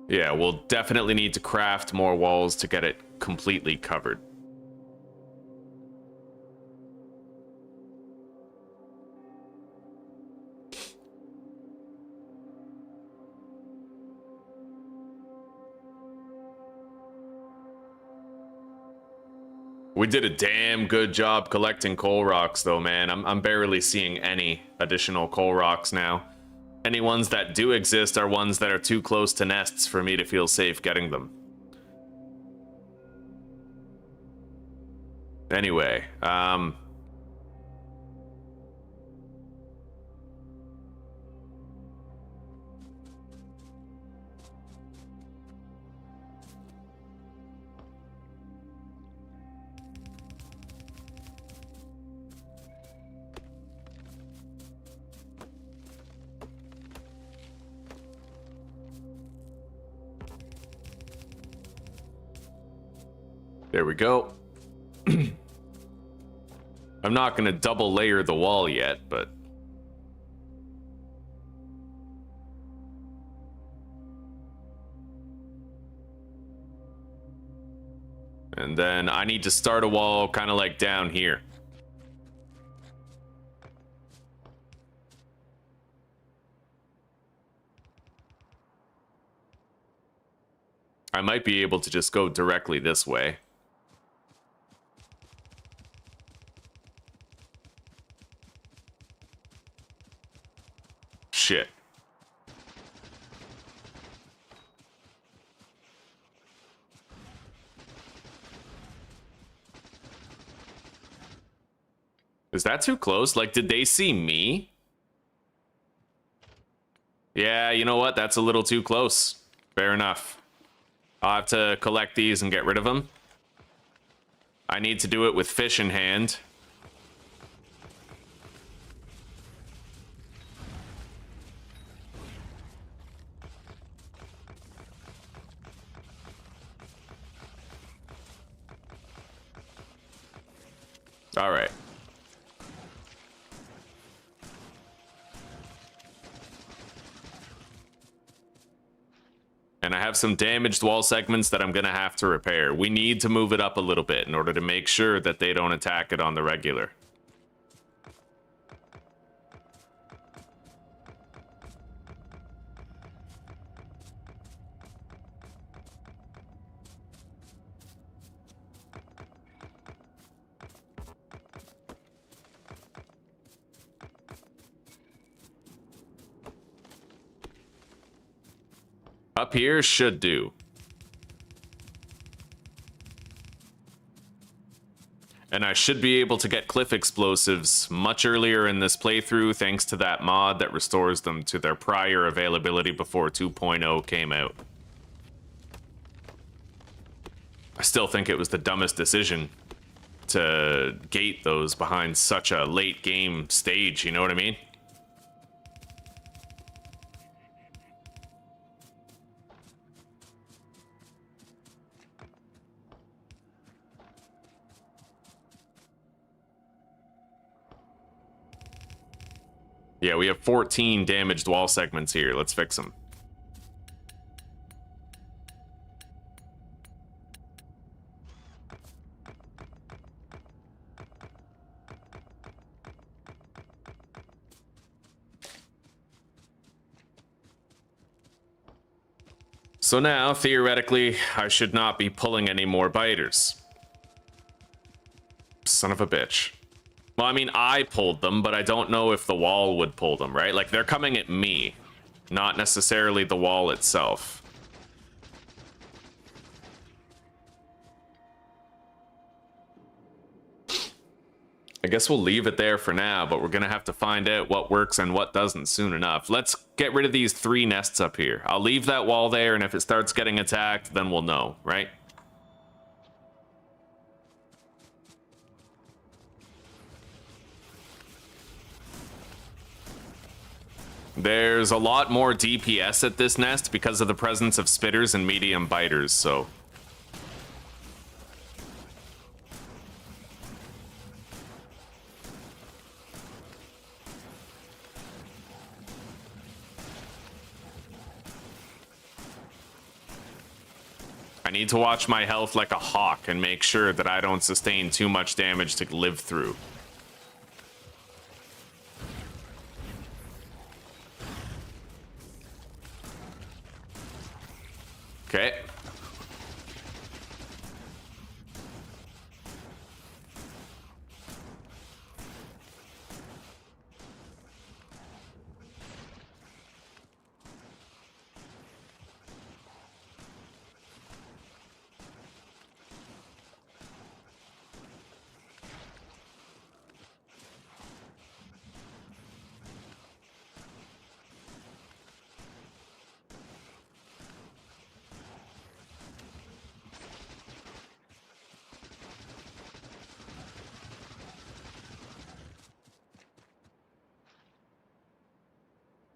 Yeah, we'll definitely need to craft more walls to get it completely covered. We did a damn good job collecting coal rocks, though, man. I'm barely seeing any additional coal rocks now. Any ones that do exist are ones that are too close to nests for me to feel safe getting them. Anyway, there we go. I'm not going to double layer the wall yet, but... And then I need to start a wall kind of like down here. I might be able to just go directly this way. Shit. Is that too close? Like, did they see me? Yeah, you know what? That's a little too close. Fair enough. I'll have to collect these and get rid of them. I need to do it with fish in hand. All right. And I have some damaged wall segments that I'm going to have to repair. We need to move it up a little bit in order to make sure that they don't attack it on the regular. Up here should do. And I should be able to get cliff explosives much earlier in this playthrough thanks to that mod that restores them to their prior availability before 2.0 came out. I still think it was the dumbest decision to gate those behind such a late game stage, you know what I mean? Yeah, we have 14 damaged wall segments here. Let's fix them. So now, theoretically, I should not be pulling any more biters. Son of a bitch. Well, I mean, I pulled them, but I don't know if the wall would pull them, right? Like, they're coming at me, not necessarily the wall itself. I guess we'll leave it there for now, but we're gonna have to find out what works and what doesn't soon enough. Let's get rid of these 3 nests up here. I'll leave that wall there, and if it starts getting attacked, then we'll know, right? There's a lot more DPS at this nest because of the presence of spitters and medium biters, so... I need to watch my health like a hawk and make sure that I don't sustain too much damage to live through. Okay.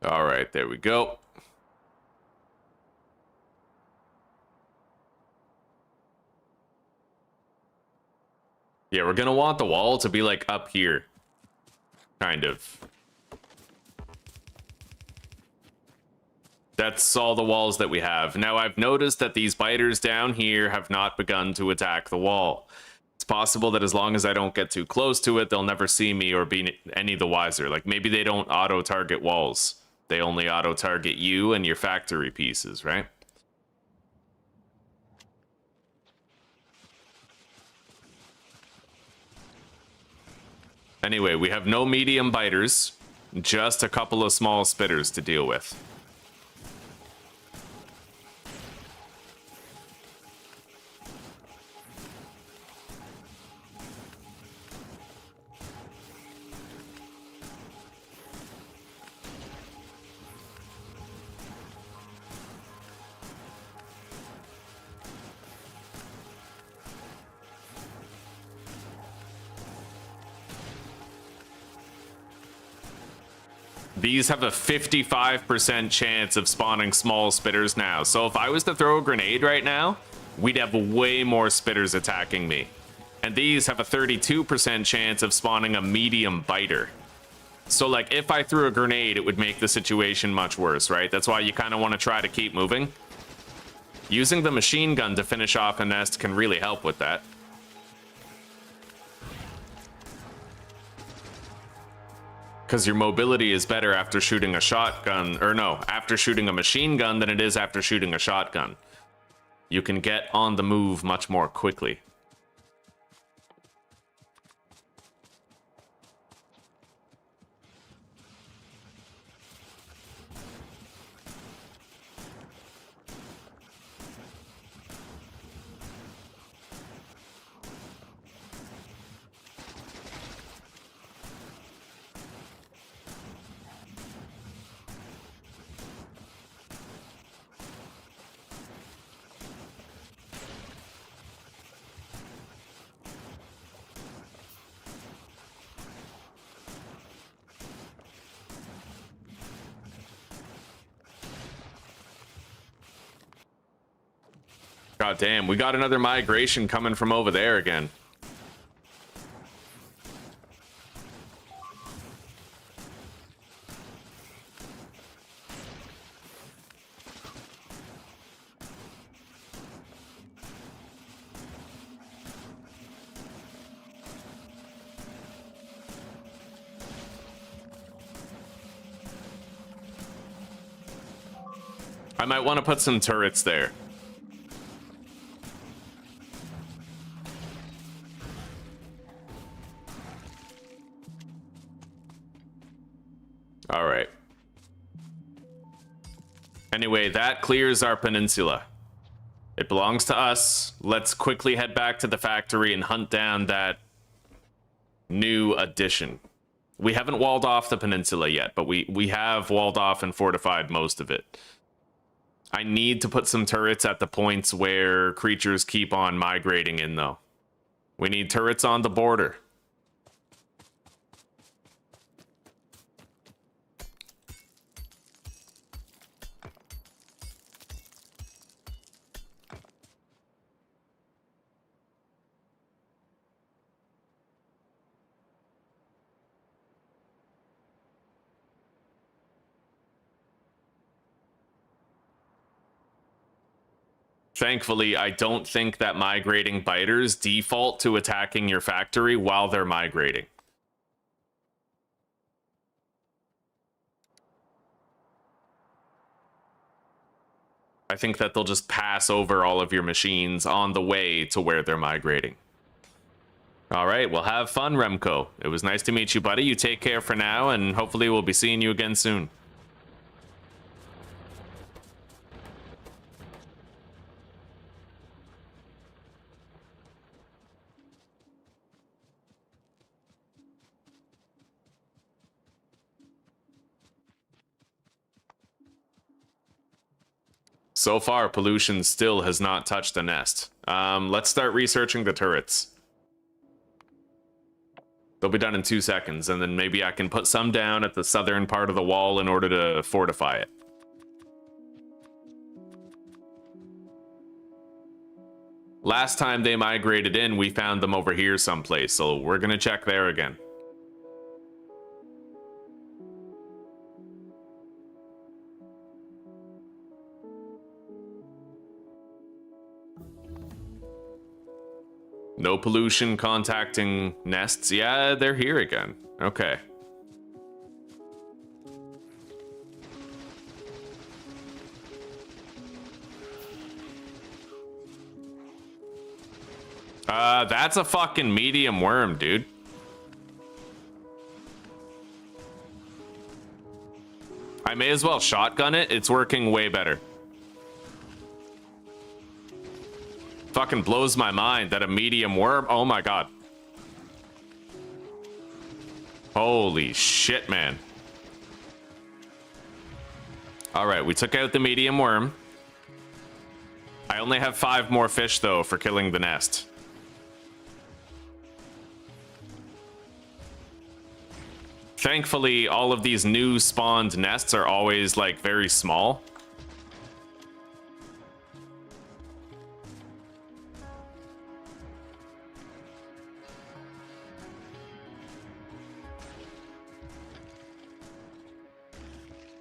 All right, there we go. Yeah, we're gonna want the wall to be like up here. Kind of. That's all the walls that we have. Now, I've noticed that these biters down here have not begun to attack the wall. It's possible that as long as I don't get too close to it, they'll never see me or be any the wiser. Like, maybe they don't auto-target walls. They only auto-target you and your factory pieces, right? Anyway, we have no medium biters, just a couple of small spitters to deal with. These have a 55% chance of spawning small spitters now. So if I was to throw a grenade right now, we'd have way more spitters attacking me. And these have a 32% chance of spawning a medium biter. So like if I threw a grenade, it would make the situation much worse, right? That's why you kind of want to try to keep moving. Using the machine gun to finish off a nest can really help with that. Because your mobility is better after shooting a shotgun, or no, after shooting a machine gun than it is after shooting a shotgun. You can get on the move much more quickly. God damn, we got another migration coming from over there again. I might want to put some turrets there. All right. Anyway, that clears our peninsula. It belongs to us. Let's quickly head back to the factory and hunt down that new addition. We haven't walled off the peninsula yet, but we have walled off and fortified most of it. I need to put some turrets at the points where creatures keep on migrating in, though. We need turrets on the border. Thankfully, I don't think that migrating biters default to attacking your factory while they're migrating. I think that they'll just pass over all of your machines on the way to where they're migrating. All right, well, have fun, Remco. It was nice to meet you, buddy. You take care for now, and hopefully we'll be seeing you again soon. So far, pollution still has not touched the nest. Let's start researching the turrets. They'll be done in 2 seconds, and then maybe I can put some down at the southern part of the wall in order to fortify it. Last time they migrated in, we found them over here someplace, so we're gonna check there again. No pollution contacting nests. Yeah, they're here again. Okay. That's a fucking medium worm, dude. I may as well shotgun it. It's working way better. Fucking blows my mind that a medium worm. Oh my god. Holy shit, man. All right, we took out the medium worm. I only have 5 more fish though for killing the nest. Thankfully, all of these new spawned nests are always like very small.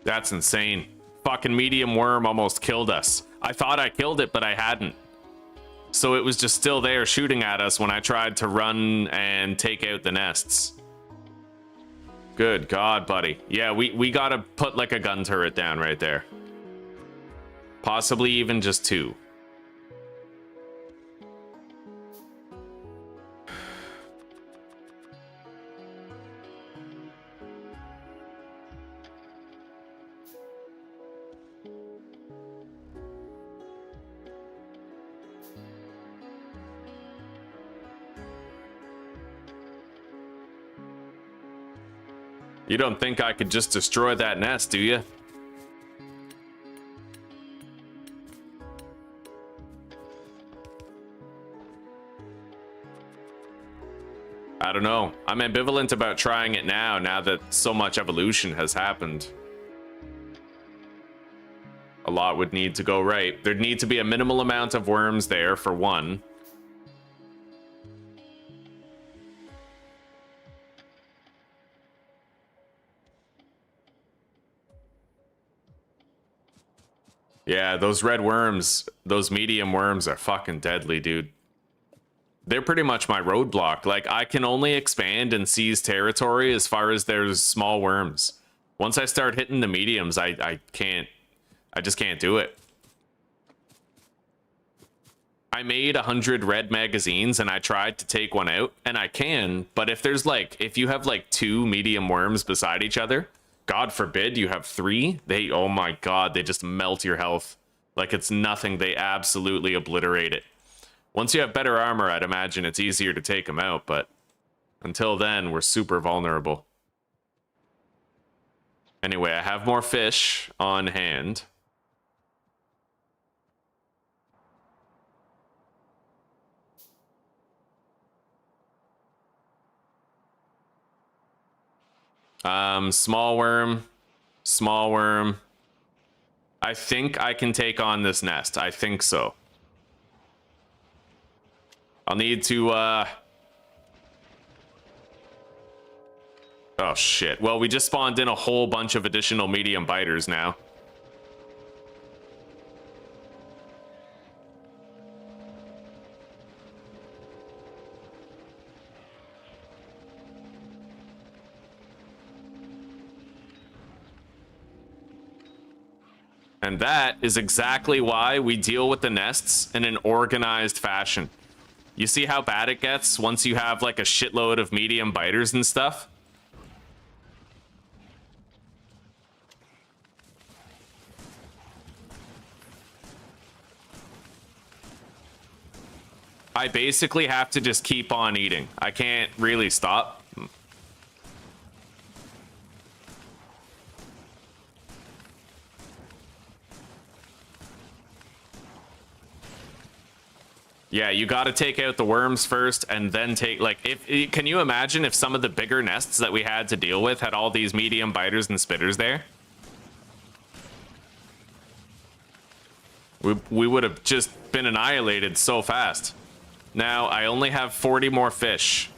That's insane. Fucking medium worm almost killed us. I thought I killed it, but I hadn't. So it was just still there shooting at us when I tried to run and take out the nests. Good God, buddy. Yeah, we gotta put like a gun turret down right there. Possibly even just 2. You don't think I could just destroy that nest, do you? I don't know. I'm ambivalent about trying it now that so much evolution has happened. A lot would need to go right. There'd need to be a minimal amount of worms there, for one. Yeah, those red worms, those medium worms are fucking deadly, dude. They're pretty much my roadblock. Like, I can only expand and seize territory as far as there's small worms. Once I start hitting the mediums, I just can't do it. I made 100 red magazines and I tried to take one out, and I can, but if you have like 2 medium worms beside each other, God forbid you have 3, oh my god, they just melt your health. Like it's nothing, they absolutely obliterate it. Once you have better armor, I'd imagine it's easier to take them out, but until then, we're super vulnerable. Anyway, I have more fish on hand. Small worm. Small worm. I think I can take on this nest. I think so. I'll need to, oh shit. Well, we just spawned in a whole bunch of additional medium biters now. And that is exactly why we deal with the nests in an organized fashion. You see how bad it gets once you have like a shitload of medium biters and stuff? I basically have to just keep on eating. I can't really stop. Yeah, you got to take out the worms first and then take, like, if can you imagine if some of the bigger nests that we had to deal with had all these medium biters and spitters there? We would have just been annihilated so fast. Now, I only have 40 more fish.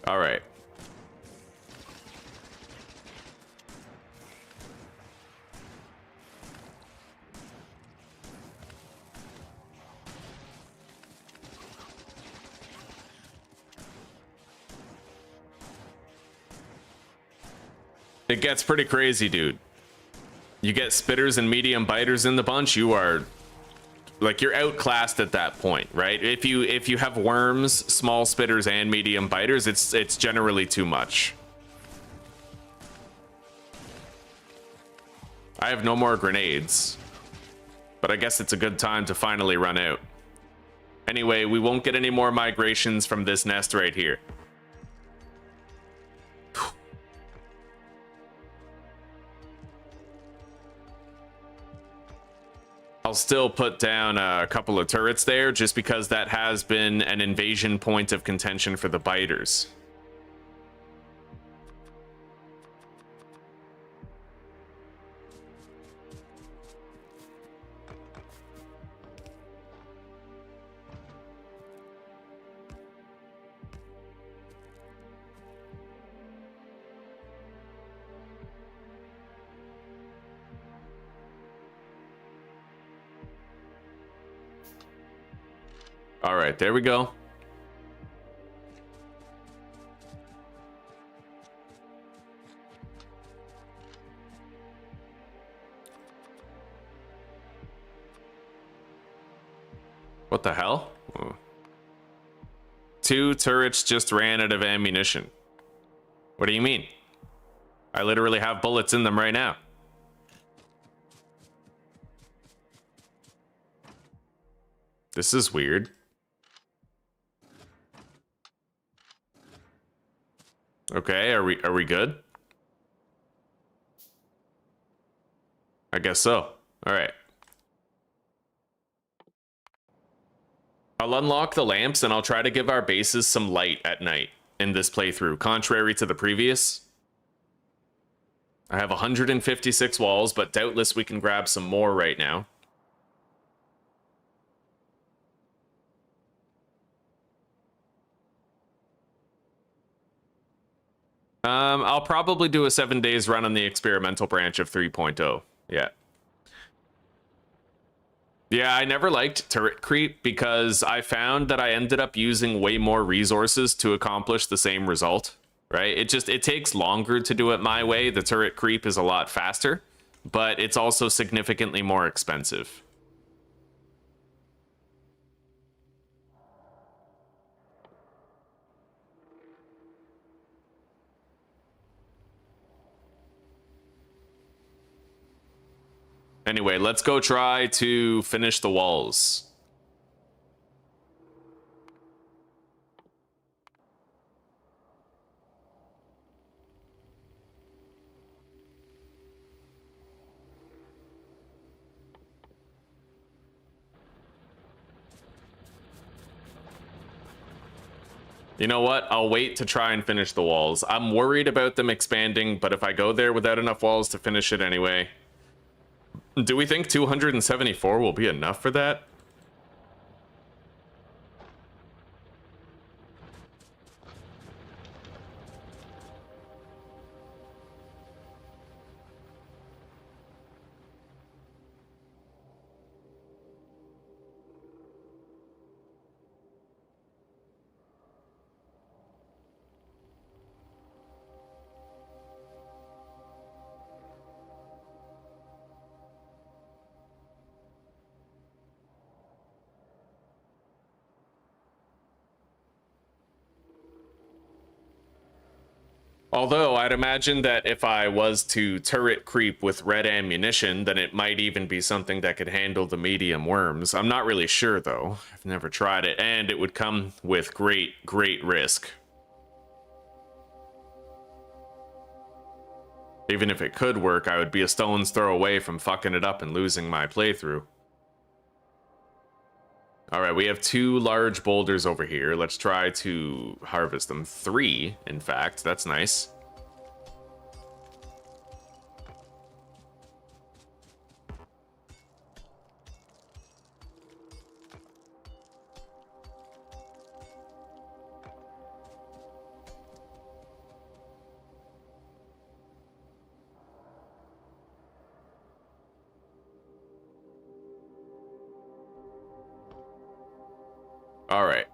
All right. It gets pretty crazy, dude. You get spitters and medium biters in the bunch, you are like, you're outclassed at that point, right? If you have worms, small spitters, and medium biters, it's generally too much. I have no more grenades, but I guess it's a good time to finally run out. Anyway, we won't get any more migrations from this nest right here. I'll still put down a couple of turrets there just because that has been an invasion point of contention for the biters. All right, there we go. What the hell? Oh. 2 turrets just ran out of ammunition. What do you mean? I literally have bullets in them right now. This is weird. Okay, are we good? I guess so. All right. I'll unlock the lamps and I'll try to give our bases some light at night in this playthrough, contrary to the previous. I have 156 walls, but doubtless we can grab some more right now. I'll probably do a 7 days run on the experimental branch of 3.0. Yeah. Yeah, I never liked turret creep because I found that I ended up using way more resources to accomplish the same result, right? It takes longer to do it my way. The turret creep is a lot faster, but it's also significantly more expensive. Anyway, let's go try to finish the walls. You know what? I'll wait to try and finish the walls. I'm worried about them expanding, but if I go there without enough walls to finish it anyway... Do we think 274 will be enough for that? Although I'd imagine that if I was to turret creep with red ammunition, then it might even be something that could handle the medium worms. I'm not really sure though. I've never tried it, and it would come with great risk. Even if it could work, I would be a stone's throw away from fucking it up and losing my playthrough. Alright, we have 2 large boulders over here. Let's try to harvest them. 3, in fact. That's nice. All right.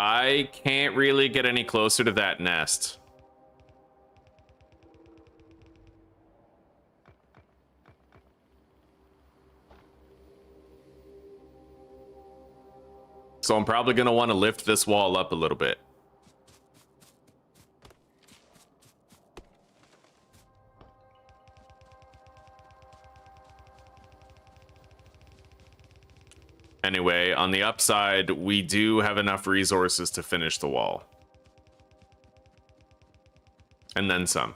I can't really get any closer to that nest. So I'm probably going to want to lift this wall up a little bit. Anyway, on the upside, we do have enough resources to finish the wall. And then some.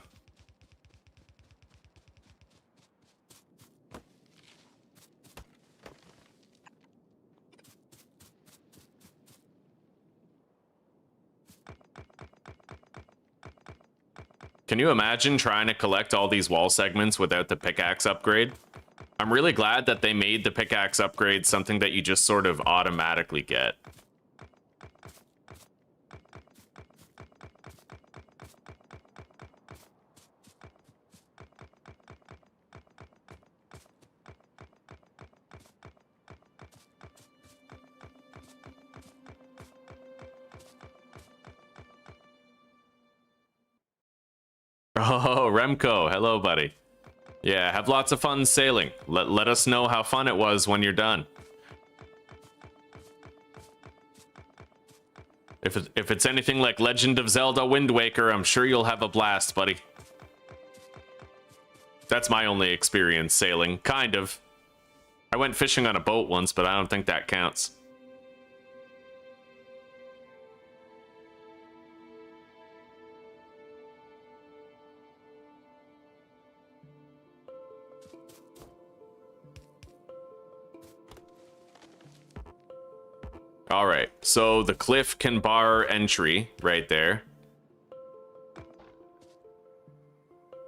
Can you imagine trying to collect all these wall segments without the pickaxe upgrade? I'm really glad that they made the pickaxe upgrade something that you just sort of automatically get. Oh, Remco, hello, buddy. Yeah, have lots of fun sailing. Let us know how fun it was when you're done. If it's anything like Legend of Zelda Wind Waker, I'm sure you'll have a blast, buddy. That's my only experience sailing, kind of. I went fishing on a boat once, but I don't think that counts. All right, so the cliff can bar entry right there.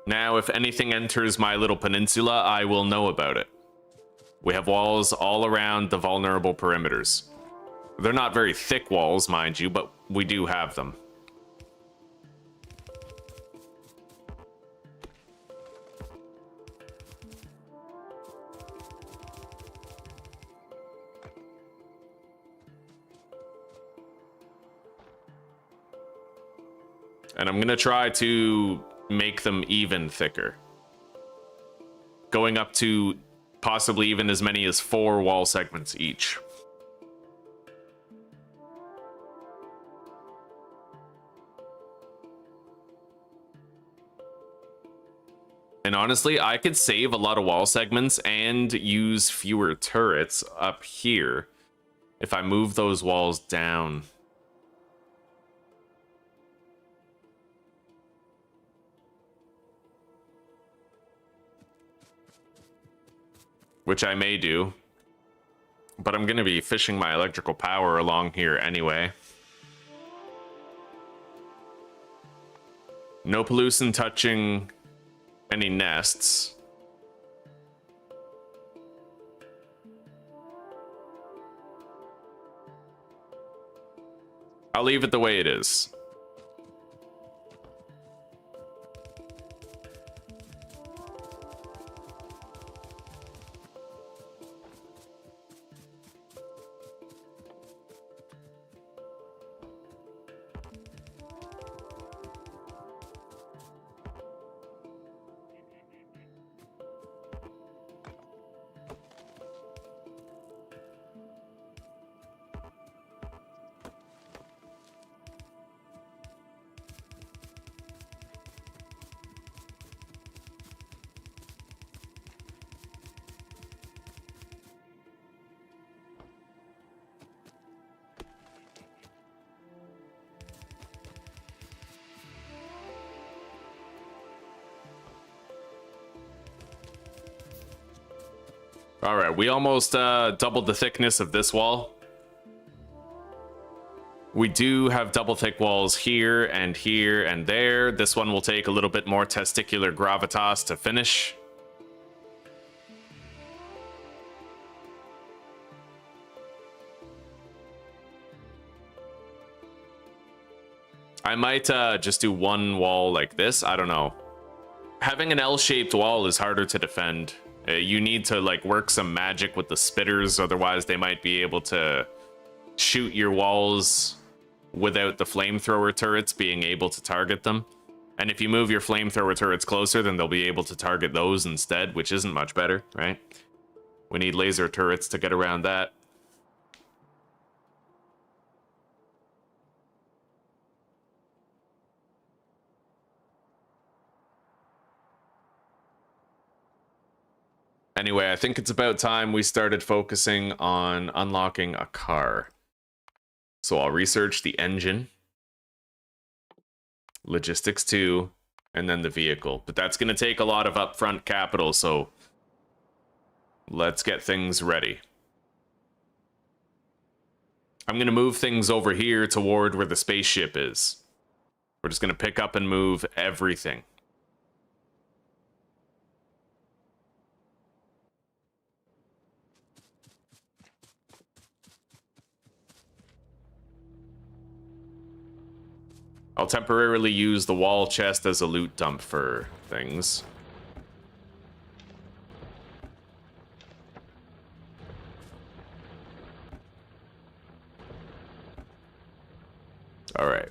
Now, if anything enters my little peninsula, I will know about it. We have walls all around the vulnerable perimeters. They're not very thick walls, mind you, but we do have them. And I'm gonna try to make them even thicker. Going up to possibly even as many as 4 wall segments each. And honestly, I could save a lot of wall segments and use fewer turrets up here if I move those walls down. Which I may do, but I'm going to be fishing my electrical power along here anyway. No pollution touching any nests. I'll leave it the way it is. All right, we almost doubled the thickness of this wall. We do have double thick walls here and there. This one will take a little bit more testicular gravitas to finish. I might just do one wall like this. I don't know. Having an L-shaped wall is harder to defend. You need to like work some magic with the spitters, otherwise they might be able to shoot your walls without the flamethrower turrets being able to target them. And if you move your flamethrower turrets closer, then they'll be able to target those instead, which isn't much better, right? We need laser turrets to get around that. Anyway, I think it's about time we started focusing on unlocking a car. So I'll research the engine, logistics 2, and then the vehicle. But that's going to take a lot of upfront capital, so let's get things ready. I'm going to move things over here toward where the spaceship is. We're just going to pick up and move everything. I'll temporarily use the wall chest as a loot dump for things. All right.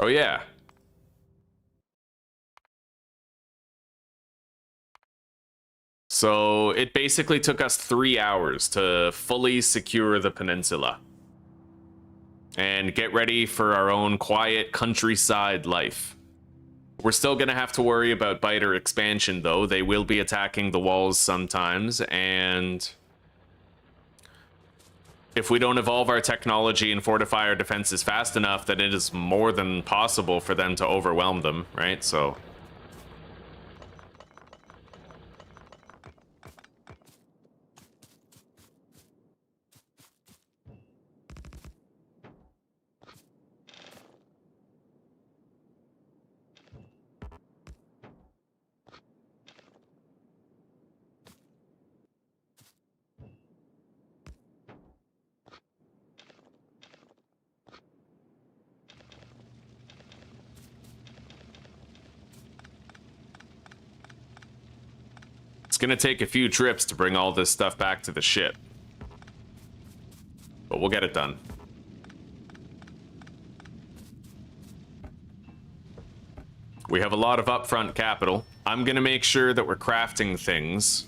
Oh, yeah. So it basically took us 3 hours to fully secure the peninsula and get ready for our own quiet countryside life. We're still going to have to worry about biter expansion, though. They will be attacking the walls sometimes, and if we don't evolve our technology and fortify our defenses fast enough, then it is more than possible for them to overwhelm them, right? So it's going to take a few trips to bring all this stuff back to the ship, but we'll get it done. We have a lot of upfront capital. I'm going to make sure that we're crafting things.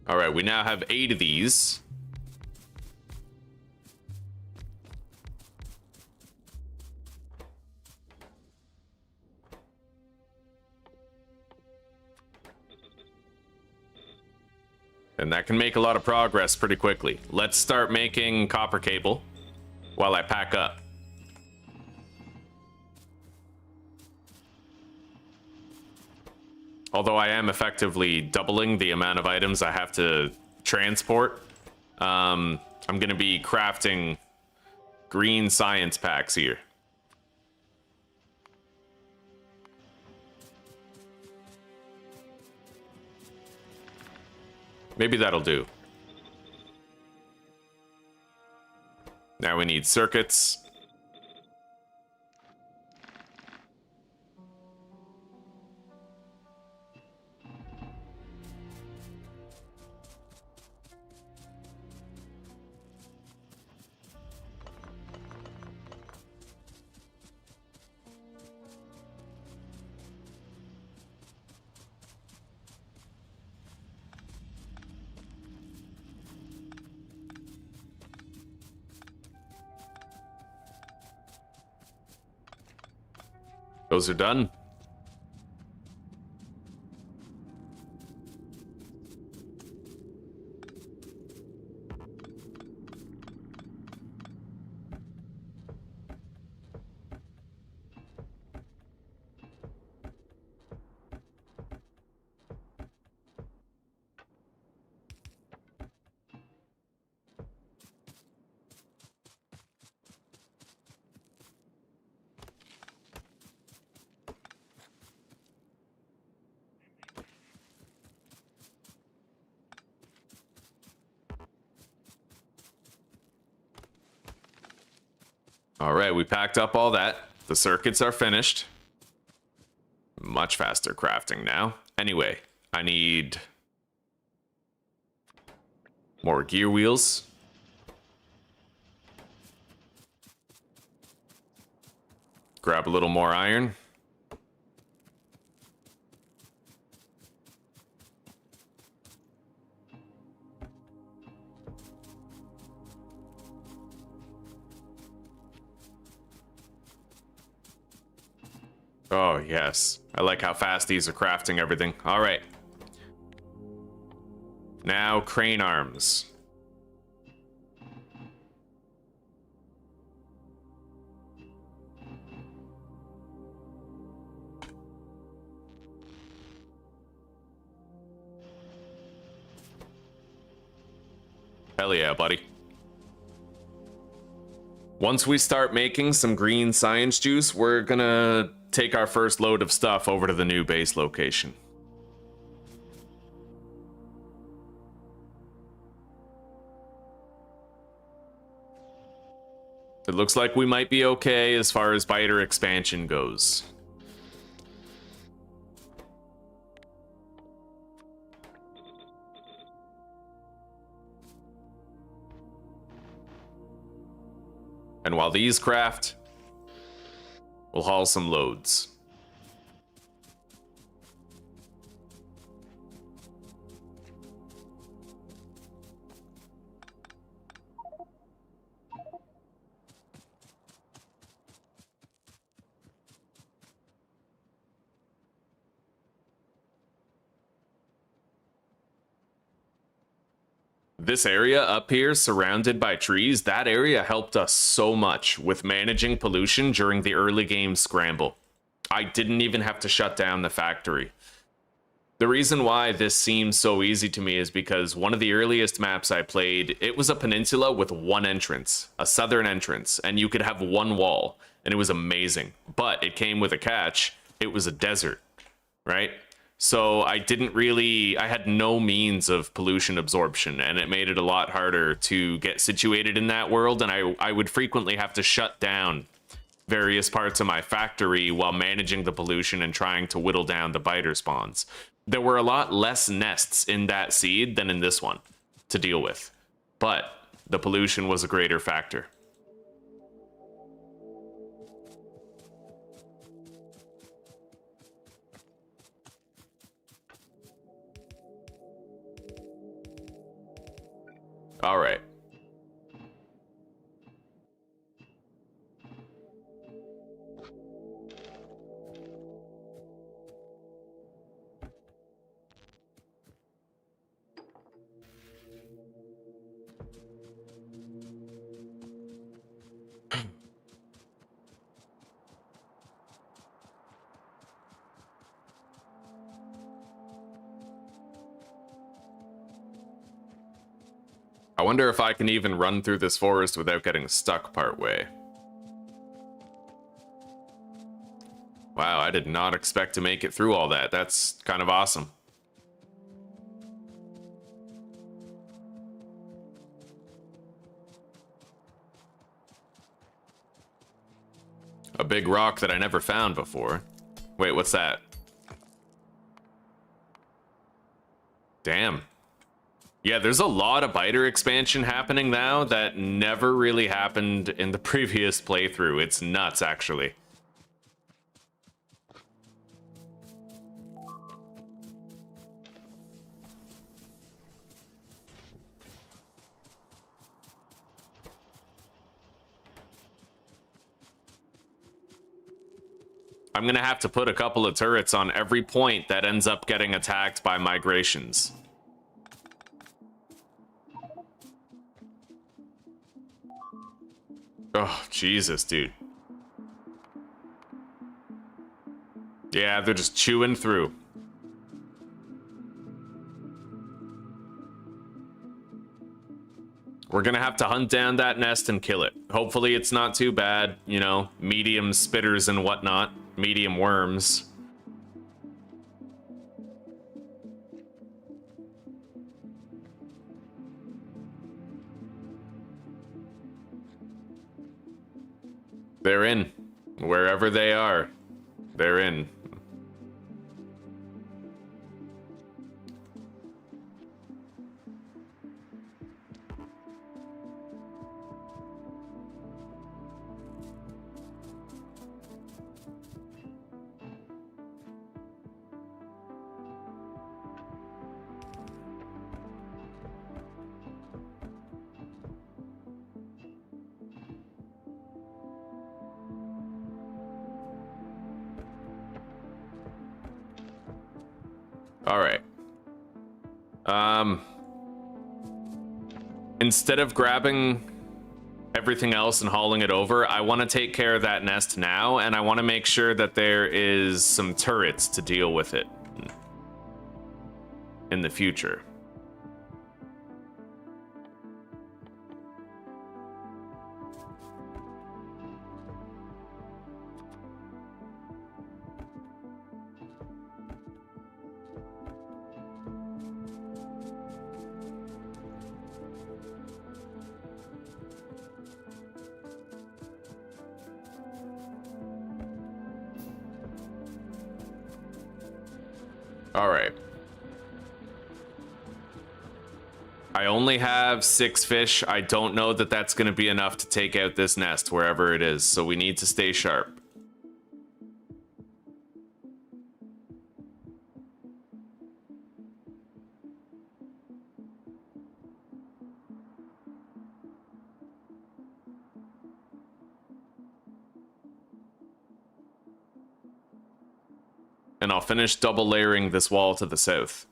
All right, we now have 8 of these. And that can make a lot of progress pretty quickly. Let's start making copper cable while I pack up. Although I am effectively doubling the amount of items I have to transport, I'm going to be crafting green science packs here. Maybe that'll do. Now we need circuits. Those are done. All right, we packed up all that. The circuits are finished. Much faster crafting now. Anyway, I need more gear wheels. Grab a little more iron. Oh, yes. I like how fast these are crafting everything. All right. Now, crane arms. Hell yeah, buddy. Once we start making some green science juice, we're gonna take our first load of stuff over to the new base location. It looks like we might be okay as far as biter expansion goes. And while these craft, we'll haul some loads. This area up here, surrounded by trees, that area helped us so much with managing pollution during the early game scramble. I didn't even have to shut down the factory. The reason why this seems so easy to me is because one of the earliest maps I played, it was a peninsula with one entrance, a southern entrance, and you could have one wall, and it was amazing. But it came with a catch. It was a desert, right? So I had no means of pollution absorption, and it made it a lot harder to get situated in that world, and I would frequently have to shut down various parts of my factory while managing the pollution and trying to whittle down the biter spawns. There were a lot less nests in that seed than in this one to deal with, but the pollution was a greater factor. All right. I wonder if I can even run through this forest without getting stuck partway. Wow, I did not expect to make it through all that. That's kind of awesome. A big rock that I never found before. Wait, what's that? Damn. Yeah, there's a lot of biter expansion happening now that never really happened in the previous playthrough. It's nuts, actually. I'm gonna have to put a couple of turrets on every point that ends up getting attacked by migrations. Oh, Jesus, dude. Yeah, they're just chewing through. We're gonna have to hunt down that nest and kill it. Hopefully it's not too bad, you know, medium spitters and whatnot, medium worms. They're in. Wherever they are, they're in. All right. Instead of grabbing everything else and hauling it over, I want to take care of that nest now, and I want to make sure that there is some turrets to deal with it in the future. All right. I only have 6 fish. I don't know that that's going to be enough to take out this nest wherever it is, so we need to stay sharp. And I'll finish double layering this wall to the south.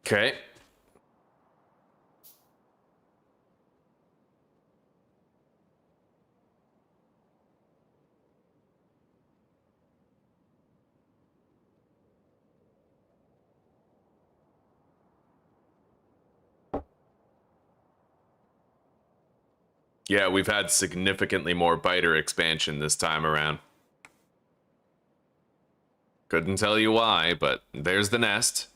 Okay. Yeah, we've had significantly more biter expansion this time around. Couldn't tell you why, but there's the nest.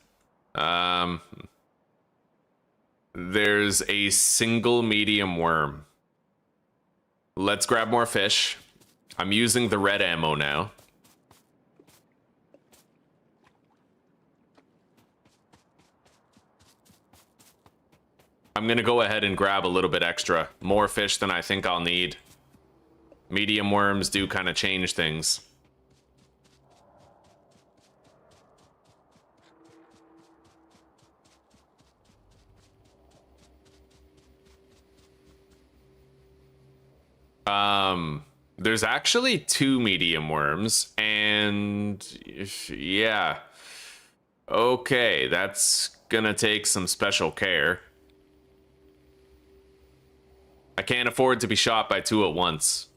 There's a single medium worm. Let's grab more fish. I'm using the red ammo now. I'm gonna go ahead and grab a little bit extra. More fish than I think I'll need. Medium worms do kind of change things. There's actually 2 medium worms, and yeah. Okay, that's gonna take some special care. I can't afford to be shot by 2 at once.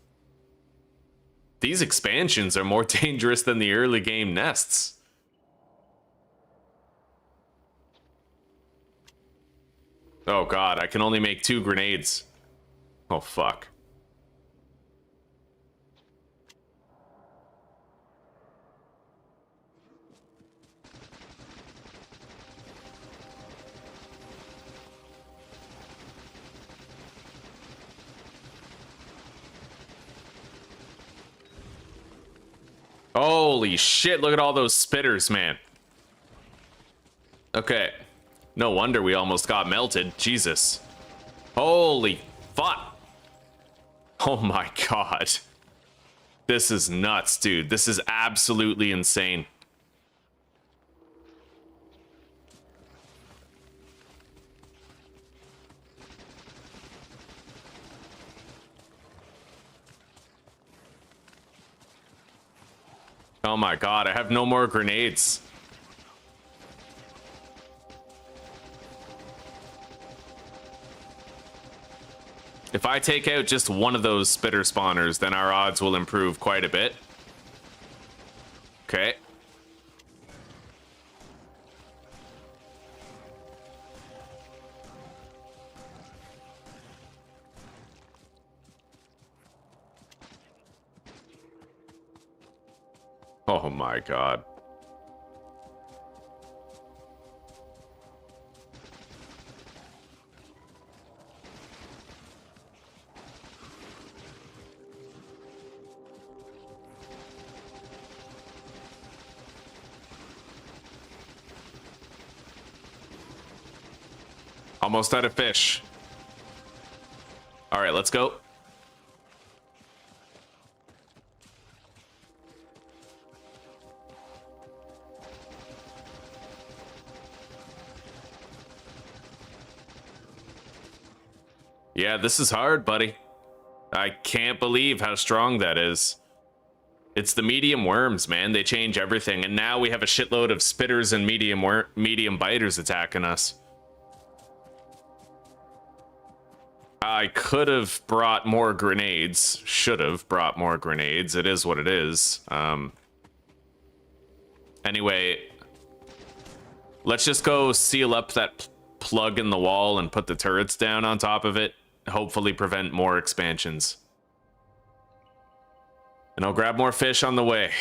These expansions are more dangerous than the early game nests. Oh god, I can only make 2 grenades. Oh fuck. Holy shit, look at all those spitters, man. Okay. No wonder we almost got melted. Jesus. Holy fuck. Oh my god. This is nuts, dude. This is absolutely insane. Oh my god, I have no more grenades. If I take out just one of those spitter spawners, then our odds will improve quite a bit. Okay. Oh my god. Almost out of fish. All right, let's go. Yeah, this is hard, buddy. I can't believe how strong that is. It's the medium worms, man. They change everything. And now we have a shitload of spitters and medium biters attacking us. I could have brought more grenades. Should have brought more grenades. It is what it is. Anyway, let's just go seal up that plug in the wall and put the turrets down on top of it. Hopefully prevent more expansions. And I'll grab more fish on the way.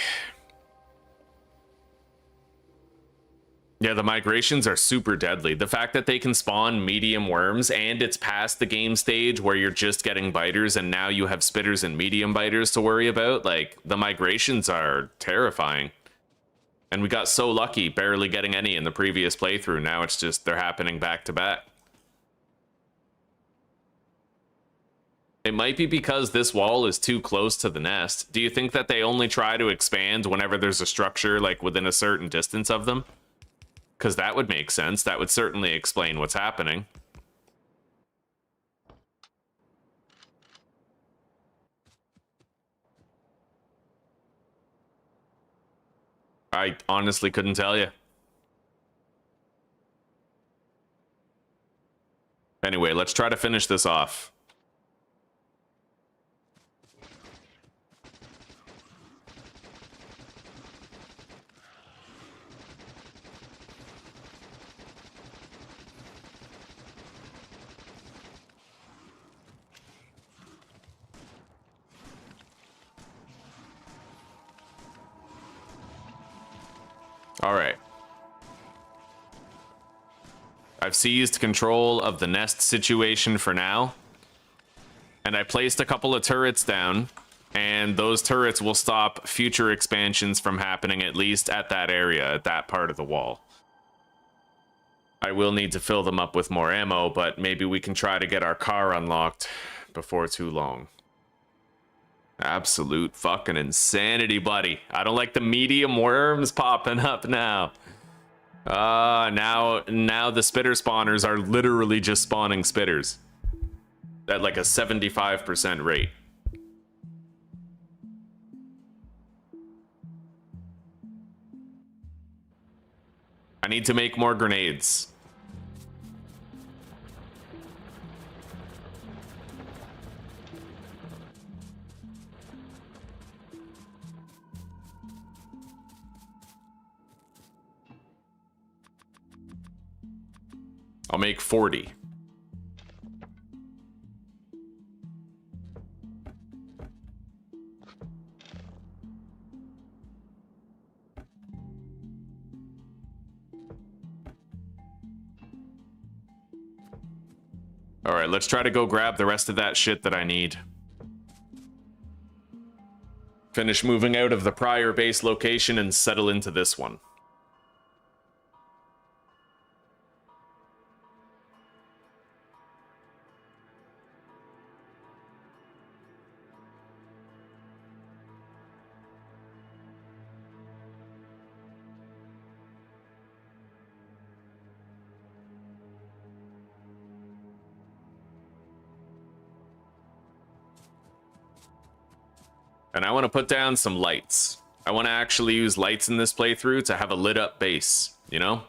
Yeah, the migrations are super deadly. The fact that they can spawn medium worms and it's past the game stage where you're just getting biters and now you have spitters and medium biters to worry about, like, the migrations are terrifying. And we got so lucky barely getting any in the previous playthrough. Now it's just they're happening back to back. It might be because this wall is too close to the nest. Do you think that they only try to expand whenever there's a structure, like, within a certain distance of them? Because that would make sense. That would certainly explain what's happening. I honestly couldn't tell you. Anyway, let's try to finish this off. All right. I've seized control of the nest situation for now. And I placed a couple of turrets down, and those turrets will stop future expansions from happening, at least at that area, at that part of the wall. I will need to fill them up with more ammo, but maybe we can try to get our car unlocked before too long. Absolute fucking insanity, buddy. I don't like the medium worms popping up now. Now the spitter spawners are literally just spawning spitters at like a 75% rate. I need to make more grenades. I'll make 40. All right, let's try to go grab the rest of that shit that I need. Finish moving out of the prior base location and settle into this one. And I want to put down some lights. I want to actually use lights in this playthrough to have a lit up base, you know?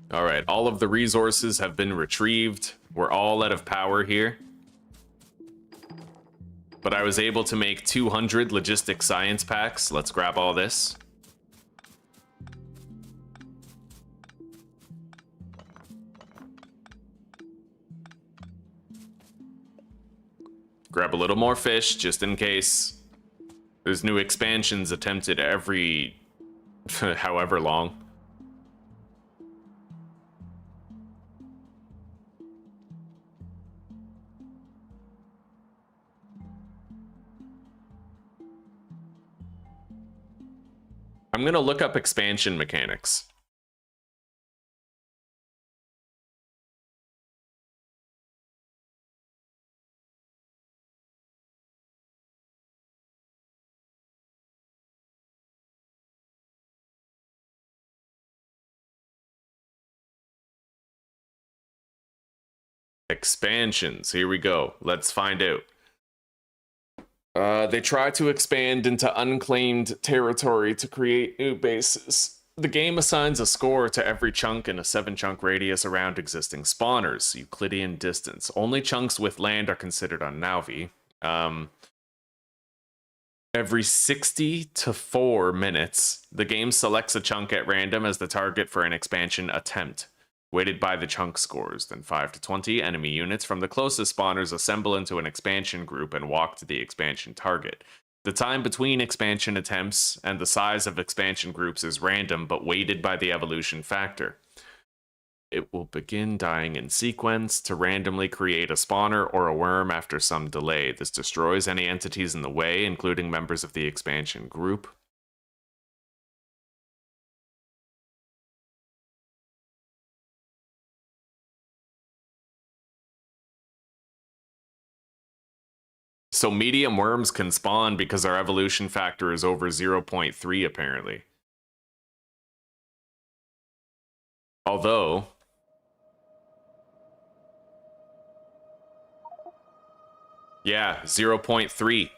All right, all of the resources have been retrieved. We're all out of power here. But I was able to make 200 logistic science packs. Let's grab all this. Grab a little more fish, just in case. There's new expansions attempted every however long. I'm gonna look up expansion mechanics. Expansions, here we go. Let's find out. They try to expand into unclaimed territory to create new bases. The game assigns a score to every chunk in a 7-chunk radius around existing spawners, Euclidean distance. Only chunks with land are considered on Nauvi. Every 60 to 4 minutes, the game selects a chunk at random as the target for an expansion attempt, weighted by the chunk scores. Then 5 to 20 enemy units from the closest spawners assemble into an expansion group and walk to the expansion target. The time between expansion attempts and the size of expansion groups is random but weighted by the evolution factor. It will begin dying in sequence to randomly create a spawner or a worm after some delay. This destroys any entities in the way, including members of the expansion group. So medium worms can spawn because our evolution factor is over 0.3 apparently. Although, yeah, 0.3.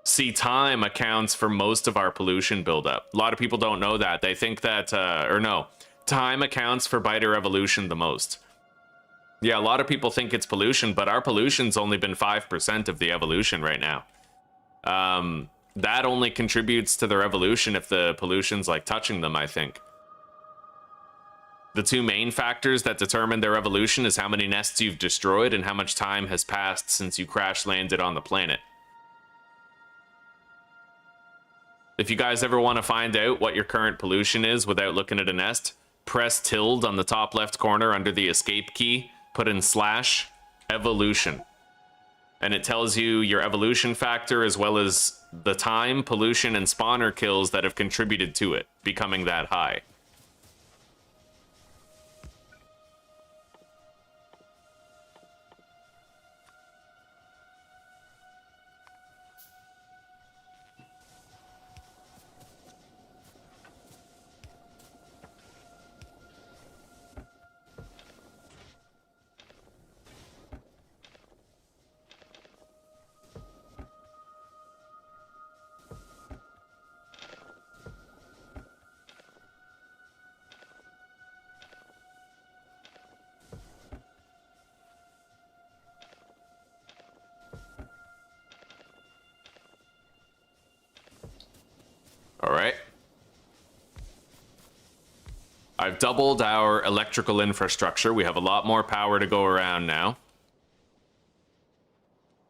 See, time accounts for most of our pollution buildup. A lot of people don't know that. They think that, or no, time accounts for biter evolution the most. Yeah, a lot of people think it's pollution, but our pollution's only been 5% of the evolution right now. That only contributes to their evolution if the pollution's like touching them, I think. The two main factors that determine their evolution is how many nests you've destroyed and how much time has passed since you crash landed on the planet. If you guys ever want to find out what your current pollution is without looking at a nest, press tilde on the top left corner under the escape key, put in /evolution. And it tells you your evolution factor as well as the time, pollution, and spawner kills that have contributed to it becoming that high. All right. I've doubled our electrical infrastructure. We have a lot more power to go around now.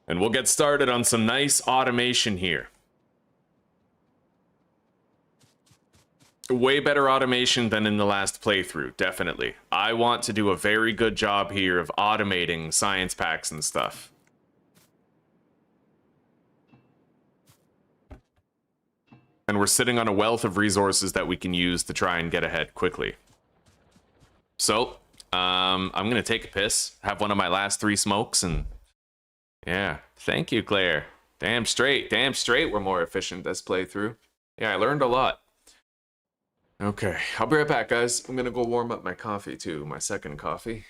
And we'll get started on some nice automation here. Way better automation than in the last playthrough, definitely. I want to do a very good job here of automating science packs and stuff. And we're sitting on a wealth of resources that we can use to try and get ahead quickly. So, I'm gonna take a piss, have one of my last 3 smokes, and yeah, thank you, Claire. Damn straight we're more efficient this playthrough. Yeah, I learned a lot. Okay, I'll be right back, guys. I'm gonna go warm up my coffee too, my second coffee.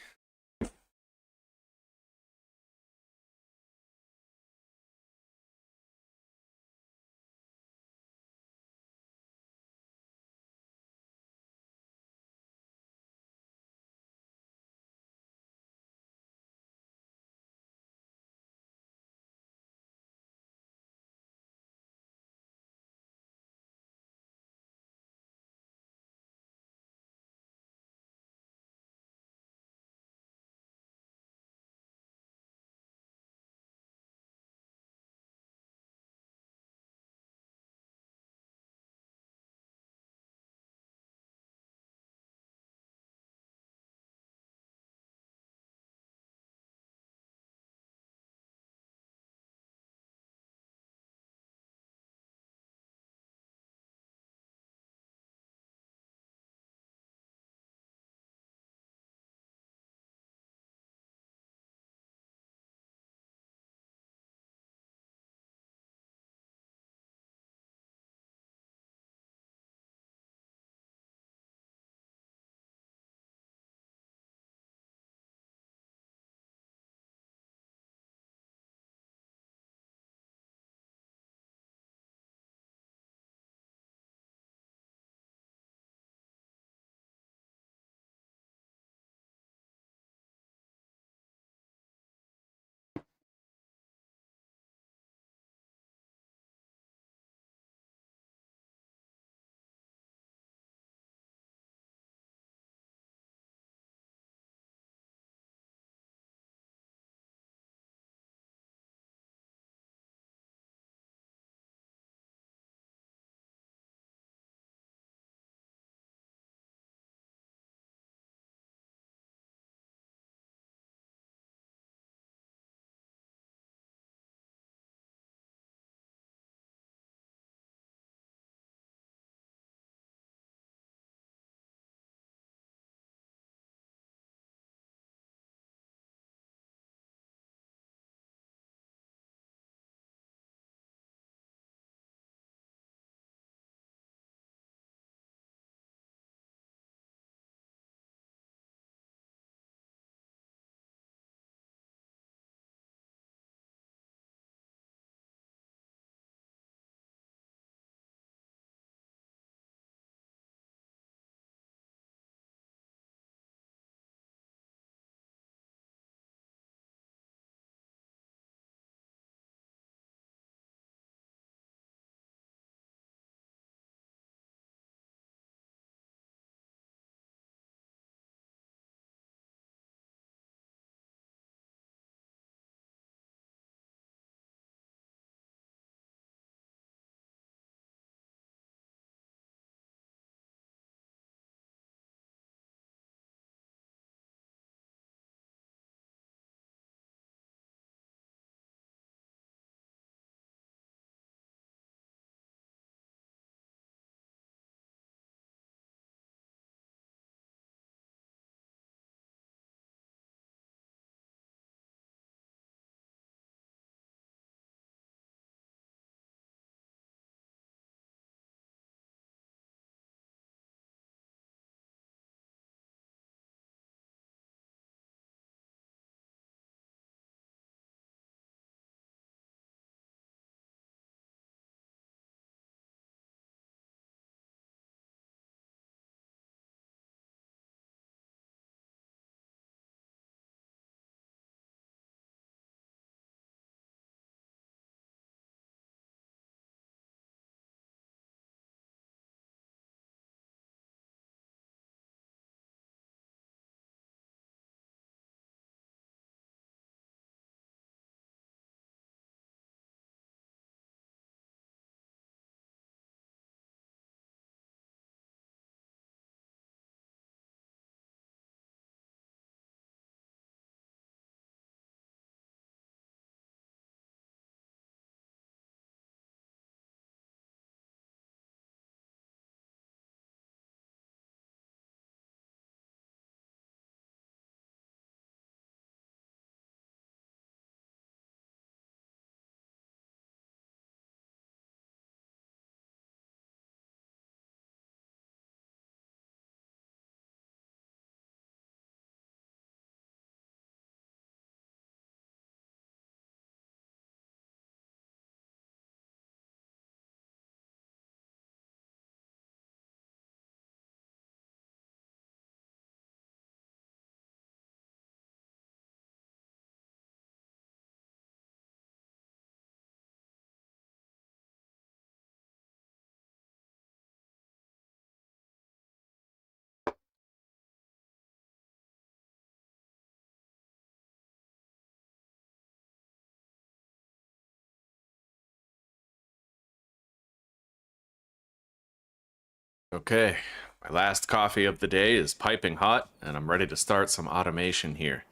Okay, my last coffee of the day is piping hot, and I'm ready to start some automation here.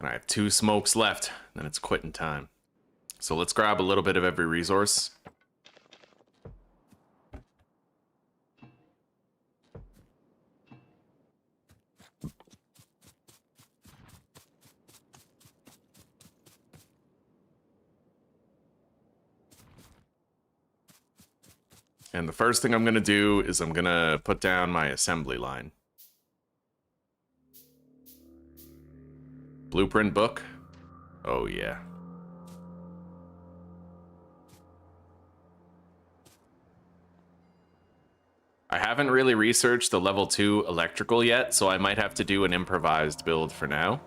And I have 2 smokes left, then it's quitting time. So let's grab a little bit of every resource. And the first thing I'm going to do is I'm going to put down my assembly line. Blueprint book? Oh yeah. I haven't really researched the level 2 electrical yet, so I might have to do an improvised build for now.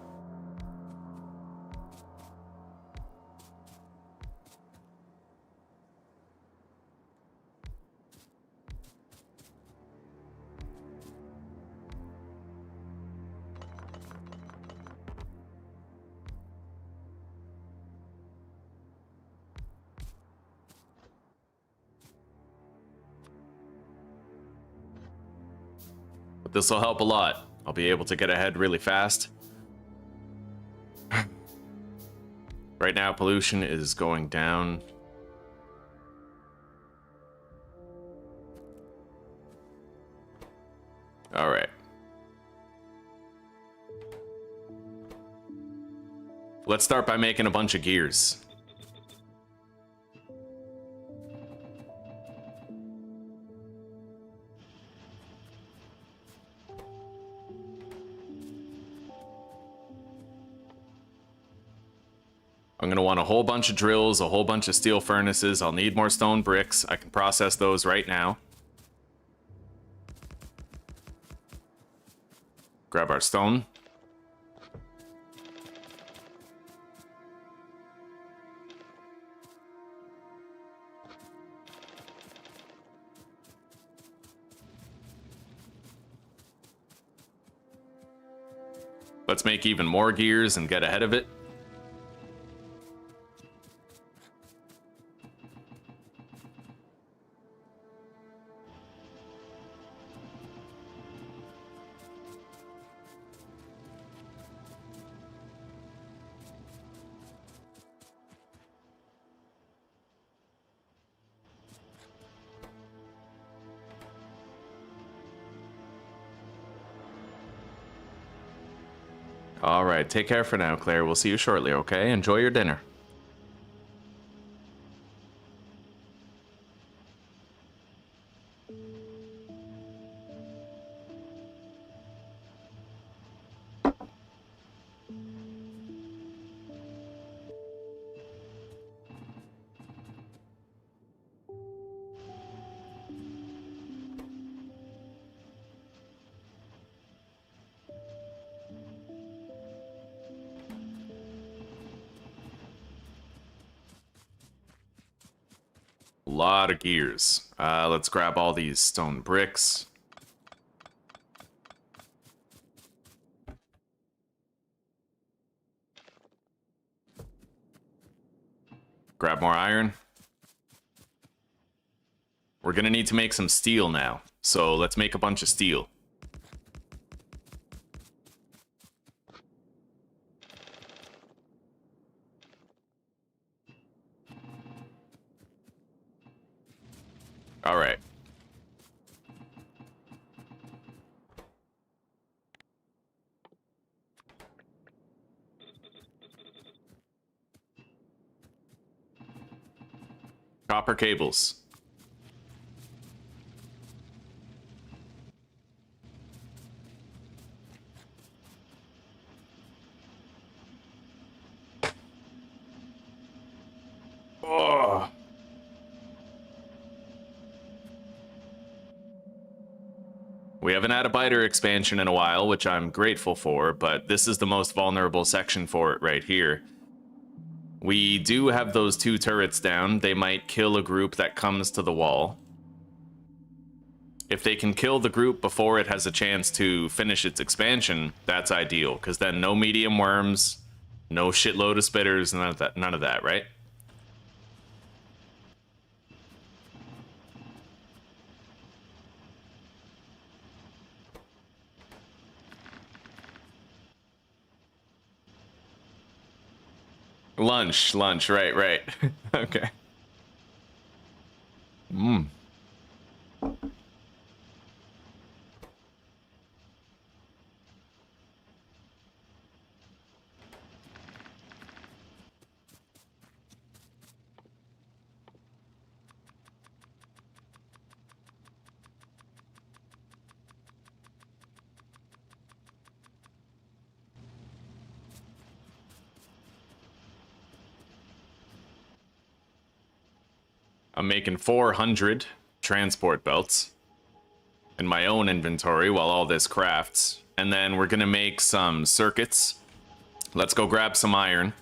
But this will help a lot. I'll be able to get ahead really fast. Right now, pollution is going down. All right. Let's start by making a bunch of gears. I'm going to want a whole bunch of drills, a whole bunch of steel furnaces. I'll need more stone bricks. I can process those right now. Grab our stone. Let's make even more gears and get ahead of it. All right, take care for now, Claire. We'll see you shortly, okay? Enjoy your dinner. A lot of gears. Let's grab all these stone bricks. Grab more iron. We're gonna need to make some steel now, so let's make a bunch of steel. All right. Copper cables. Oh. We haven't had a biter expansion in a while, which I'm grateful for, but this is the most vulnerable section for it right here. We do have those 2 turrets down. They might kill a group that comes to the wall. If they can kill the group before it has a chance to finish its expansion, that's ideal, because then no medium worms, no shitload of spitters, none of that, right? Lunch, right. Okay. Mmm. I'm making 400 transport belts in my own inventory while all this crafts. And then we're gonna make some circuits. Let's go grab some iron.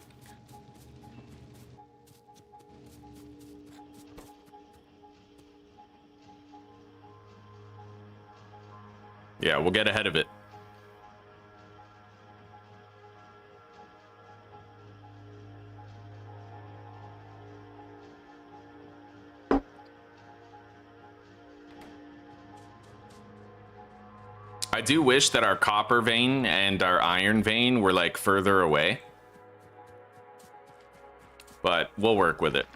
Yeah, we'll get ahead of it. I do wish that our copper vein and our iron vein were like further away, but we'll work with it.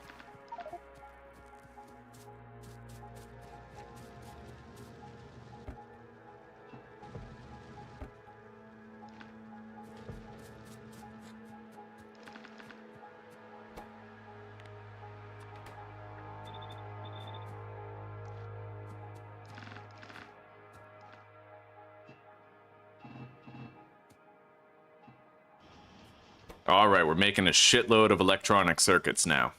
All right, we're making a shitload of electronic circuits now.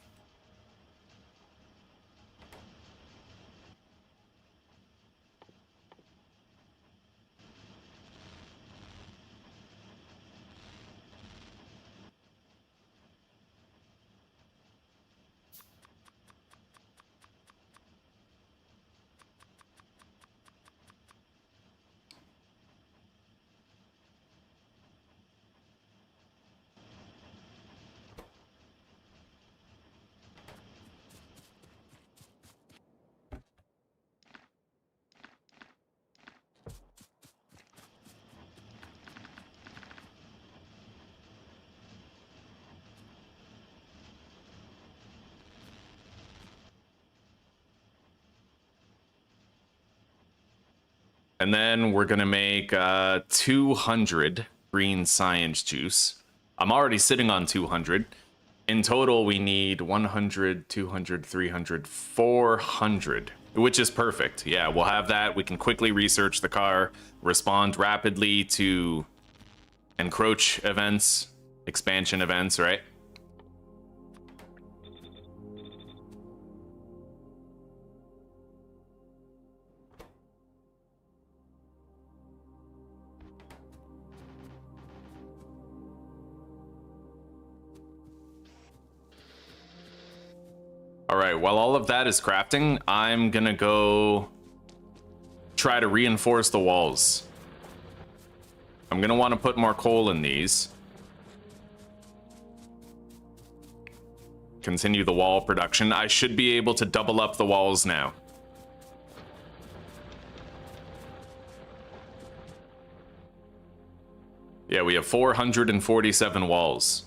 And then we're gonna make 200 green science juice. I'm already sitting on 200. In total, we need 100, 200, 300, 400, which is perfect. Yeah, we'll have that. We can quickly research the car, respond rapidly to encroach events, expansion events, right? All right, while all of that is crafting, I'm gonna go try to reinforce the walls. I'm gonna want to put more coal in these. Continue the wall production. I should be able to double up the walls now. Yeah, we have 447 walls.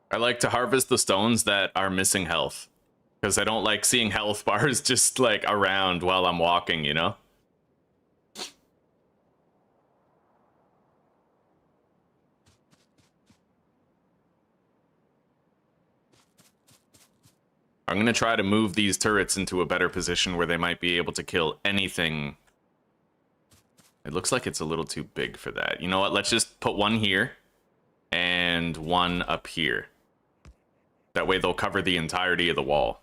I like to harvest the stones that are missing health, because I don't like seeing health bars just like around while I'm walking, you know? I'm gonna try to move these turrets into a better position where they might be able to kill anything. It looks like it's a little too big for that. You know what? Let's just put one here. and one up here. That way they'll cover the entirety of the wall.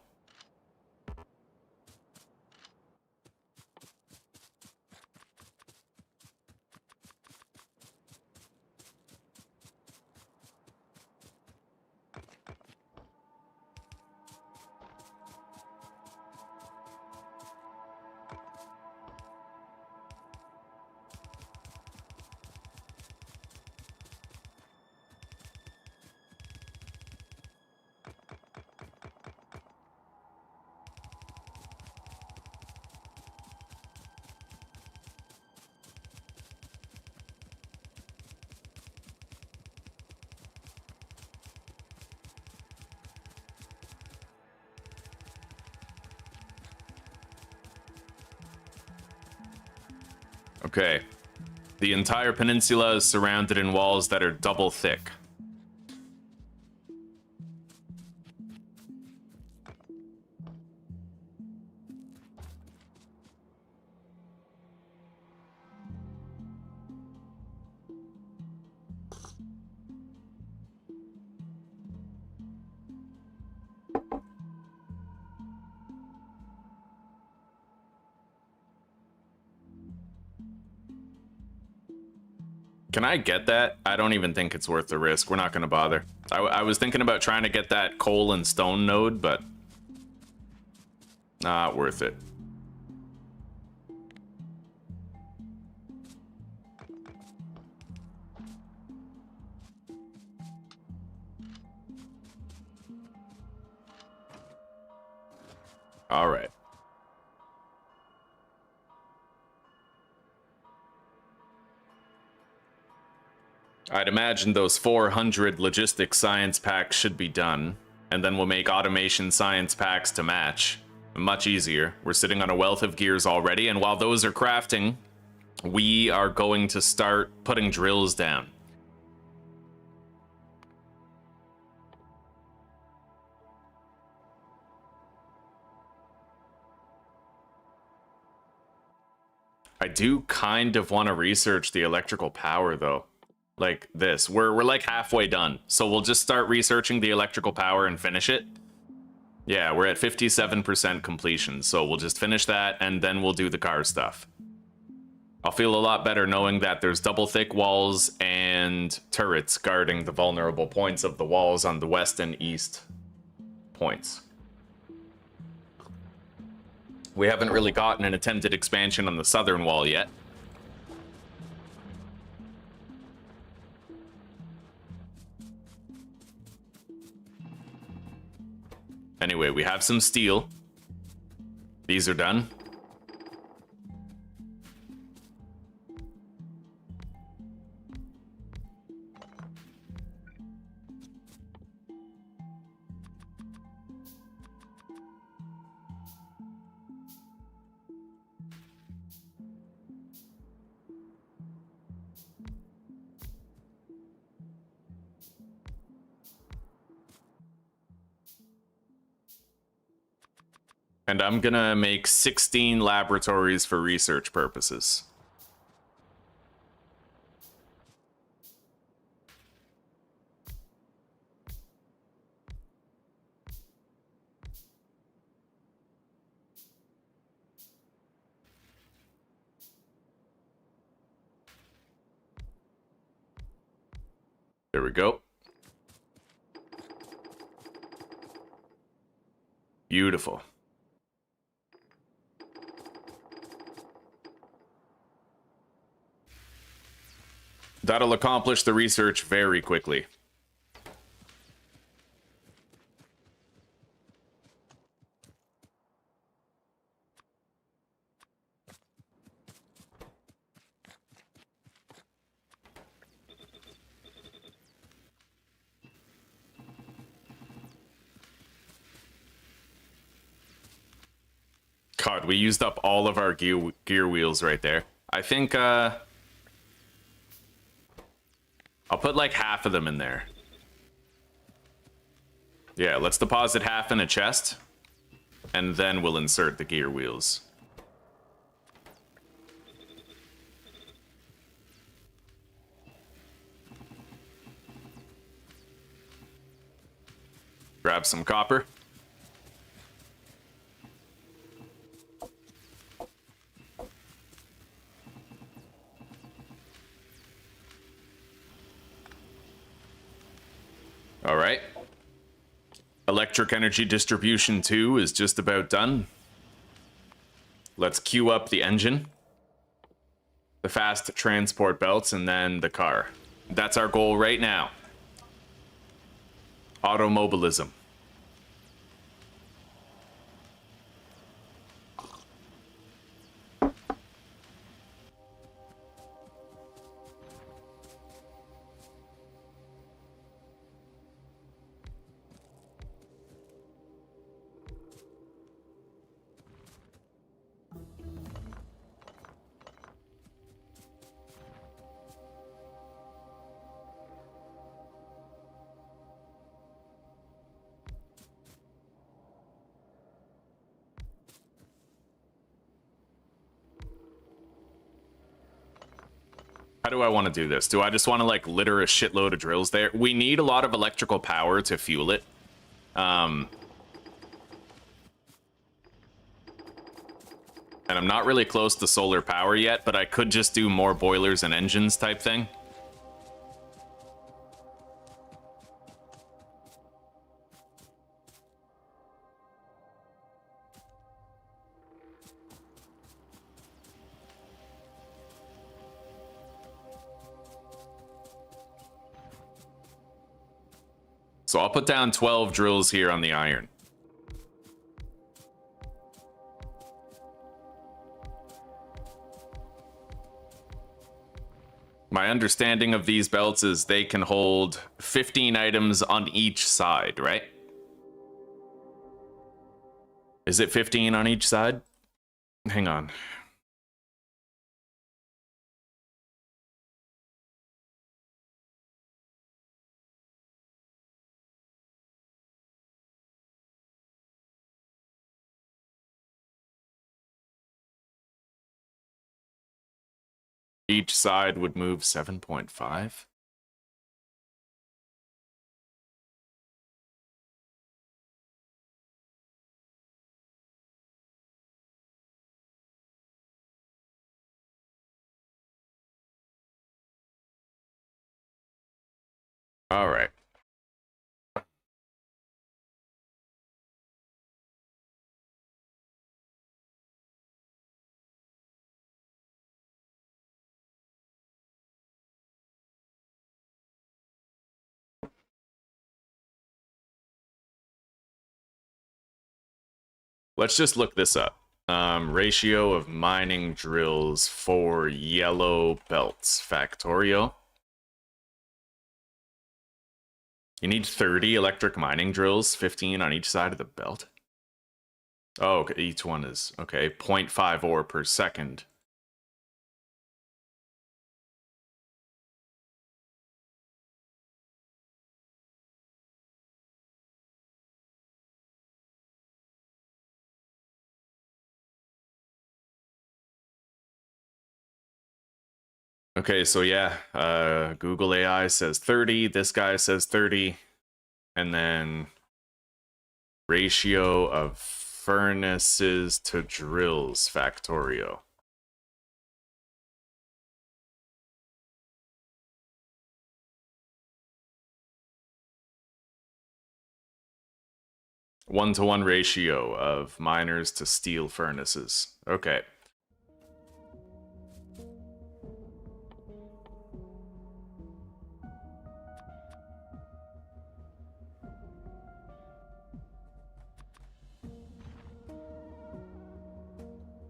Okay. The entire peninsula is surrounded in walls that are double thick. Can I get that? I don't even think it's worth the risk. We're not going to bother. I was thinking about trying to get that coal and stone node, but not worth it. All right. I'd imagine those 400 logistics science packs should be done, and then we'll make automation science packs to match. Much easier. We're sitting on a wealth of gears already, and while those are crafting, we are going to start putting drills down. I do kind of want to research the electrical power, though. Like this. We're like halfway done. So we'll just start researching the electrical power and finish it. Yeah, we're at 57% completion. So we'll just finish that and then we'll do the car stuff. I'll feel a lot better knowing that there's double thick walls and turrets guarding the vulnerable points of the walls on the west and east points. We haven't really gotten an attempted expansion on the southern wall yet. Anyway, we have some steel. These are done. And I'm gonna make 16 laboratories for research purposes. There we go. Beautiful. That'll accomplish the research very quickly. God, we used up all of our gear wheels right there. I think, I'll put like half of them in there. Yeah, let's deposit half in a chest, and then we'll insert the gear wheels. grab some copper. All right. Electric energy distribution 2 is just about done. Let's queue up the engine, the fast transport belts, and then the car. That's our goal right now. Automobilism. How do I want to do this? Do I just want to like litter a shitload of drills there? We need a lot of electrical power to fuel it. And I'm not really close to solar power yet, but I could just do more boilers and engines type thing. So I'll put down 12 drills here on the iron. My understanding of these belts is they can hold 15 items on each side, right? Is it 15 on each side? Hang on. Each side would move 7.5. All right. Let's just look this up. Ratio of mining drills for yellow belts. Factorio. You need 30 electric mining drills, 15 on each side of the belt. Oh, okay. Each one is, okay, 0.5 ore per second. Okay, so yeah, Google AI says 30, this guy says 30, and then ratio of furnaces to drills, Factorio. One-to-one ratio of miners to steel furnaces. Okay.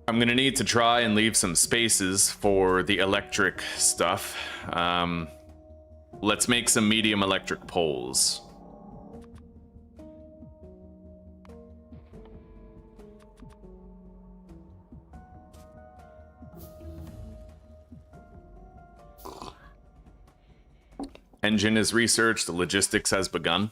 I'm gonna need to try and leave some spaces for the electric stuff. Let's make some medium electric poles. Engine is researched, logistics has begun.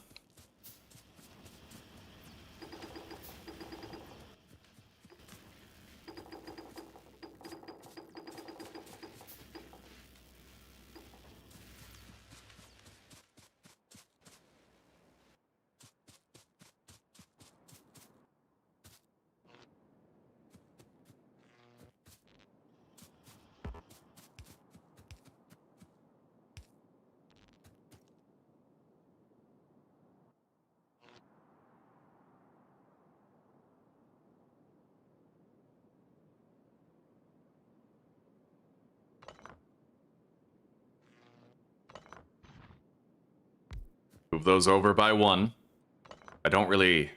move those over by 1. I don't really...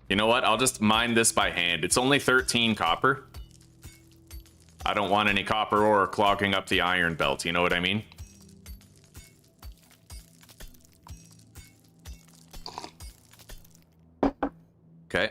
You know what? I'll just mine this by hand. It's only 13 copper. I don't want any copper ore clogging up the iron belt, you know what I mean? Okay.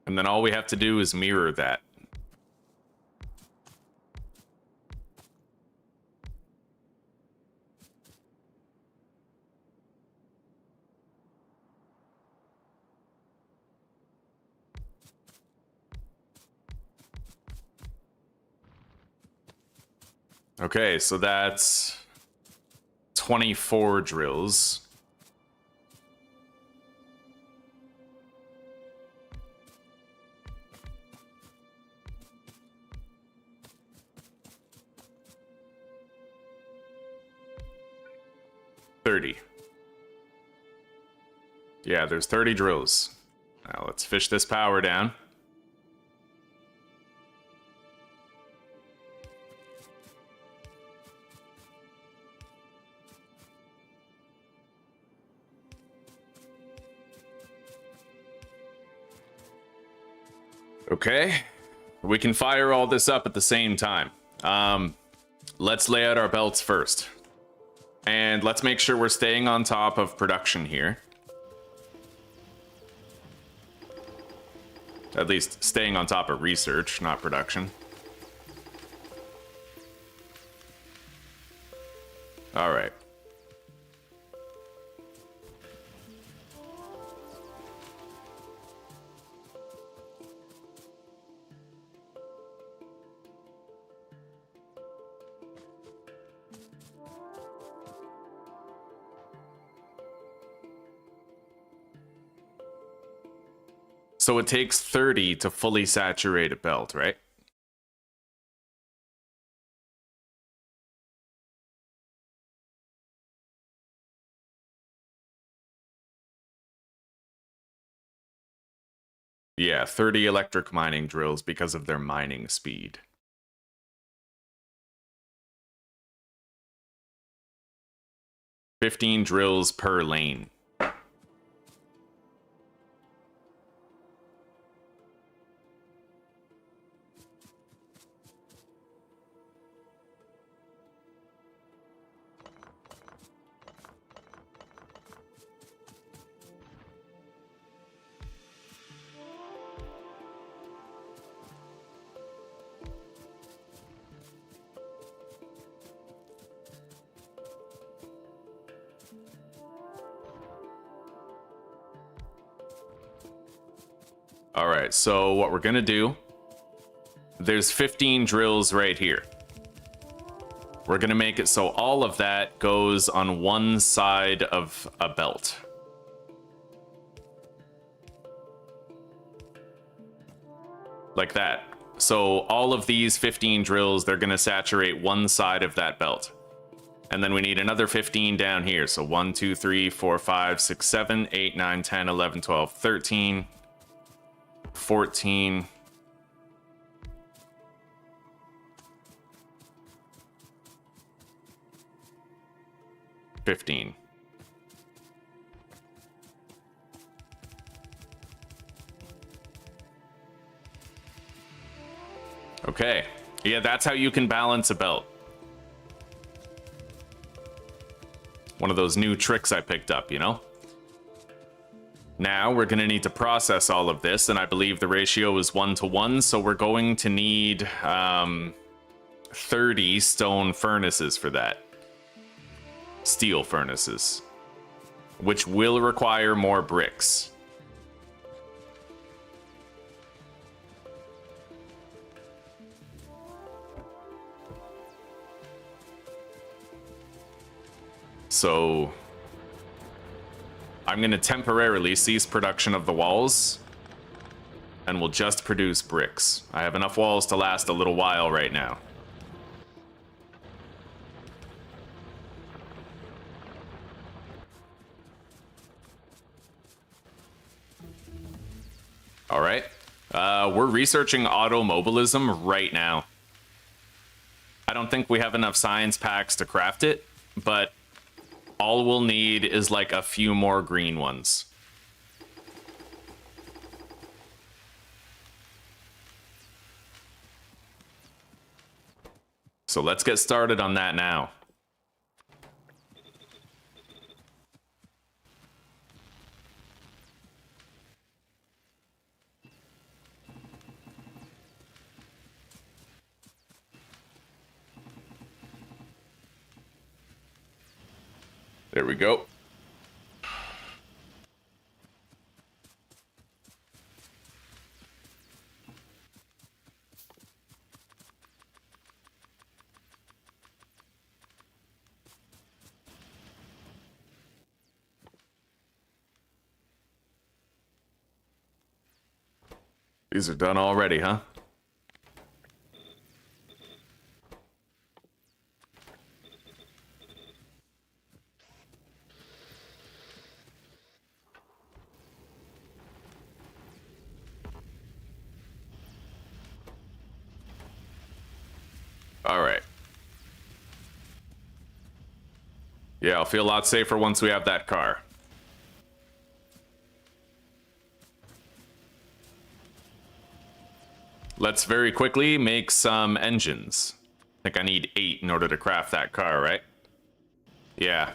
And then all we have to do is mirror that. Okay, so that's 24 drills. Yeah, there's 30 drills. Now let's fish this power down. Okay, we can fire all this up at the same time. Let's lay out our belts first. And let's make sure we're staying on top of production here. At least staying on top of research, not production. All right. So it takes 30 to fully saturate a belt, right? Yeah, 30 electric mining drills because of their mining speed. $15 drills per lane. All right, so what we're gonna do, there's 15 drills right here. We're gonna make it so all of that goes on one side of a belt. Like that. So all of these 15 drills, they're gonna saturate one side of that belt. And then we need another 15 down here. So 1, 2, 3, 4, 5, 6, 7, 8, 9, 10, 11, 12, 13. 14. 15. Okay. Yeah, that's how you can balance a belt. One of those new tricks I picked up, you know? Now we're going to need to process all of this, and I believe the ratio is 1:1, so we're going to need 30 stone furnaces for that. Steel furnaces. Which will require more bricks. So I'm going to temporarily cease production of the walls, and we'll just produce bricks. I have enough walls to last a little while right now. All right. We're researching automobilism right now. I don't think we have enough science packs to craft it, but all we'll need is like a few more green ones. So let's get started on that now. There we go. These are done already, huh? All right. Yeah, I'll feel a lot safer once we have that car. Let's very quickly make some engines. I think I need 8 in order to craft that car, right? Yeah.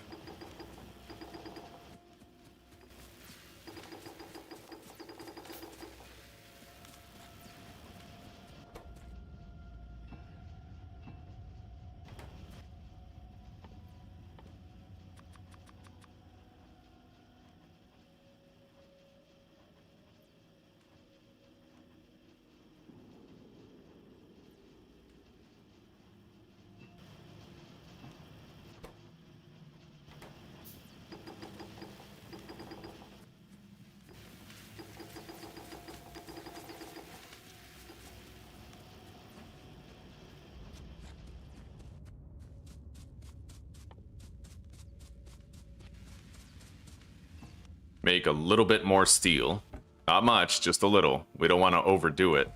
Make a little bit more steel. Not much, just a little. We don't want to overdo it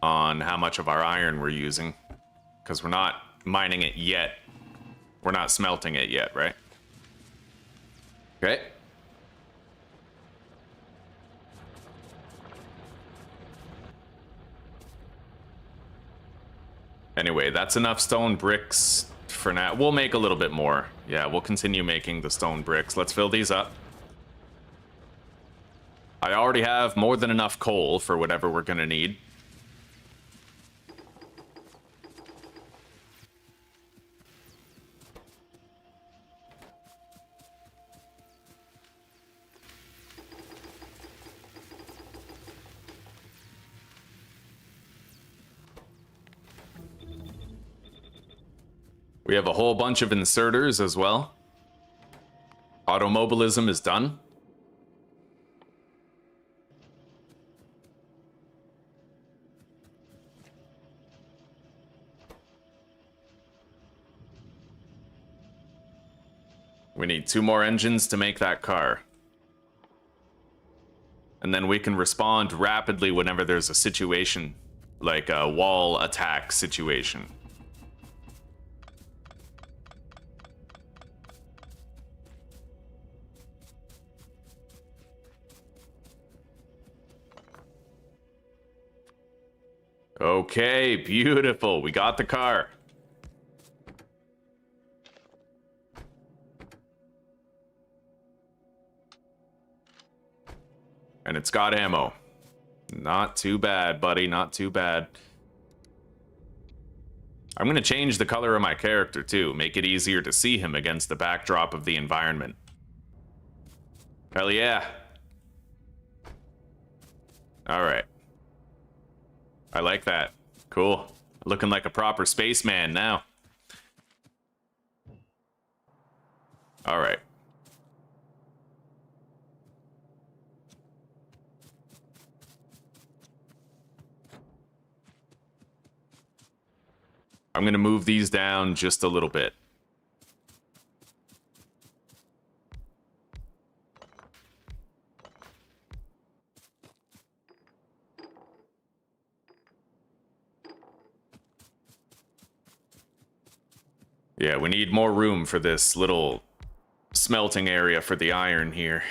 on how much of our iron we're using, because we're not mining it yet. We're not smelting it yet, right? Okay. Anyway, that's enough stone bricks for now. We'll make a little bit more. Yeah, we'll continue making the stone bricks. Let's fill these up. I already have more than enough coal for whatever we're gonna need. We have a whole bunch of inserters as well. Automobilism is done. We need 2 more engines to make that car. And then we can respond rapidly whenever there's a situation, like a wall attack situation. Okay, beautiful. We got the car. And it's got ammo. Not too bad, buddy. Not too bad. I'm going to change the color of my character, too. Make it easier to see him against the backdrop of the environment. Hell yeah. Alright. I like that. Cool. Looking like a proper spaceman now. Alright. I'm going to move these down just a little bit. Yeah, we need more room for this little smelting area for the iron here.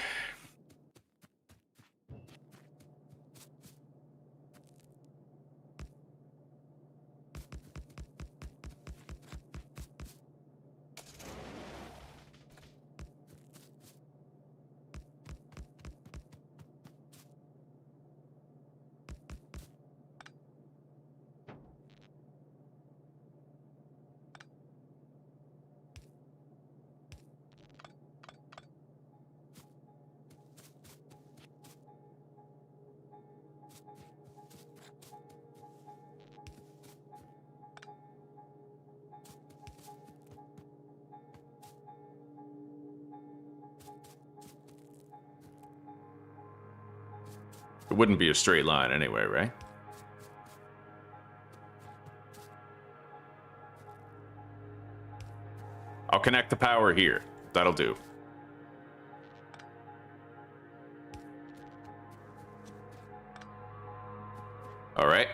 It wouldn't be a straight line anyway, right? I'll connect the power here. That'll do. All right.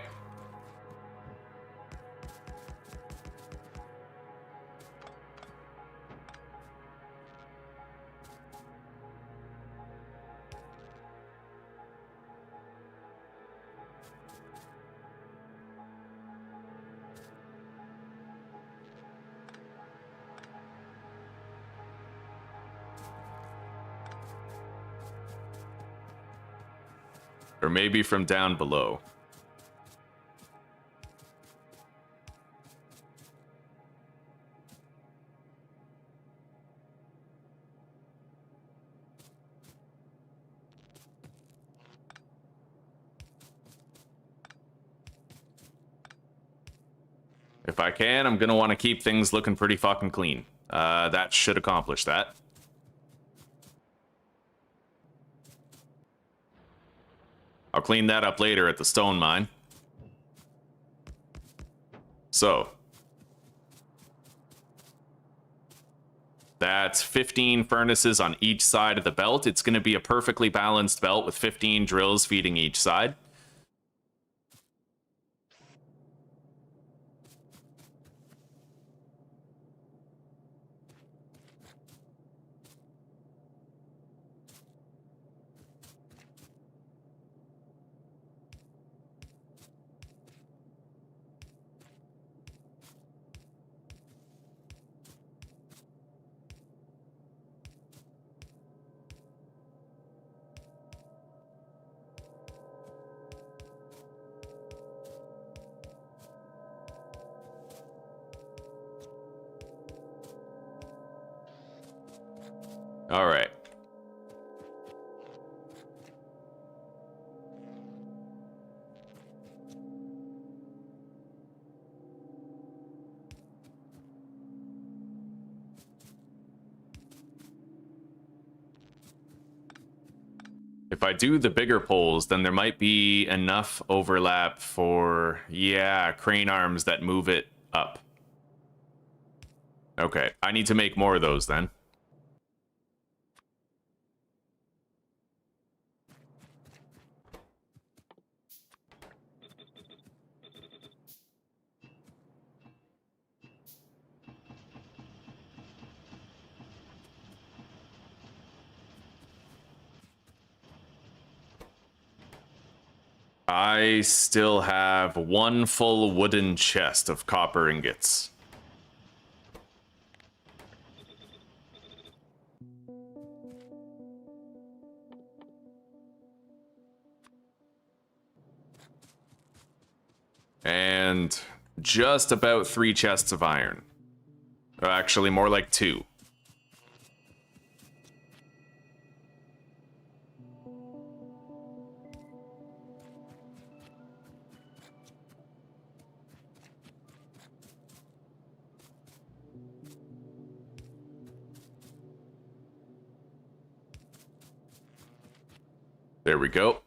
Or maybe from down below. If I can, I'm gonna want to keep things looking pretty fucking clean. That should accomplish that. I'll clean that up later at the stone mine. So. That's 15 furnaces on each side of the belt. It's going to be a perfectly balanced belt with 15 drills feeding each side. All right. If I do the bigger poles, then there might be enough overlap for, yeah, crane arms that move it up. Okay, I need to make more of those then. I still have one full wooden chest of copper ingots. And just about 3 chests of iron. Or actually, more like 2. There we go.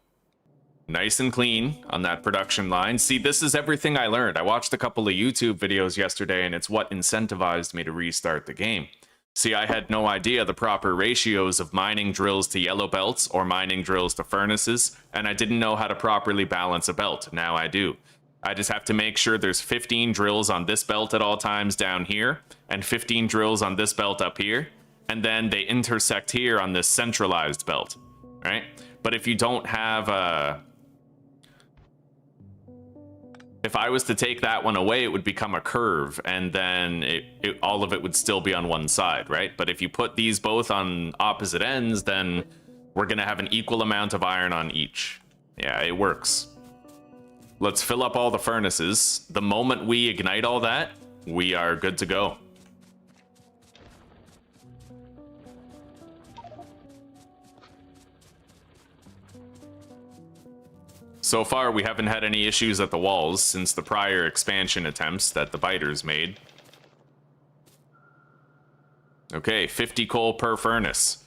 Nice and clean on that production line. See, this is everything I learned. I watched a couple of YouTube videos yesterday, and it's what incentivized me to restart the game. See, I had no idea the proper ratios of mining drills to yellow belts or mining drills to furnaces, and I didn't know how to properly balance a belt. Now I do. I just have to make sure there's 15 drills on this belt at all times down here, and 15 drills on this belt up here, and then they intersect here on this centralized belt, right? But if you don't have a... If I was to take that one away, it would become a curve, and then all of it would still be on one side, right? But if you put these both on opposite ends, then we're going to have an equal amount of iron on each. Yeah, it works. Let's fill up all the furnaces. The moment we ignite all that, we are good to go. So far, we haven't had any issues at the walls since the prior expansion attempts that the biters made. Okay, 50 coal per furnace.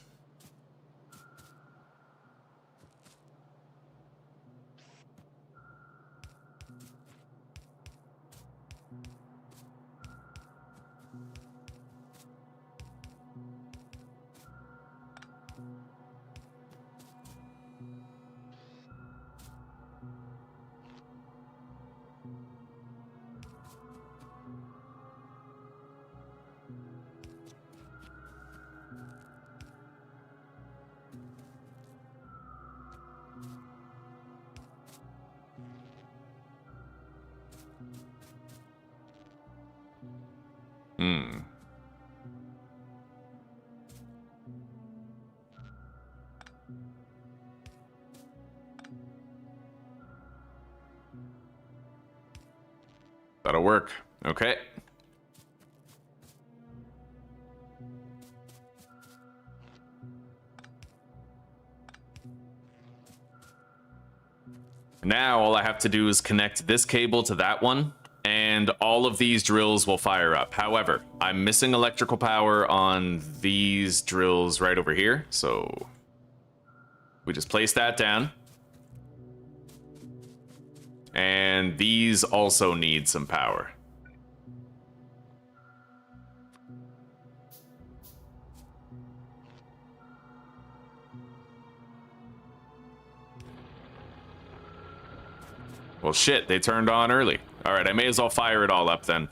That'll work. Okay. Now all I have to do is connect this cable to that one, and all of these drills will fire up. However, I'm missing electrical power on these drills right over here, so we just place that down. And these also need some power. Well, shit, they turned on early. All right, I may as well fire it all up then.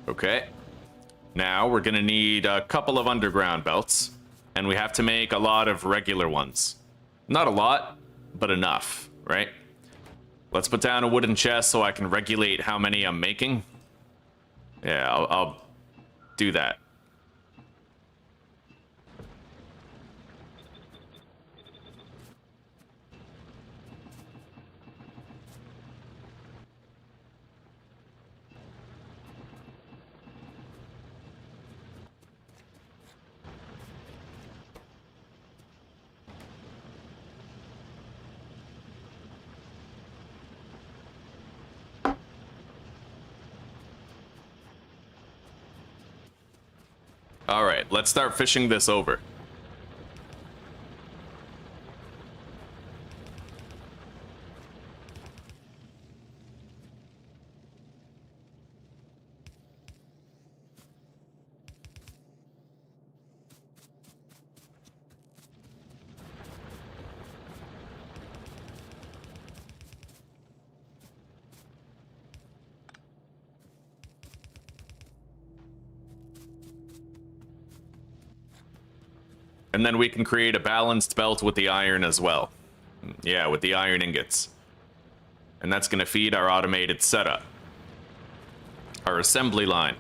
Okay. Now we're gonna need a couple of underground belts, and we have to make a lot of regular ones. Not a lot, but enough, right? Let's put down a wooden chest so I can regulate how many I'm making. Yeah, I'll do that. All right, let's start fishing this over. And then we can create a balanced belt with the iron as well. Yeah, with the iron ingots. And that's going to feed our automated setup. Our assembly line.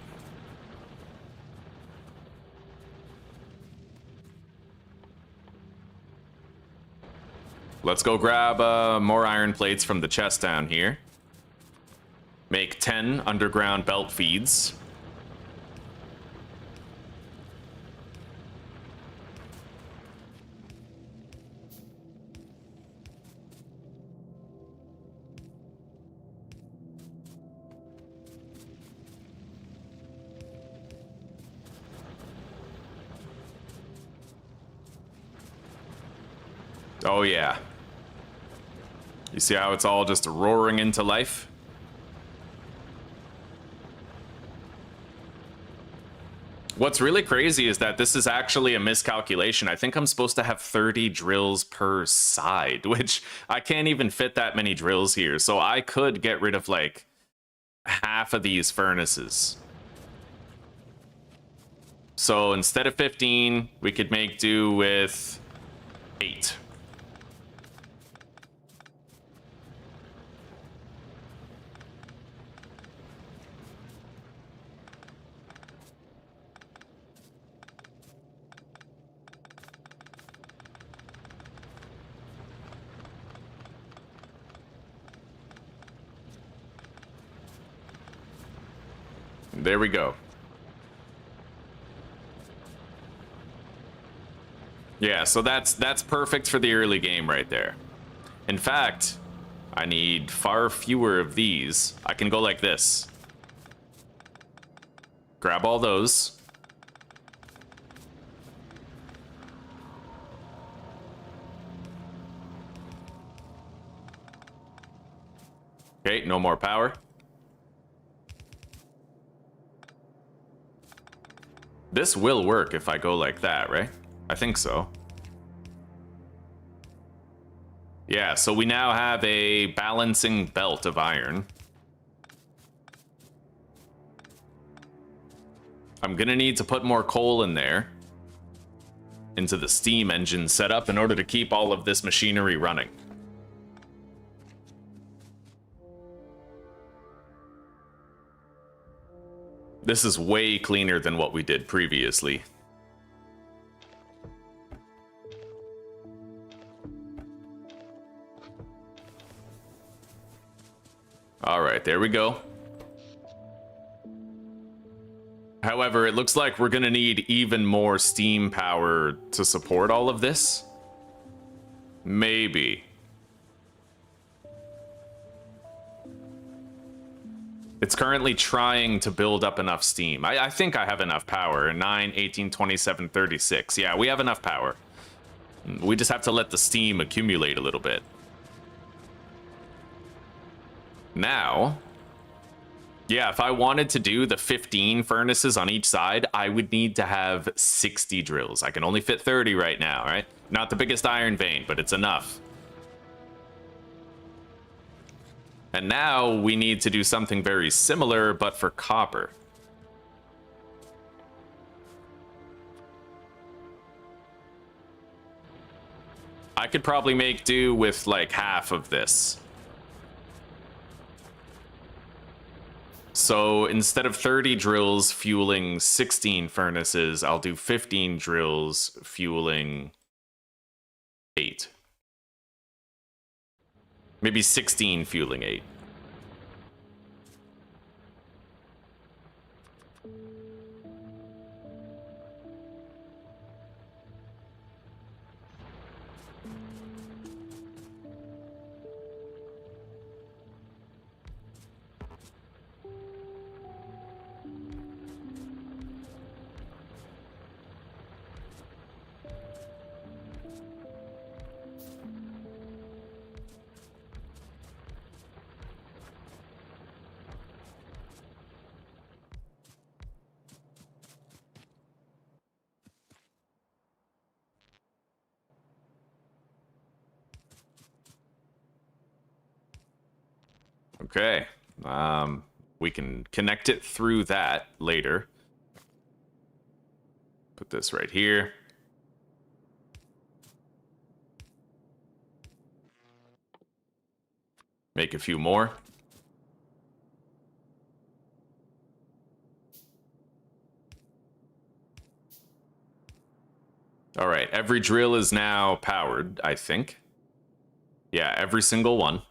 Let's go grab more iron plates from the chest down here. Make 10 underground belt feeds. Oh yeah. You see how it's all just roaring into life? What's really crazy is that this is actually a miscalculation. I think I'm supposed to have 30 drills per side, which I can't even fit that many drills here. So I could get rid of like half of these furnaces. So instead of 15, we could make do with 8. There we go. Yeah, so that's perfect for the early game right there. In fact, I need far fewer of these. I can go like this. Grab all those. Okay, no more power. This will work if I go like that, right? I think so. Yeah, so we now have a balancing belt of iron. I'm gonna need to put more coal in there into the steam engine setup in order to keep all of this machinery running. This is way cleaner than what we did previously. All right, there we go. However, it looks like we're gonna need even more steam power to support all of this. Maybe. It's currently trying to build up enough steam. I think I have enough power. 9, 18, 27, 36. Yeah, we have enough power. We just have to let the steam accumulate a little bit. Now, yeah, if I wanted to do the 15 furnaces on each side, I would need to have 60 drills. I can only fit 30 right now, right? Not the biggest iron vein, but it's enough. And now we need to do something very similar, but for copper. I could probably make do with like half of this. So instead of 30 drills fueling 16 furnaces, I'll do 15 drills fueling 8. Maybe 16 fueling 8. Okay. We can connect it through that later. Put this right here. Make a few more. All right, every drill is now powered, I think. Yeah, every single one.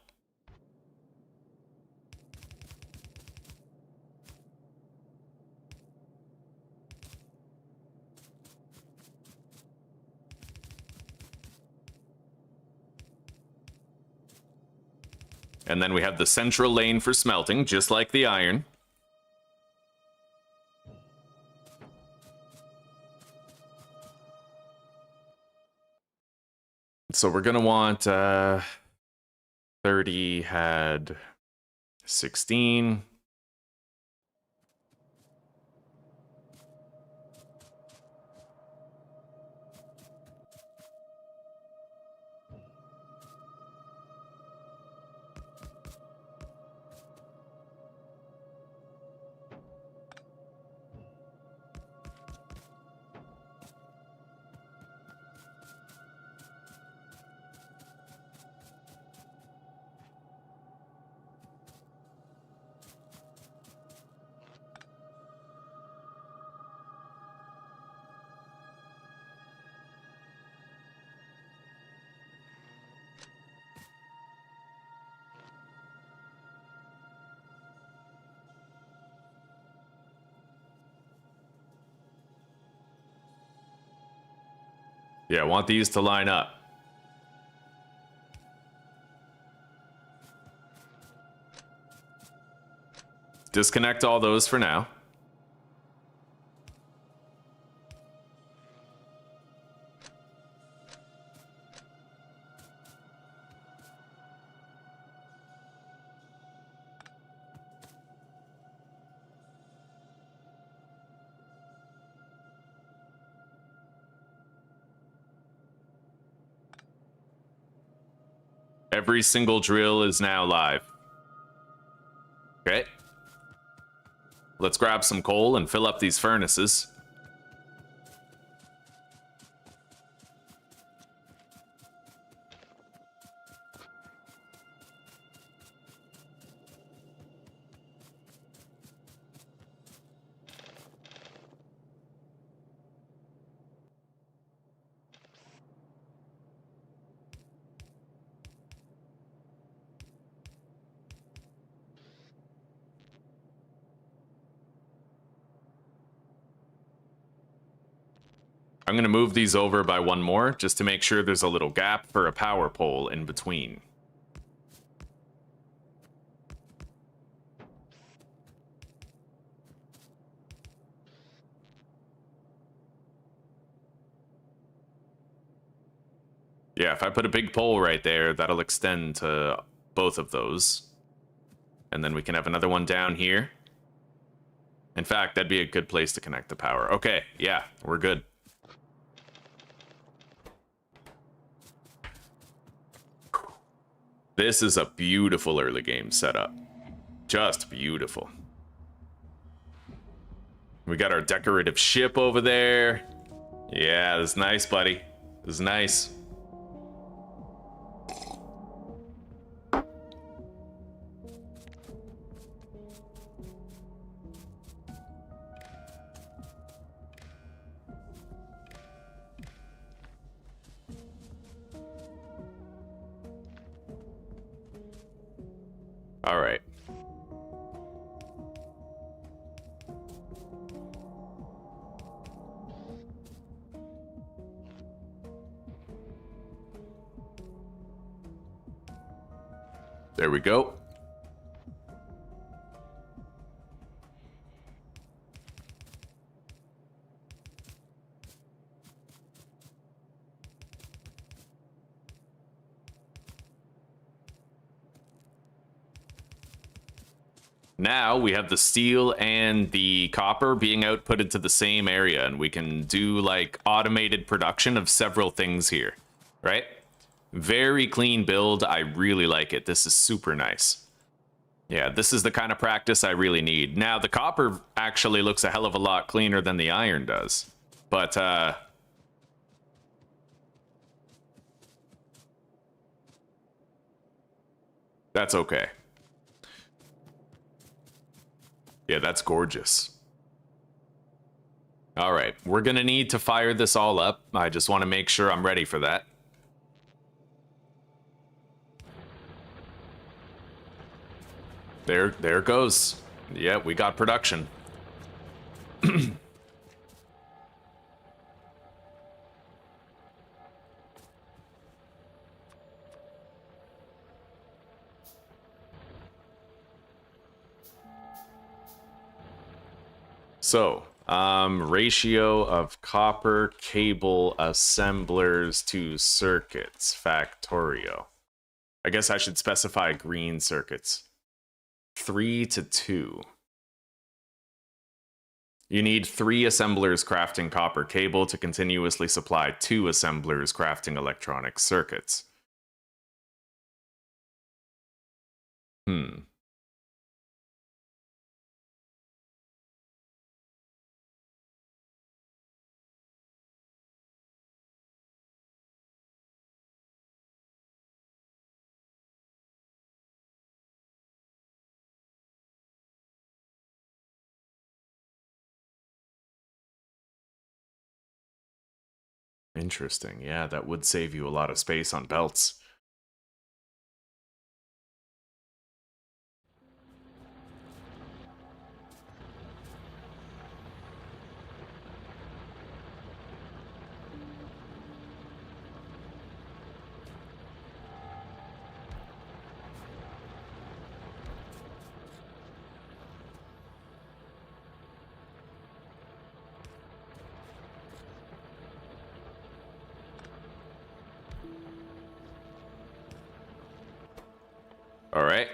And then we have the central lane for smelting, just like the iron. So we're going to want 30 had 16. Yeah, I want these to line up. Disconnect all those for now. Every single drill is now live. Okay. Let's grab some coal and fill up these furnaces. I'm going to move these over by one more, just to make sure there's a little gap for a power pole in between. Yeah, if I put a big pole right there, that'll extend to both of those. And then we can have another one down here. In fact, that'd be a good place to connect the power. Okay, yeah, we're good. This is a beautiful early game setup. Just beautiful. We got our decorative ship over there. Yeah, this is nice, buddy. This is nice. All right. There we go. Now we have the steel and the copper being outputted to the same area, and we can do like automated production of several things here, right? Very clean build. I really like it. This is super nice. Yeah, this is the kind of practice I really need. Now, the copper actually looks a hell of a lot cleaner than the iron does. But, that's okay. Yeah, that's gorgeous. All right, we're gonna need to fire this all up. I just want to make sure I'm ready for that. There it goes. Yeah, we got production. So, ratio of copper cable assemblers to circuits, Factorio. I guess I should specify green circuits. 3 to 2. You need 3 assemblers crafting copper cable to continuously supply 2 assemblers crafting electronic circuits. Interesting. Yeah, that would save you a lot of space on belts. All right.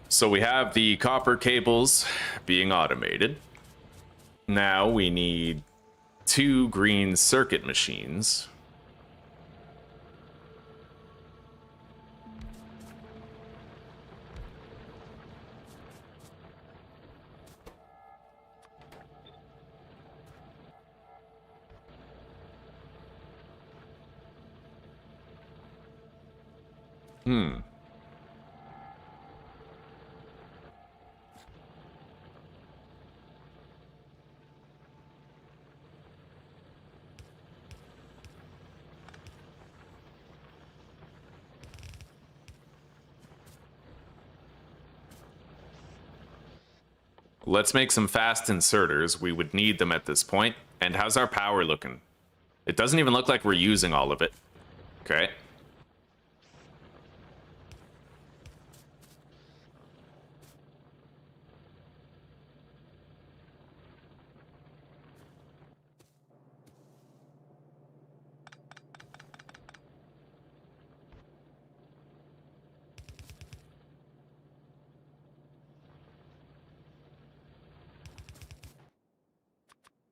So we have the copper cables being automated. Now we need 2 green circuit machines. Let's make some fast inserters. We would need them at this point. And how's our power looking? It doesn't even look like we're using all of it. Okay.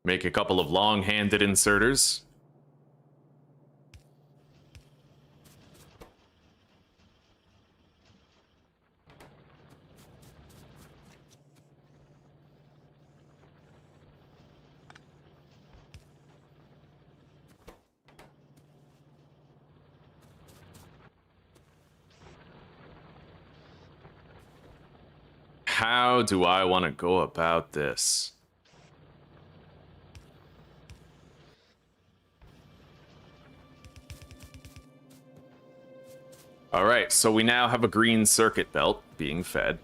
Make a couple of long-handed inserters. How do I want to go about this? All right, so we now have a green circuit belt being fed.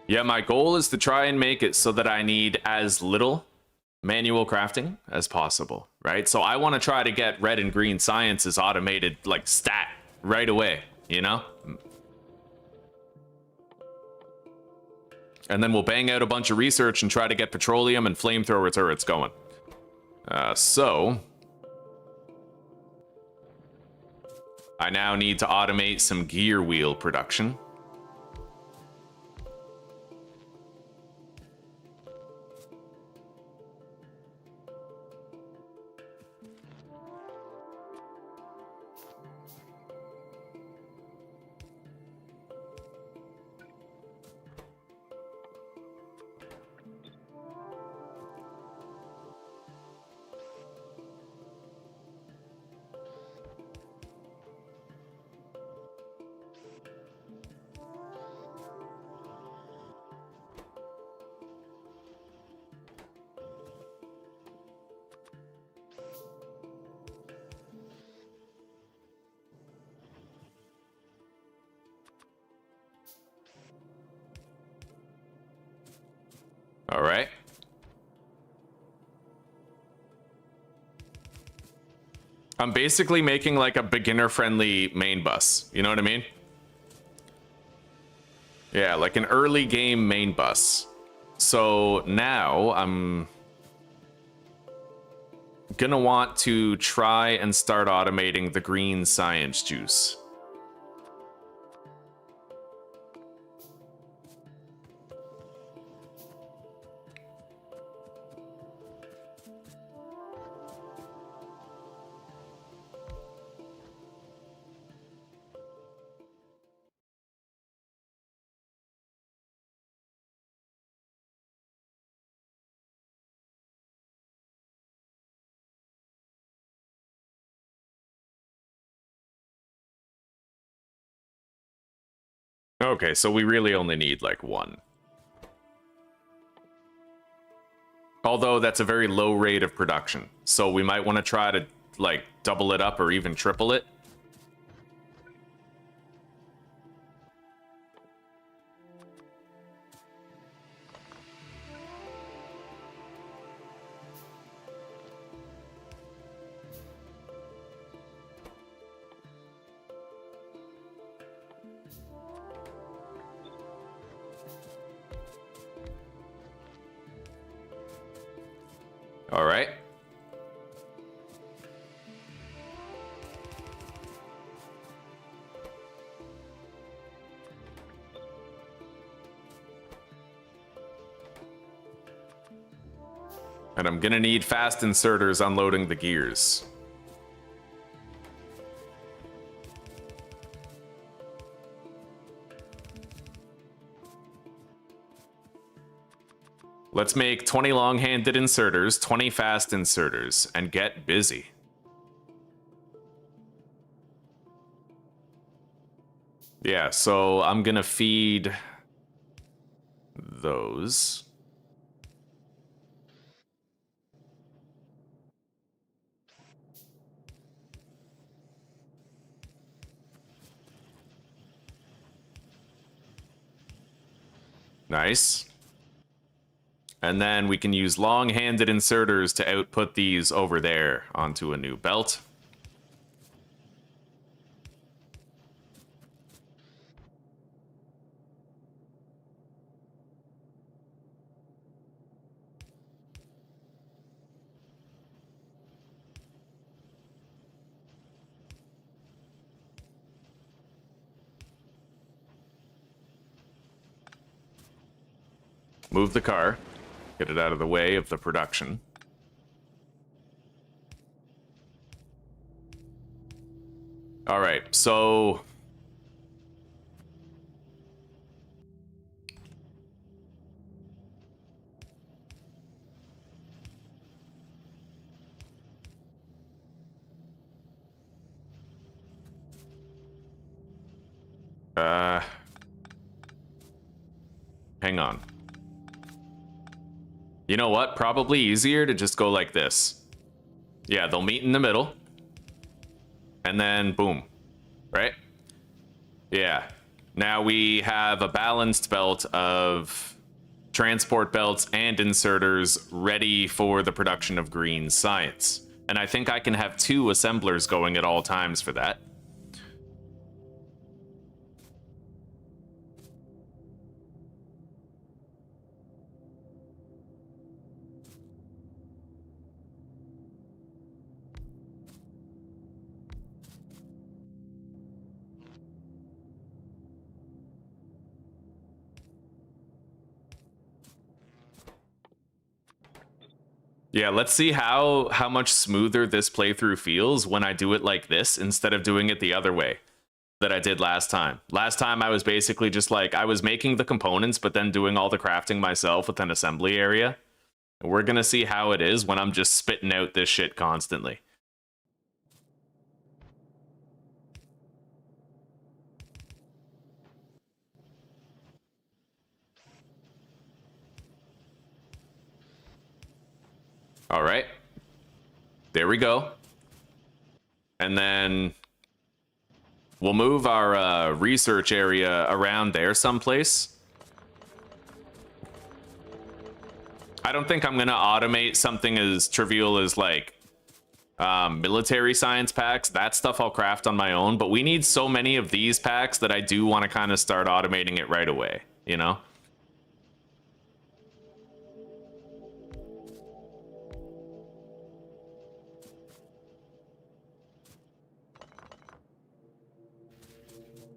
Yeah, my goal is to try and make it so that I need as little manual crafting as possible, right? So I want to try to get red and green sciences automated, like, stat right away, you know? And then we'll bang out a bunch of research and try to get petroleum and flamethrower turrets going. So I now need to automate some gear wheel production. All right. I'm basically making like a beginner-friendly main bus. You know what I mean? Yeah, like an early game main bus. So now I'm gonna want to try and start automating the green science juice. Okay, so we really only need like one. Although that's a very low rate of production. So we might want to try to like double it up or even triple it. All right. And I'm gonna need fast inserters unloading the gears. Let's make 20 long-handed inserters, 20 fast inserters, and get busy. Yeah, so I'm gonna feed those. Nice. And then we can use long-handed inserters to output these over there onto a new belt. Move the car. Get it out of the way of the production. All right, so hang on. You know what? Probably easier to just go like this. Yeah, they'll meet in the middle. And then boom. Right? Yeah. Now we have a balanced belt of transport belts and inserters ready for the production of green science. And I think I can have 2 assemblers going at all times for that. Yeah, let's see how much smoother this playthrough feels when I do it like this instead of doing it the other way that I did last time. Last time I was basically just like, I was making the components, but then doing all the crafting myself with an assembly area. And we're gonna see how it is when I'm just spitting out this shit constantly. All right. There we go. And then we'll move our research area around there someplace. I don't think I'm going to automate something as trivial as like military science packs. That stuff I'll craft on my own, but we need so many of these packs that I do want to kind of start automating it right away, you know?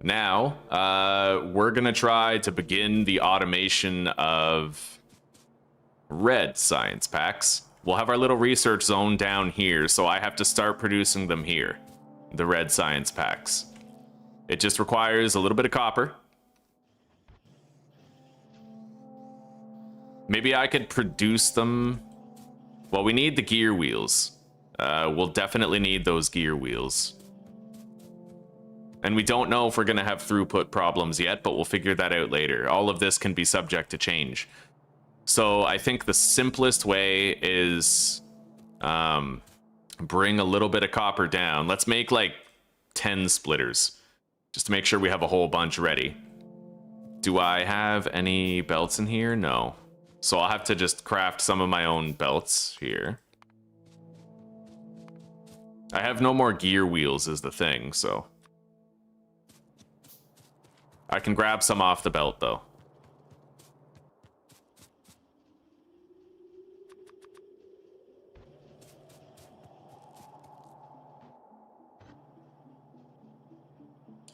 Now, we're going to try to begin the automation of red science packs. We'll have our little research zone down here, so I have to start producing them here, the red science packs. It just requires a little bit of copper. Maybe I could produce them. Well, we need the gear wheels. We'll definitely need those gear wheels. And we don't know if we're going to have throughput problems yet, but we'll figure that out later. All of this can be subject to change. So I think the simplest way is bring a little bit of copper down. Let's make like 10 splitters, just to make sure we have a whole bunch ready. Do I have any belts in here? No. So I'll have to just craft some of my own belts here. I have no more gear wheels is the thing, so... I can grab some off the belt, though.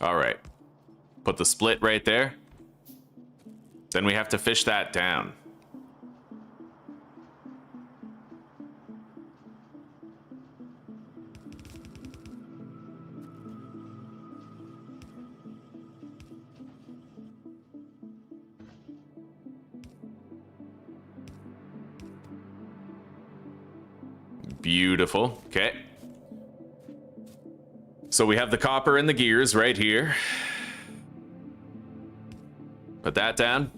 All right. Put the split right there. Then we have to fish that down. Beautiful. Okay. So we have the copper and the gears right here. Put that down.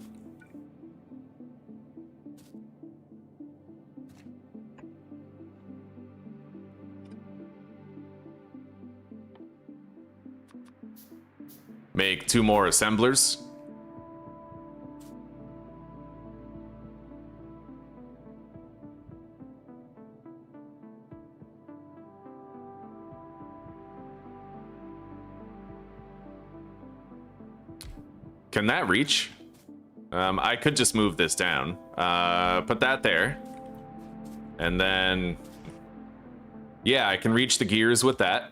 Make 2 more assemblers. Can that reach? I could just move this down. Put that there. And then... yeah, I can reach the gears with that.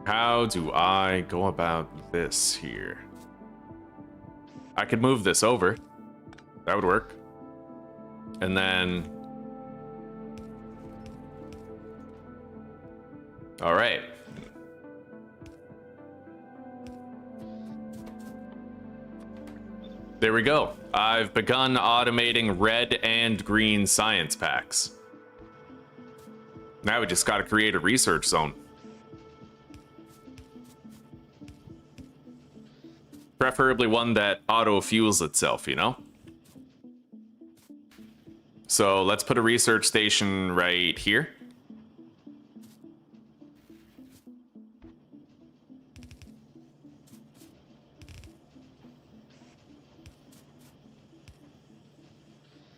How do I go about this here? I could move this over. That would work. And then... all right. There we go. I've begun automating red and green science packs. Now we just gotta create a research zone. Preferably one that auto-fuels itself, you know? So let's put a research station right here.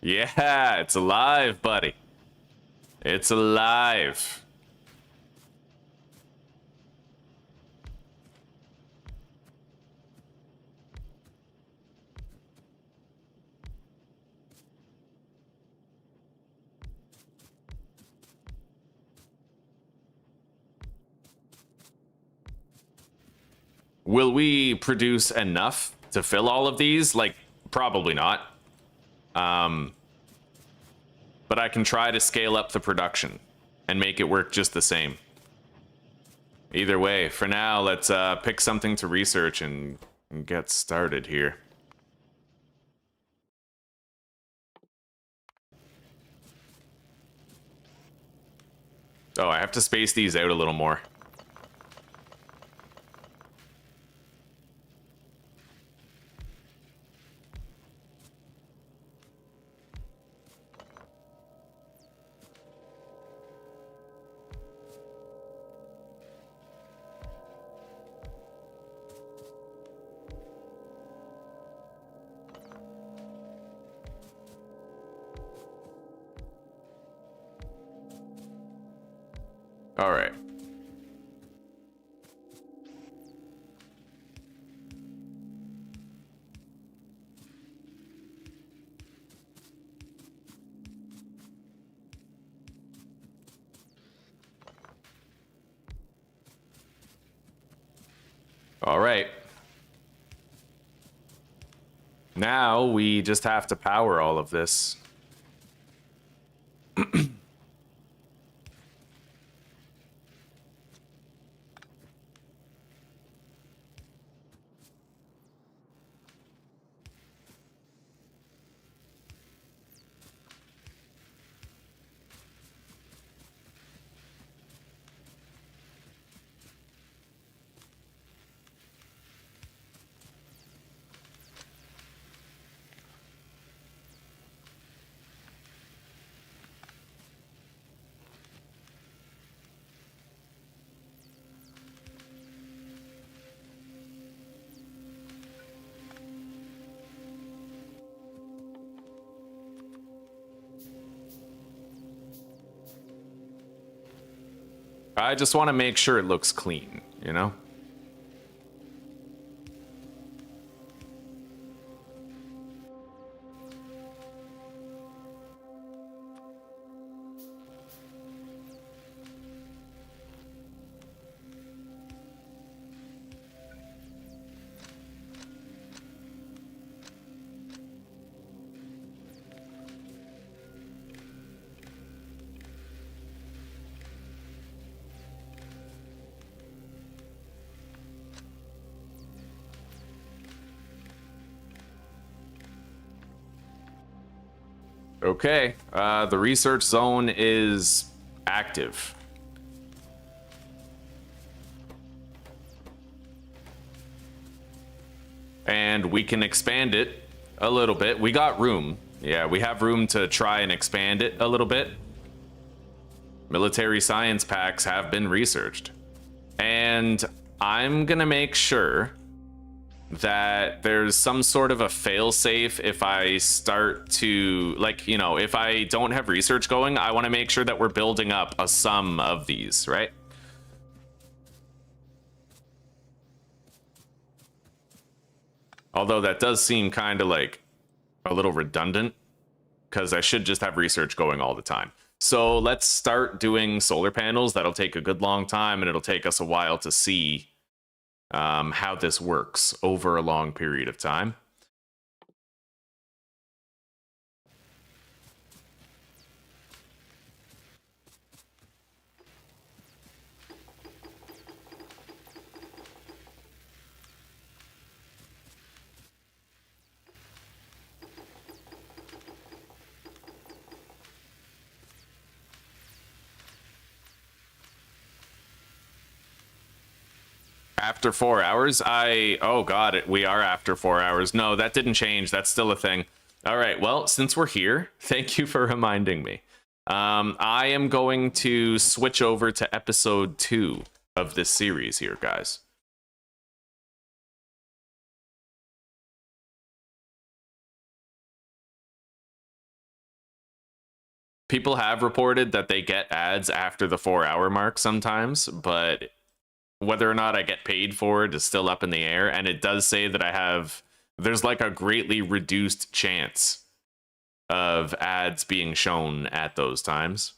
Yeah, it's alive, buddy. It's alive. Will we produce enough to fill all of these? Like, probably not. But I can try to scale up the production and make it work just the same. Either way, for now, let's pick something to research and get started here. Oh, I have to space these out a little more. All right. All right. Now we just have to power all of this. I just want to make sure it looks clean, you know? Okay, the research zone is active. And we can expand it a little bit. We got room. Yeah, we have room to try and expand it a little bit. Military science packs have been researched. And I'm gonna make sure that there's some sort of a fail-safe if I start to, like, you know, if I don't have research going, I want to make sure that we're building up a sum of these, right? Although that does seem kind of like a little redundant, because I should just have research going all the time. So let's start doing solar panels. That'll take a good long time, and it'll take us a while to see how this works over a long period of time. After 4 hours? Oh god, we are after 4 hours. No, that didn't change. That's still a thing. All right, well, since we're here, thank you for reminding me. I am going to switch over to episode 2 of this series here, guys. People have reported that they get ads after the 4-hour mark sometimes, but whether or not I get paid for it is still up in the air. And it does say that there's like a greatly reduced chance of ads being shown at those times.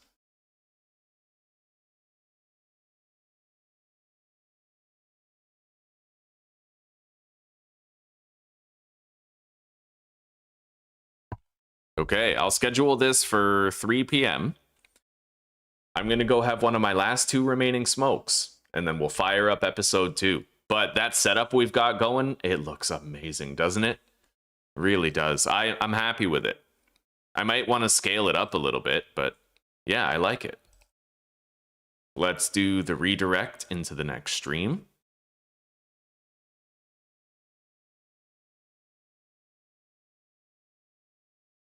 Okay, I'll schedule this for 3 p.m. I'm going to go have one of my last 2 remaining smokes, and then we'll fire up episode 2. But that setup we've got going, it looks amazing, doesn't it? Really does. I'm happy with it. I might want to scale it up a little bit, but yeah, I like it. Let's do the redirect into the next stream.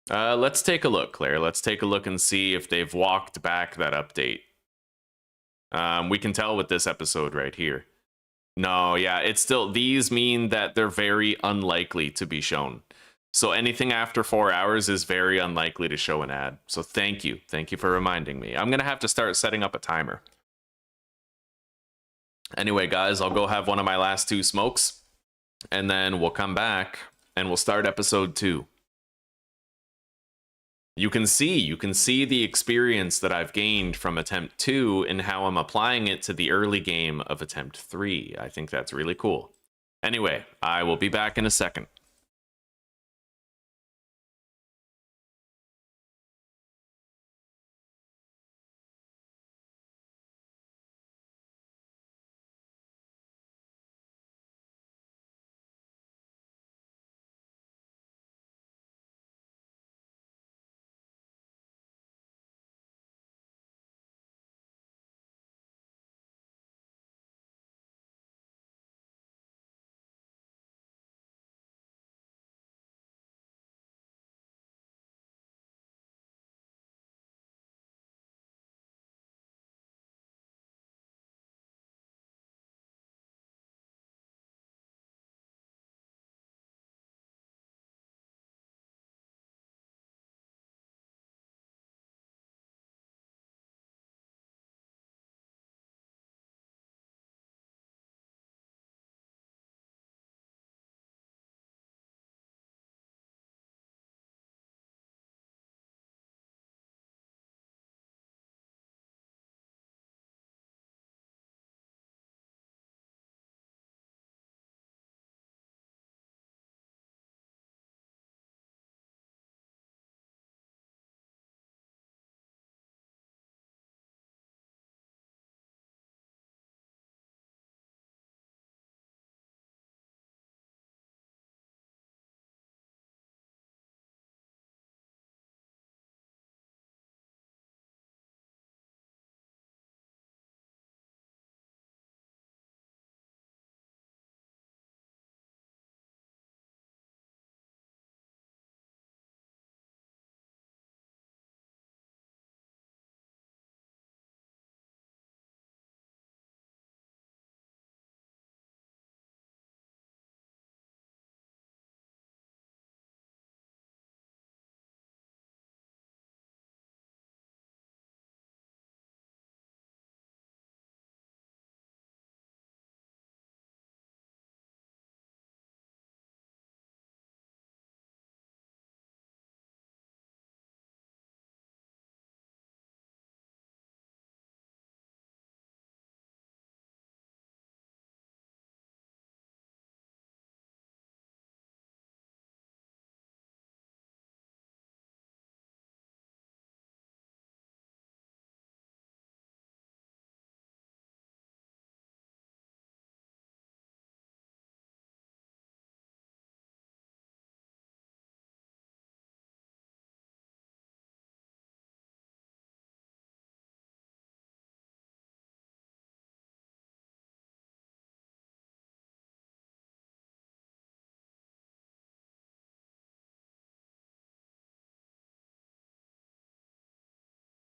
Let's take a look, Claire. Let's take a look and see if they've walked back that update. We can tell with this episode right here. No, yeah, it's still, these mean that they're very unlikely to be shown. So anything after 4 hours is very unlikely to show an ad. So thank you. Thank you for reminding me. I'm going to have to start setting up a timer. Anyway, guys, I'll go have one of my last 2 smokes, and then we'll come back and we'll start episode 2. You can see the experience that I've gained from attempt 2 and how I'm applying it to the early game of attempt 3. I think that's really cool. Anyway, I will be back in a second.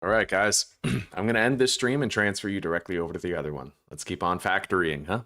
All right, guys. I'm going to end this stream and transfer you directly over to the other one. Let's keep on factorying, huh?